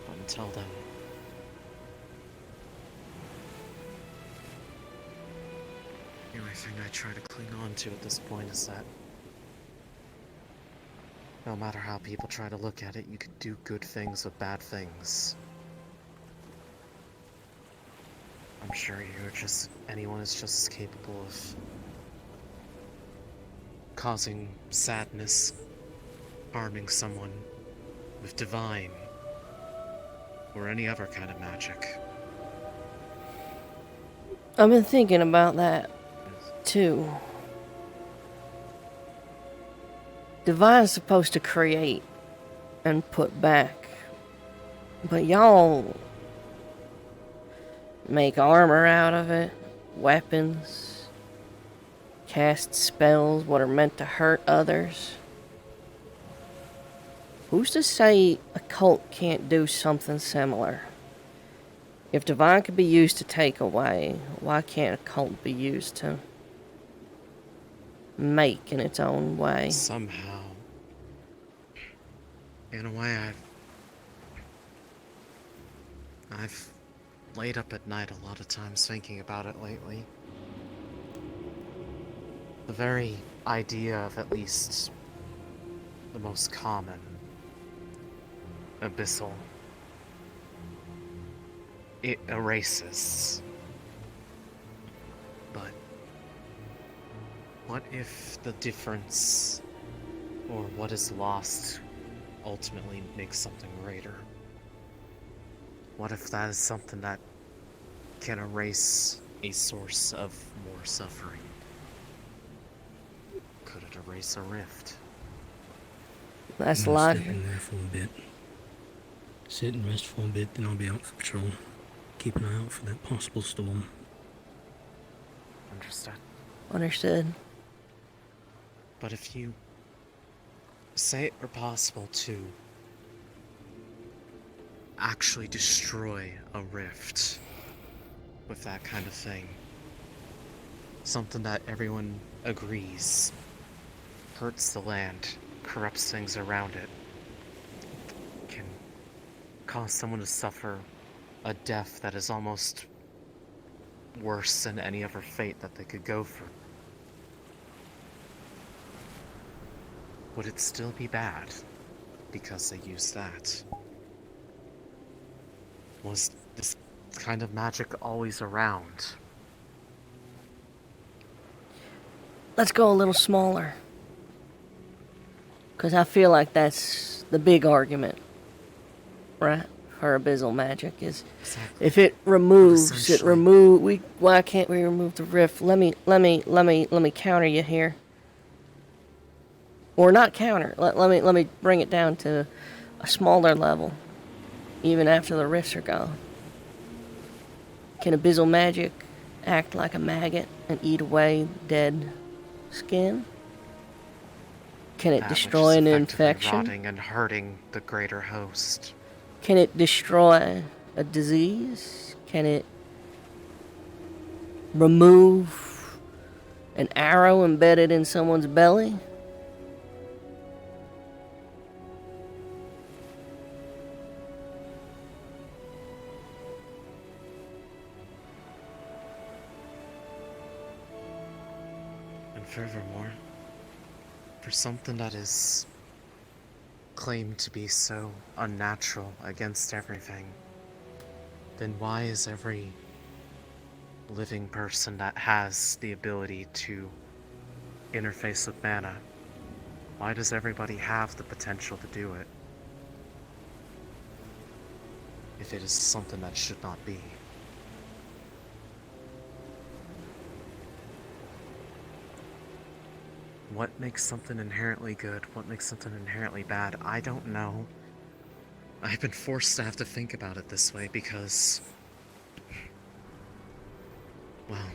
But until then, the only thing I try to cling on to at this point is that no matter how people try to look at it, you could do good things with bad things. I'm sure anyone is just as capable of causing sadness, harming someone with divine or any other kind of magic. I've been thinking about that too. Divine's supposed to create and put back, but y'all make armor out of it, weapons, cast spells what are meant to hurt others. Who's to say a cult can't do something similar? If divine could be used to take away, why can't a cult be used to make in its own way? Somehow, in a way, I've laid up at night a lot of times thinking about it lately. The very idea of at least the most common, abyssal, it erases. But what if the difference, or what is lost, ultimately makes something greater? What if that is something that can erase a source of more suffering? Could it erase a rift? That's Sit in there for a bit. Sit and rest for a bit, then I'll be out for patrol. keep an eye out for that possible storm. Understood. Understood. But if you say it were possible to actually destroy a rift with that kind of thing, something that everyone agrees hurts the land, corrupts things around it, can cause someone to suffer a death that is almost worse than any other fate that they could go through, would it still be bad because they used that? Was this kind of magic always around? Let's go a little smaller. Because I feel like that's the big argument, right? For abyssal magic is if it removes, why can't we remove the rift? Let me counter you here. Or not counter. Let me bring it down to a smaller level, even after the rifts are gone. Can abyssal magic act like a maggot and eat away dead skin? Can it That destroy which is an effectively infection? rotting and hurting the greater host. Can it destroy a disease? Can it remove an arrow embedded in someone's belly? And furthermore, for something that is claimed to be so unnatural against everything, then why is every living person that has the ability to interface with mana, why does everybody have the potential to do it? If it is something that should not be. What makes something inherently good? What makes something inherently bad? I don't know. I've been forced to have to think about it this way because, well,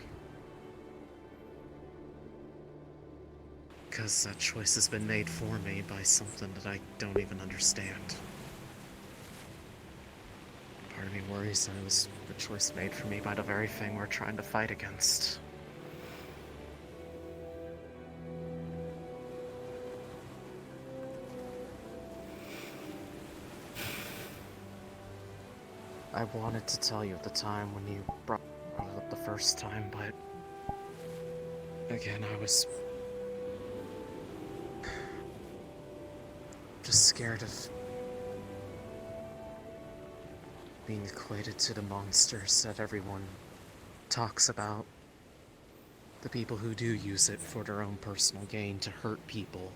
because that choice has been made for me by something that I don't even understand. Part of me worries that it was the choice made for me by the very thing we're trying to fight against. I wanted to tell you at the time when you brought it up the first time, but again, I was just scared of being equated to the monsters that everyone talks about. The people who do use it for their own personal gain to hurt people.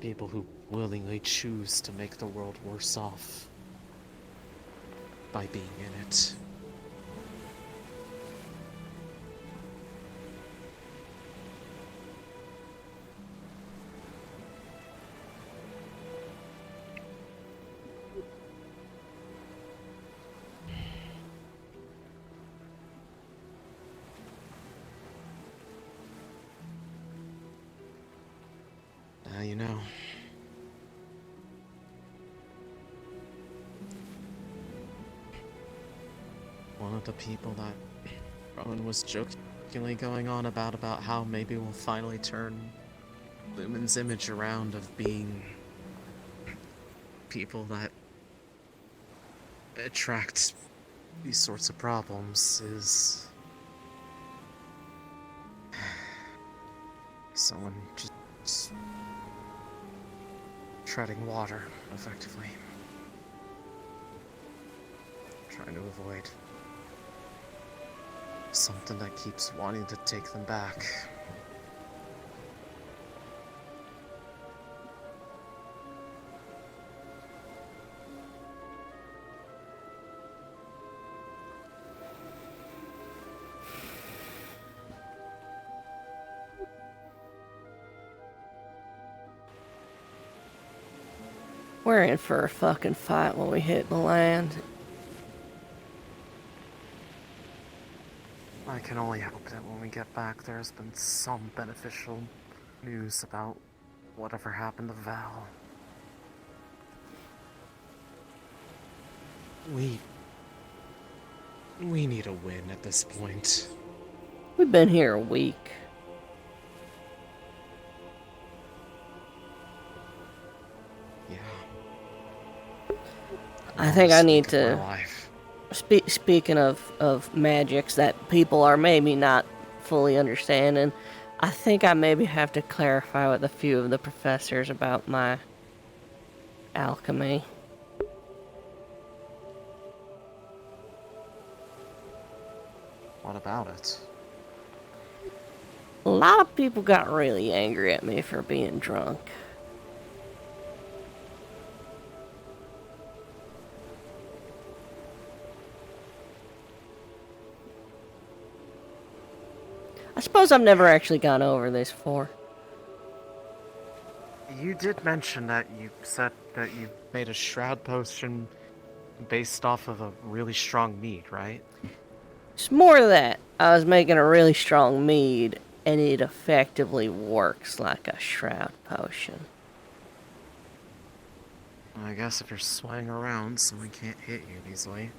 People who willingly choose to make the world worse off by being in it. Now you know. One of the people that Rowan was jokingly going on about how maybe we'll finally turn Lumen's image around of being people that attract these sorts of problems is someone just treading water, effectively. Trying to avoid something that keeps wanting to take them back. We're in for a fucking fight when we hit the land. I can only hope that when we get back, there's been some beneficial news about whatever happened to Val. We need a win at this point. We've been here a week. Yeah. I think I need Speak of to. my life. Speaking of magics that people are maybe not fully understanding, I think I maybe have to clarify with a few of the professors about my alchemy. What about it? A lot of people got really angry at me for being drunk. I suppose I've never actually gone over this before. You did mention that you said that you made a shroud potion based off of a really strong mead, right? It's more that I was making a really strong mead, and it effectively works like a shroud potion. I guess if you're swaying around, someone can't hit you easily.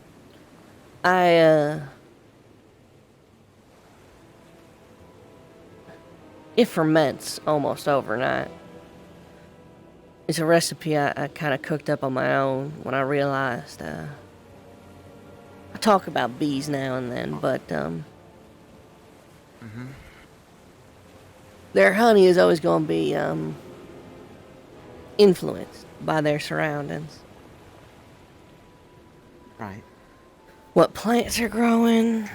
It ferments almost overnight. It's a recipe I kind of cooked up on my own when I realized, I talk about bees now and then, but, their honey is always going to be, influenced by their surroundings. Right. What plants are growing,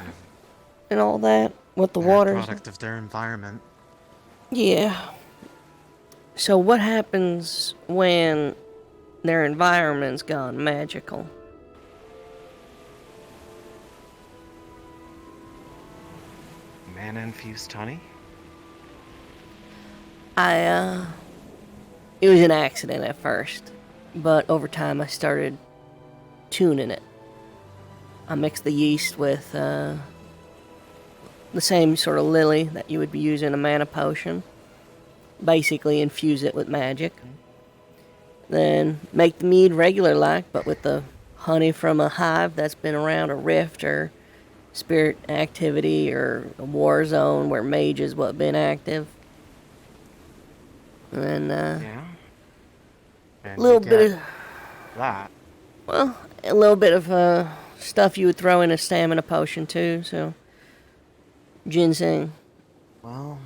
and all that, what the They're a water's... product of their environment. Yeah. So what happens when their environment's gone magical? Mana-infused honey? It was an accident at first, but over time I started tuning it. I mixed the yeast with the same sort of lily that you would be using a mana potion. Basically infuse it with magic. Then make the mead regular like, but with the honey from a hive that's been around a rift or spirit activity or a war zone where mages what been active. And Yeah. a And little you bit get of that. well, a little bit of stuff you would throw in a stamina potion too, so ginseng. Well,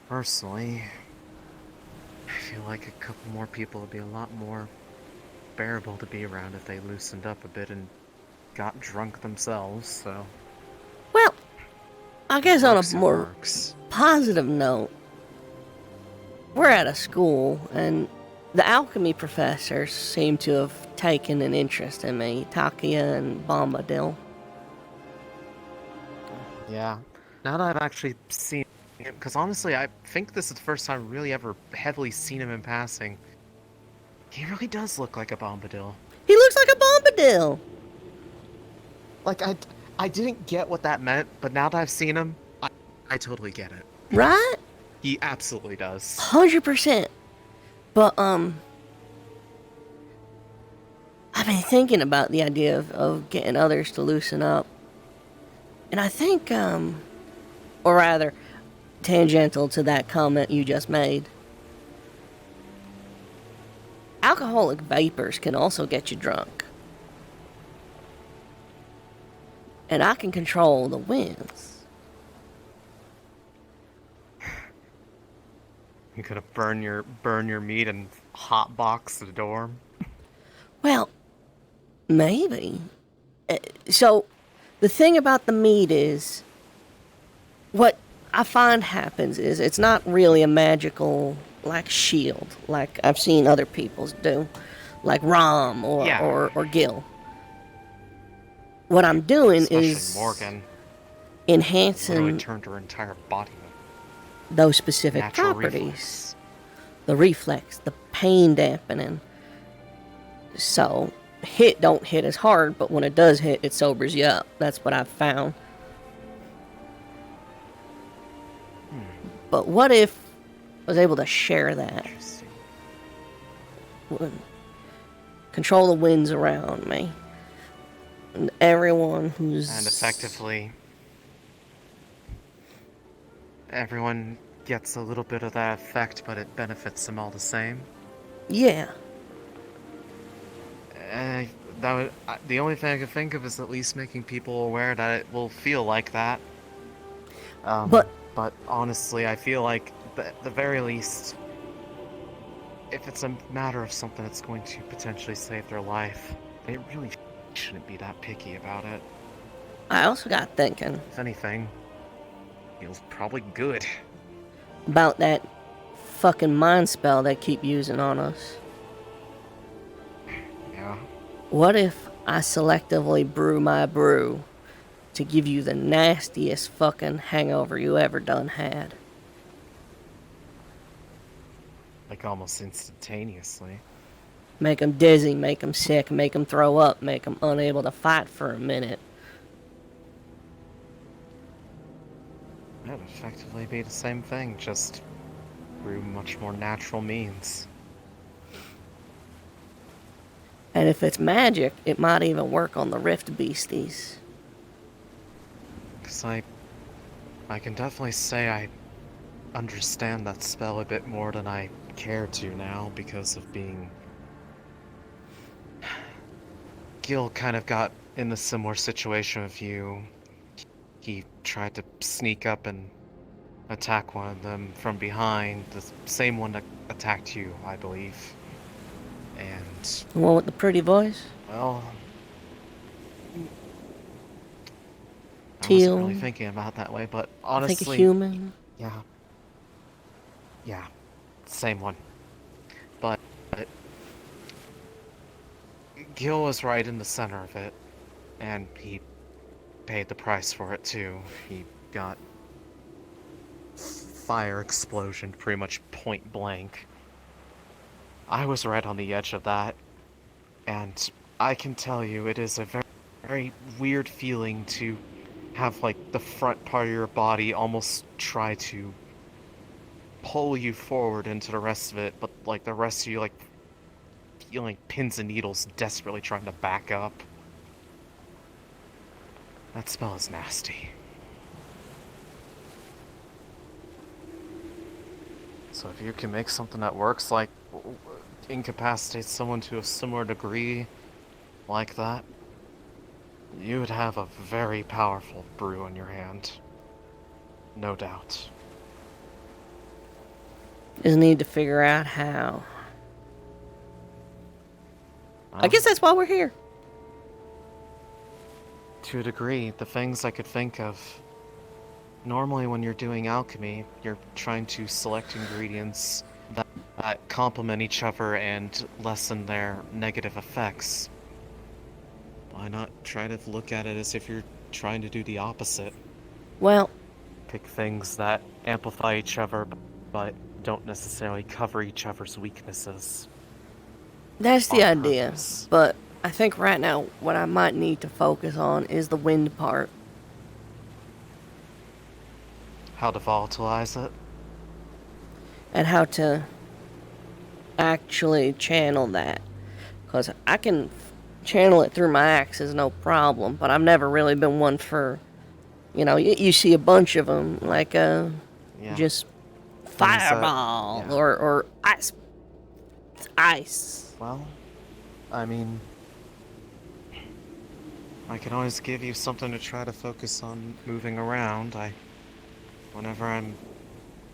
personally, I feel like a couple more people would be a lot more bearable to be around if they loosened up a bit and got drunk themselves, so... Well, I guess on Works, a it more works. positive note, we're at a school, and the alchemy professors seem to have taken an interest in me, Takia and Bombadil. Yeah. Now that I've actually seen him, because honestly, I think this is the first time I've really ever heavily seen him in passing. He really does look like a Bombadil. He looks like a Bombadil! Like, I didn't get what that meant, but now that I've seen him, I totally get it. Right? He absolutely does. 100%. But, I've been thinking about the idea of getting others to loosen up. And I think, or rather, tangential to that comment you just made, alcoholic vapors can also get you drunk. And I can control the winds. You could have burn your meat and hotbox the dorm. Well, maybe. So, the thing about the meat is, what I find happens is it's not really a magical, like, shield, like I've seen other people's do, like Rom or Gil. What I'm doing Especially is Morgan. enhancing Literally turned her entire body those specific natural properties. reflex. the reflex, the pain dampening. So hit don't hit as hard, but when it does hit, it sobers you up. That's what I've found. But what if I was able to share that? Control the winds around me. And everyone who's... And effectively, everyone gets a little bit of that effect, but it benefits them all the same. Yeah. The only thing I can think of is at least making people aware that it will feel like that. But honestly, I feel like, at the very least, if it's a matter of something that's going to potentially save their life, they really shouldn't be that picky about it. I also got thinking. If anything, feels probably good. About that fucking mind spell they keep using on us. Yeah. What if I selectively brew my brew to give you the nastiest fucking hangover you ever done had? Like almost instantaneously. Make them dizzy, make them sick, make them throw up, make them unable to fight for a minute. That would effectively be the same thing, just through much more natural means. And if it's magic, it might even work on the rift beasties. Because I can definitely say I understand that spell a bit more than I care to now because of being... Gil kind of got in a similar situation with you. He tried to sneak up and attack one of them from behind, the same one that attacked you, I believe. And... The one with the pretty voice? Well... Teal. I wasn't really thinking about it that way, but honestly... I think a human? Yeah. Yeah. Same one. But... Gil was right in the center of it, and he paid the price for it too. He got fire explosion pretty much point blank. I was right on the edge of that, and I can tell you it is a very, very weird feeling to have like the front part of your body almost try to pull you forward into the rest of it, but like the rest of you like feeling like pins and needles desperately trying to back up. That spell is nasty. So if you can make something that works, like incapacitate someone to a similar degree like that, you would have a very powerful brew in your hand. No doubt. Just need to figure out how. I guess that's why we're here. To a degree, the things I could think of. Normally when you're doing alchemy, you're trying to select ingredients that complement each other and lessen their negative effects. Why not try to look at it as if you're trying to do the opposite? Well... Pick things that amplify each other, but don't necessarily cover each other's weaknesses. That's the idea, but I think right now what I might need to focus on is the wind part. How to volatilize it? And how to actually channel that. Because I can channel it through my axes, no problem, but I've never really been one for, you know, you see a bunch of them, like just fireball or ice. Well, I mean, I can always give you something to try to focus on moving around. Whenever I'm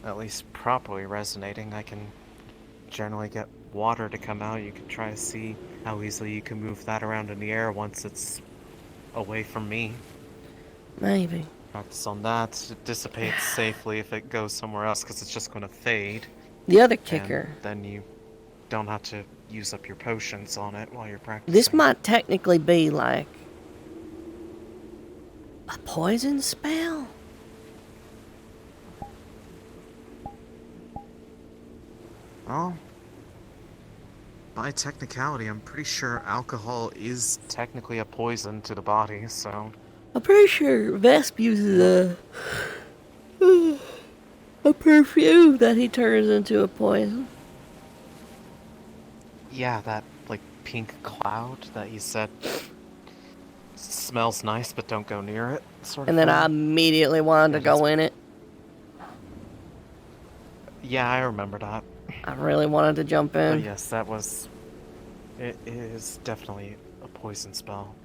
at least properly resonating, I can generally get water to come out. You can try to see how easily you can move that around in the air once it's away from me. Maybe. Practice on that. It dissipates safely if it goes somewhere else because it's just going to fade. The other kicker. And then you don't have to use up your potions on it while you're practicing. This might technically be like a poison spell? Well, by technicality, I'm pretty sure alcohol is technically a poison to the body, so... I'm pretty sure Vesp uses a perfume that he turns into a poison. Yeah, that, like, pink cloud that you said smells nice, but don't go near it, sort of And then thing. I immediately wanted to go in it. Yeah, I remember that. I really wanted to jump in. But yes, that was... It is definitely a poison spell.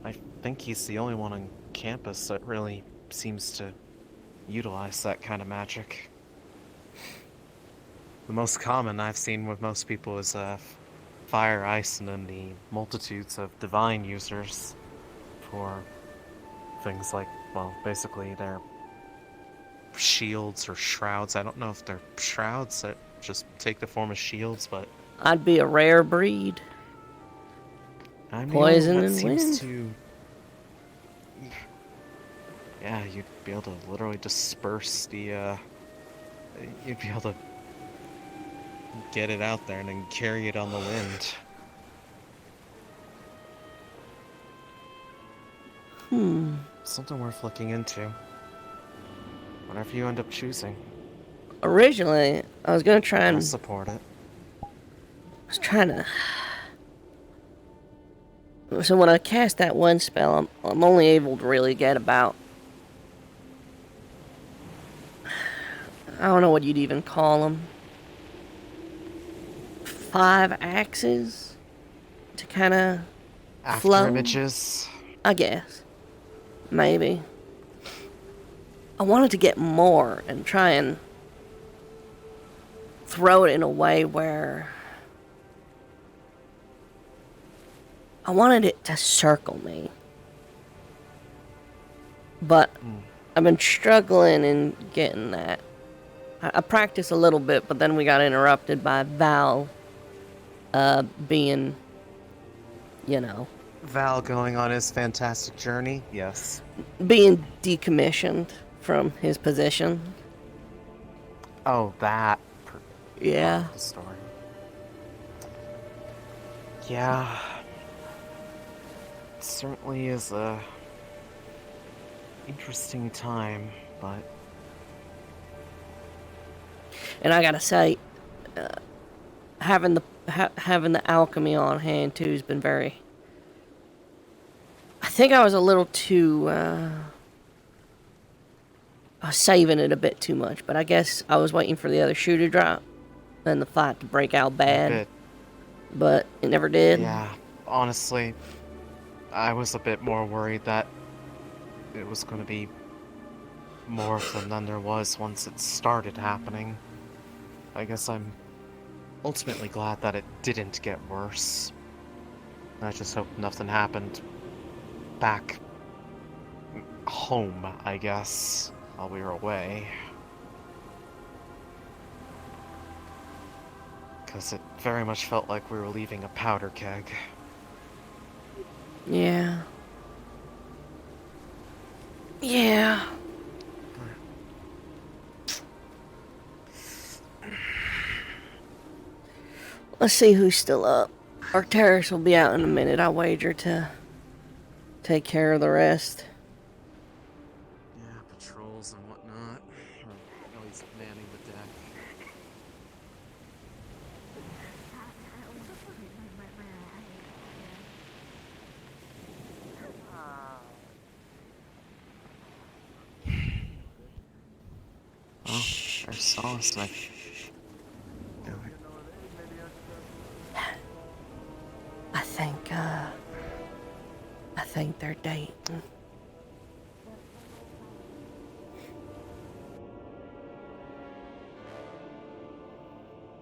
I think he's the only one on campus that really seems to utilize that kind of magic. The most common I've seen with most people is fire, ice, and then the multitudes of divine users for things like, well, basically their shields or shrouds. I don't know if they're shrouds that just take the form of shields, but... I'd be a rare breed. I'm Poison that and seems wind. to... Yeah, you'd be able to literally disperse the, you'd be able to get it out there and then carry it on the wind. Something worth looking into. Whatever you end up choosing. Originally, I was gonna try and... I'll support it. I was trying to... So when I cast that one spell, I'm only able to really get about... I don't know what you'd even call them. 5 axes to kind of flow. Images. I guess. Maybe. I wanted to get more and try and throw it in a way where I wanted it to circle me. But I've been struggling in getting that. I practiced a little bit, but then we got interrupted by Val being, you know... Val going on his fantastic journey, yes. Being decommissioned from his position. Oh, that. Yeah. The story. Yeah. It certainly is a interesting time, but... And I gotta say, having the alchemy on hand too has been very... I think I was a little too... I was saving it a bit too much, but I guess I was waiting for the other shoe to drop and the fight to break out bad. But it never did. Yeah, honestly, I was a bit more worried that it was going to be more of them than there was once it started happening. I guess I'm ultimately glad that it didn't get worse. I just hope nothing happened back home, I guess, while we were away. Because it very much felt like we were leaving a powder keg. Yeah. Yeah. Let's see who's still up. Arcturus will be out in a minute, I wager, to take care of the rest. Yeah, patrols and whatnot. Oh, he's manning the deck. Oh, there's Solace. I think they're dating.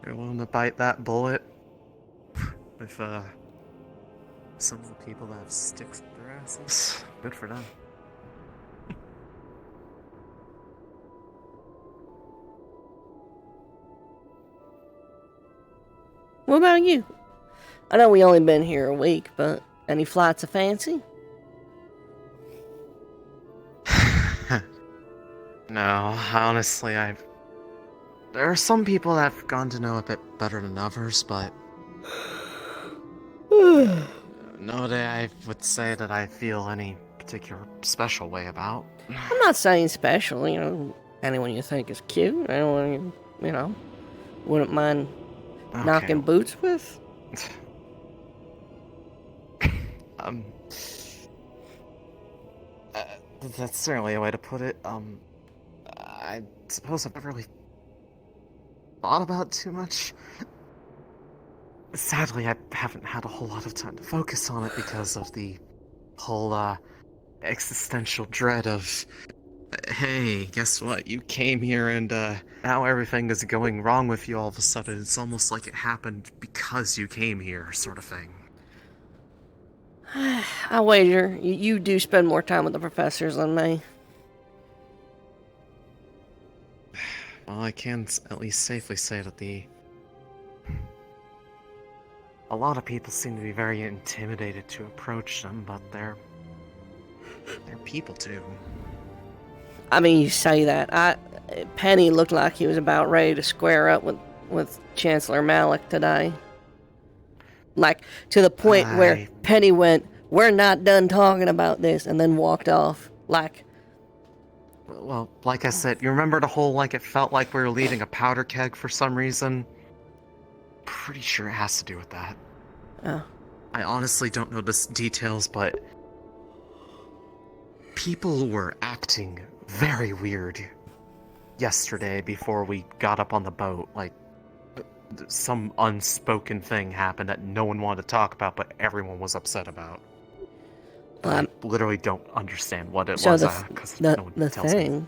You're willing to bite that bullet with some of the people that have sticks up their asses. Good for them. What about you? I know we only been here a week, but any flights of fancy? No, honestly, I've There are some people that have gone to know a bit better than others, but no day I would say that I feel any particular special way about. I'm not saying special, anyone you think is cute, anyone wouldn't mind knocking boots with. That's certainly a way to put it. I suppose I've never really thought about it too much. Sadly, I haven't had a whole lot of time to focus on it because of the whole, existential dread of, hey, guess what? You came here and, now everything is going wrong with you all of a sudden. It's almost like it happened because you came here, sort of thing. I wager you do spend more time with the professors than me. Well, I can at least safely say that a lot of people seem to be very intimidated to approach them, but they're people too. I mean, you say that. Penny looked like he was about ready to square up with Chancellor Malik today. Like, to the point where Penny went, "We're not done talking about this," and then walked off. Like... Well, like I said, you remember the whole, like, it felt like we were leaving a powder keg for some reason? Pretty sure it has to do with that. Oh. I honestly don't know the details, but people were acting very weird yesterday before we got up on the boat. Like, some unspoken thing happened that no one wanted to talk about, but everyone was upset about. I literally don't understand what it was, because no one tells me.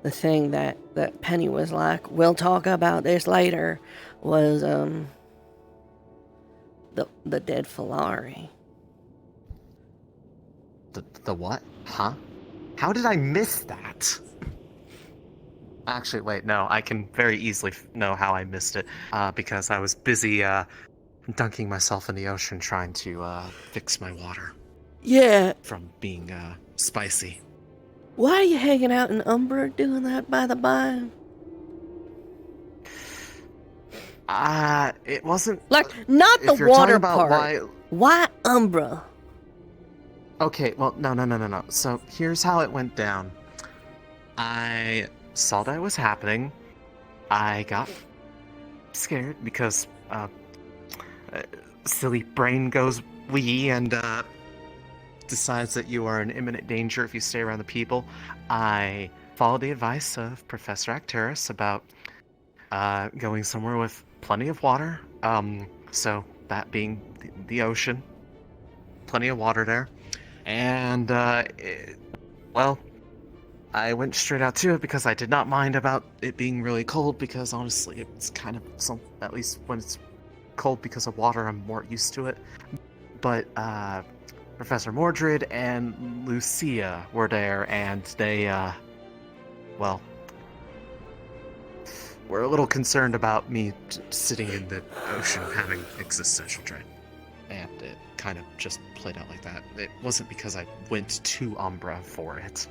The thing that Penny was like, "We'll talk about this later," was the dead Filari. The what? Huh? How did I miss that? Actually, wait, no, I can very easily know how I missed it, because I was busy, dunking myself in the ocean trying to, fix my water. Yeah. From being, spicy. Why are you hanging out in Umbra doing that, by the by? It wasn't... Like, not the water part. Why... Why Umbra? Okay, well, no. So, here's how it went down. I saw that it was happening. I got scared because, silly brain goes wee and, decides that you are in imminent danger if you stay around the people. I followed the advice of Professor Acteris about, going somewhere with plenty of water. So, that being the ocean. Plenty of water there. And, well, I went straight out to it because I did not mind about it being really cold, because honestly, it's kind of at least when it's cold because of water, I'm more used to it. But, Professor Mordred and Lucia were there, and they, well, were a little concerned about me sitting in the ocean having existential dread. And it kind of just played out like that. It wasn't because I went to Umbra for it.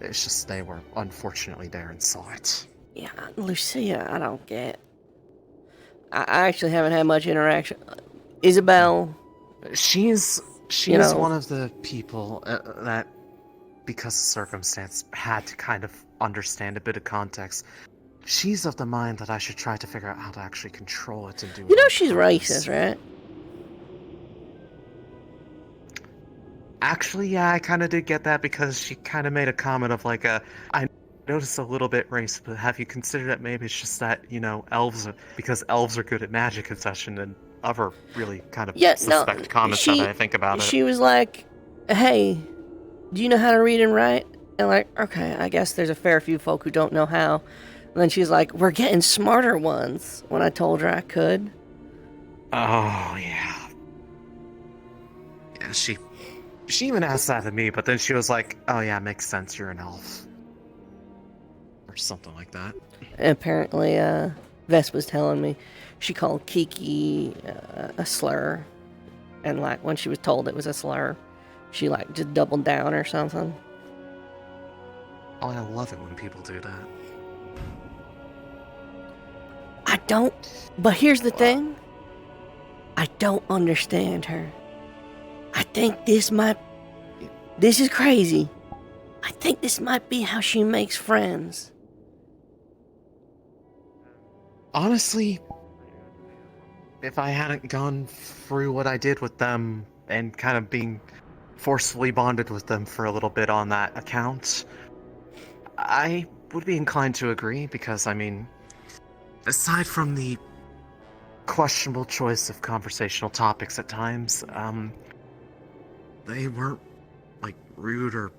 It's just they were unfortunately there and saw it. Yeah, Lucia, I don't get. I actually haven't had much interaction. Isabel. She's one of the people that, because of circumstance, had to kind of understand a bit of context. She's of the mind that I should try to figure out how to actually control it and do it. You know she's racist, right? Actually, yeah, I kind of did get that, because she kind of made a comment of like, I noticed a little bit racist, but have you considered that maybe it's just that, because elves are good at magic and such, and other really kind of suspect comments that I think about it. She was like, "Hey, do you know how to read and write?" And like, okay, I guess there's a fair few folk who don't know how. And then she's like, "We're getting smarter ones," when I told her I could. Oh, yeah. Yeah, she even asked that of me, but then she was like, "Oh yeah, makes sense, you're an elf." Or something like that. And apparently, Vess was telling me she called Kiki a slur. And like, when she was told it was a slur, she like just doubled down or something. Oh, I love it when people do that. don't. But here's the thing. I don't understand her. I think this is crazy. I think this might be how she makes friends. Honestly, if I hadn't gone through what I did with them and kind of being forcefully bonded with them for a little bit on that account, I would be inclined to agree because, I mean, aside from the questionable choice of conversational topics at times, they weren't, like, rude or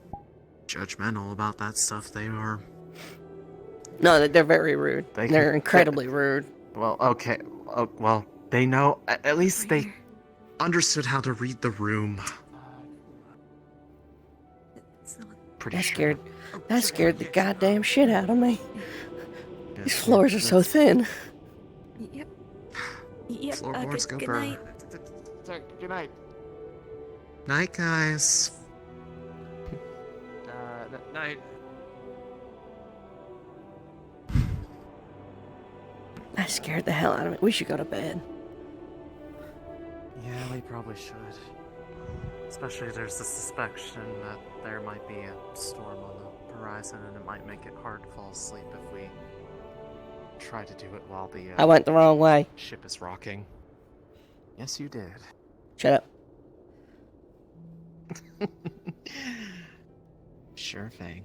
judgmental about that stuff. They were... No, they're very rude. They're incredibly rude. Well, okay. Well, they know... At least they understood how to read the room. That scared the goddamn shit out of me. These floors are so thin. Yep. Yep. Floorboards go good burr. night. Sorry, good night. Night, guys. Night. That scared the hell out of me. We should go to bed. Yeah, we probably should. Especially there's the suspicion that there might be a storm on the horizon and it might make it hard to fall asleep if we try to do it while the I went the wrong way. ship is rocking. Yes, you did. Shut up. Sure thing.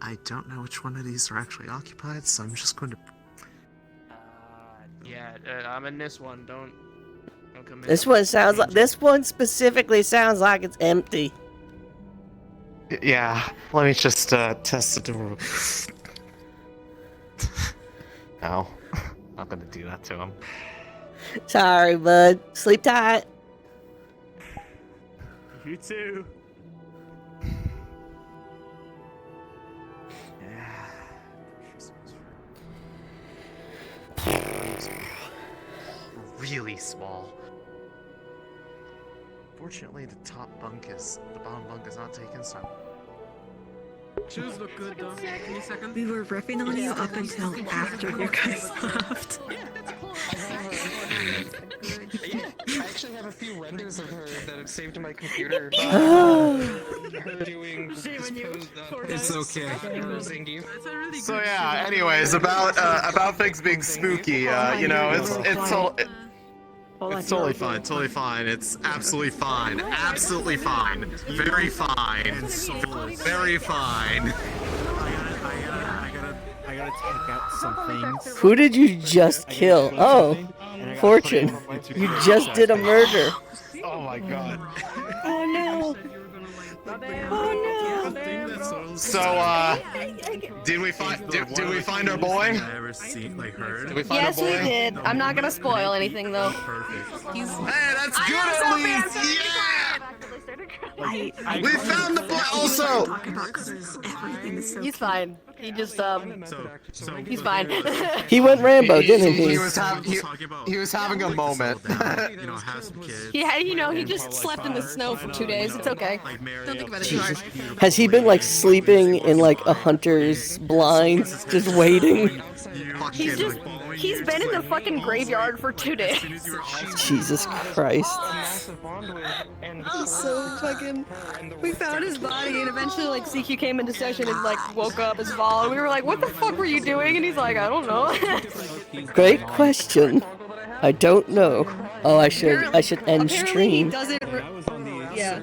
I don't know which one of these are actually occupied, so I'm just going to... Yeah, I'm in this one. Don't come in. This one specifically sounds like it's empty. Yeah, let me just test the door. No, not gonna do that to him. Sorry, bud. Sleep tight. You too. Really small. Fortunately, the bottom bunk is not taken, so. Shoes look good though. Give me a second. We were ripping on you up until after you guys left. I actually have a few renders of her that I've saved to my computer. Her doing It's okay. So yeah. Anyways, about things being spooky. You know, it's totally fine. Totally fine. It's absolutely fine. Absolutely fine. Very fine. Very fine. I gotta take out some things. Who did you just kill? Oh, Fortune. You just did a murder. Oh my god. Oh no. Oh no. So did we find our boy? I ever seen heard? Did we find Yes, our boy? we did. I'm not gonna spoil anything though. Hey, that's good at least. Yeah. We found the boy. Also, He's fine. He just he's fine. He went Rambo, didn't he? He was having a moment. Yeah, he just slept in the snow for 2 days. It's okay. Don't think about it too hard. Has he been like sleeping in like a hunter's blinds, just waiting? He's been in the fucking graveyard for 2 days. Jesus Christ. So fucking. We found his body, and eventually, like, CQ came into session and like woke up as Vol, and we were like, "What the fuck were you doing?" And he's like, "I don't know." Great question. I don't know. Oh, I should end Apparently he stream. doesn't. Yeah.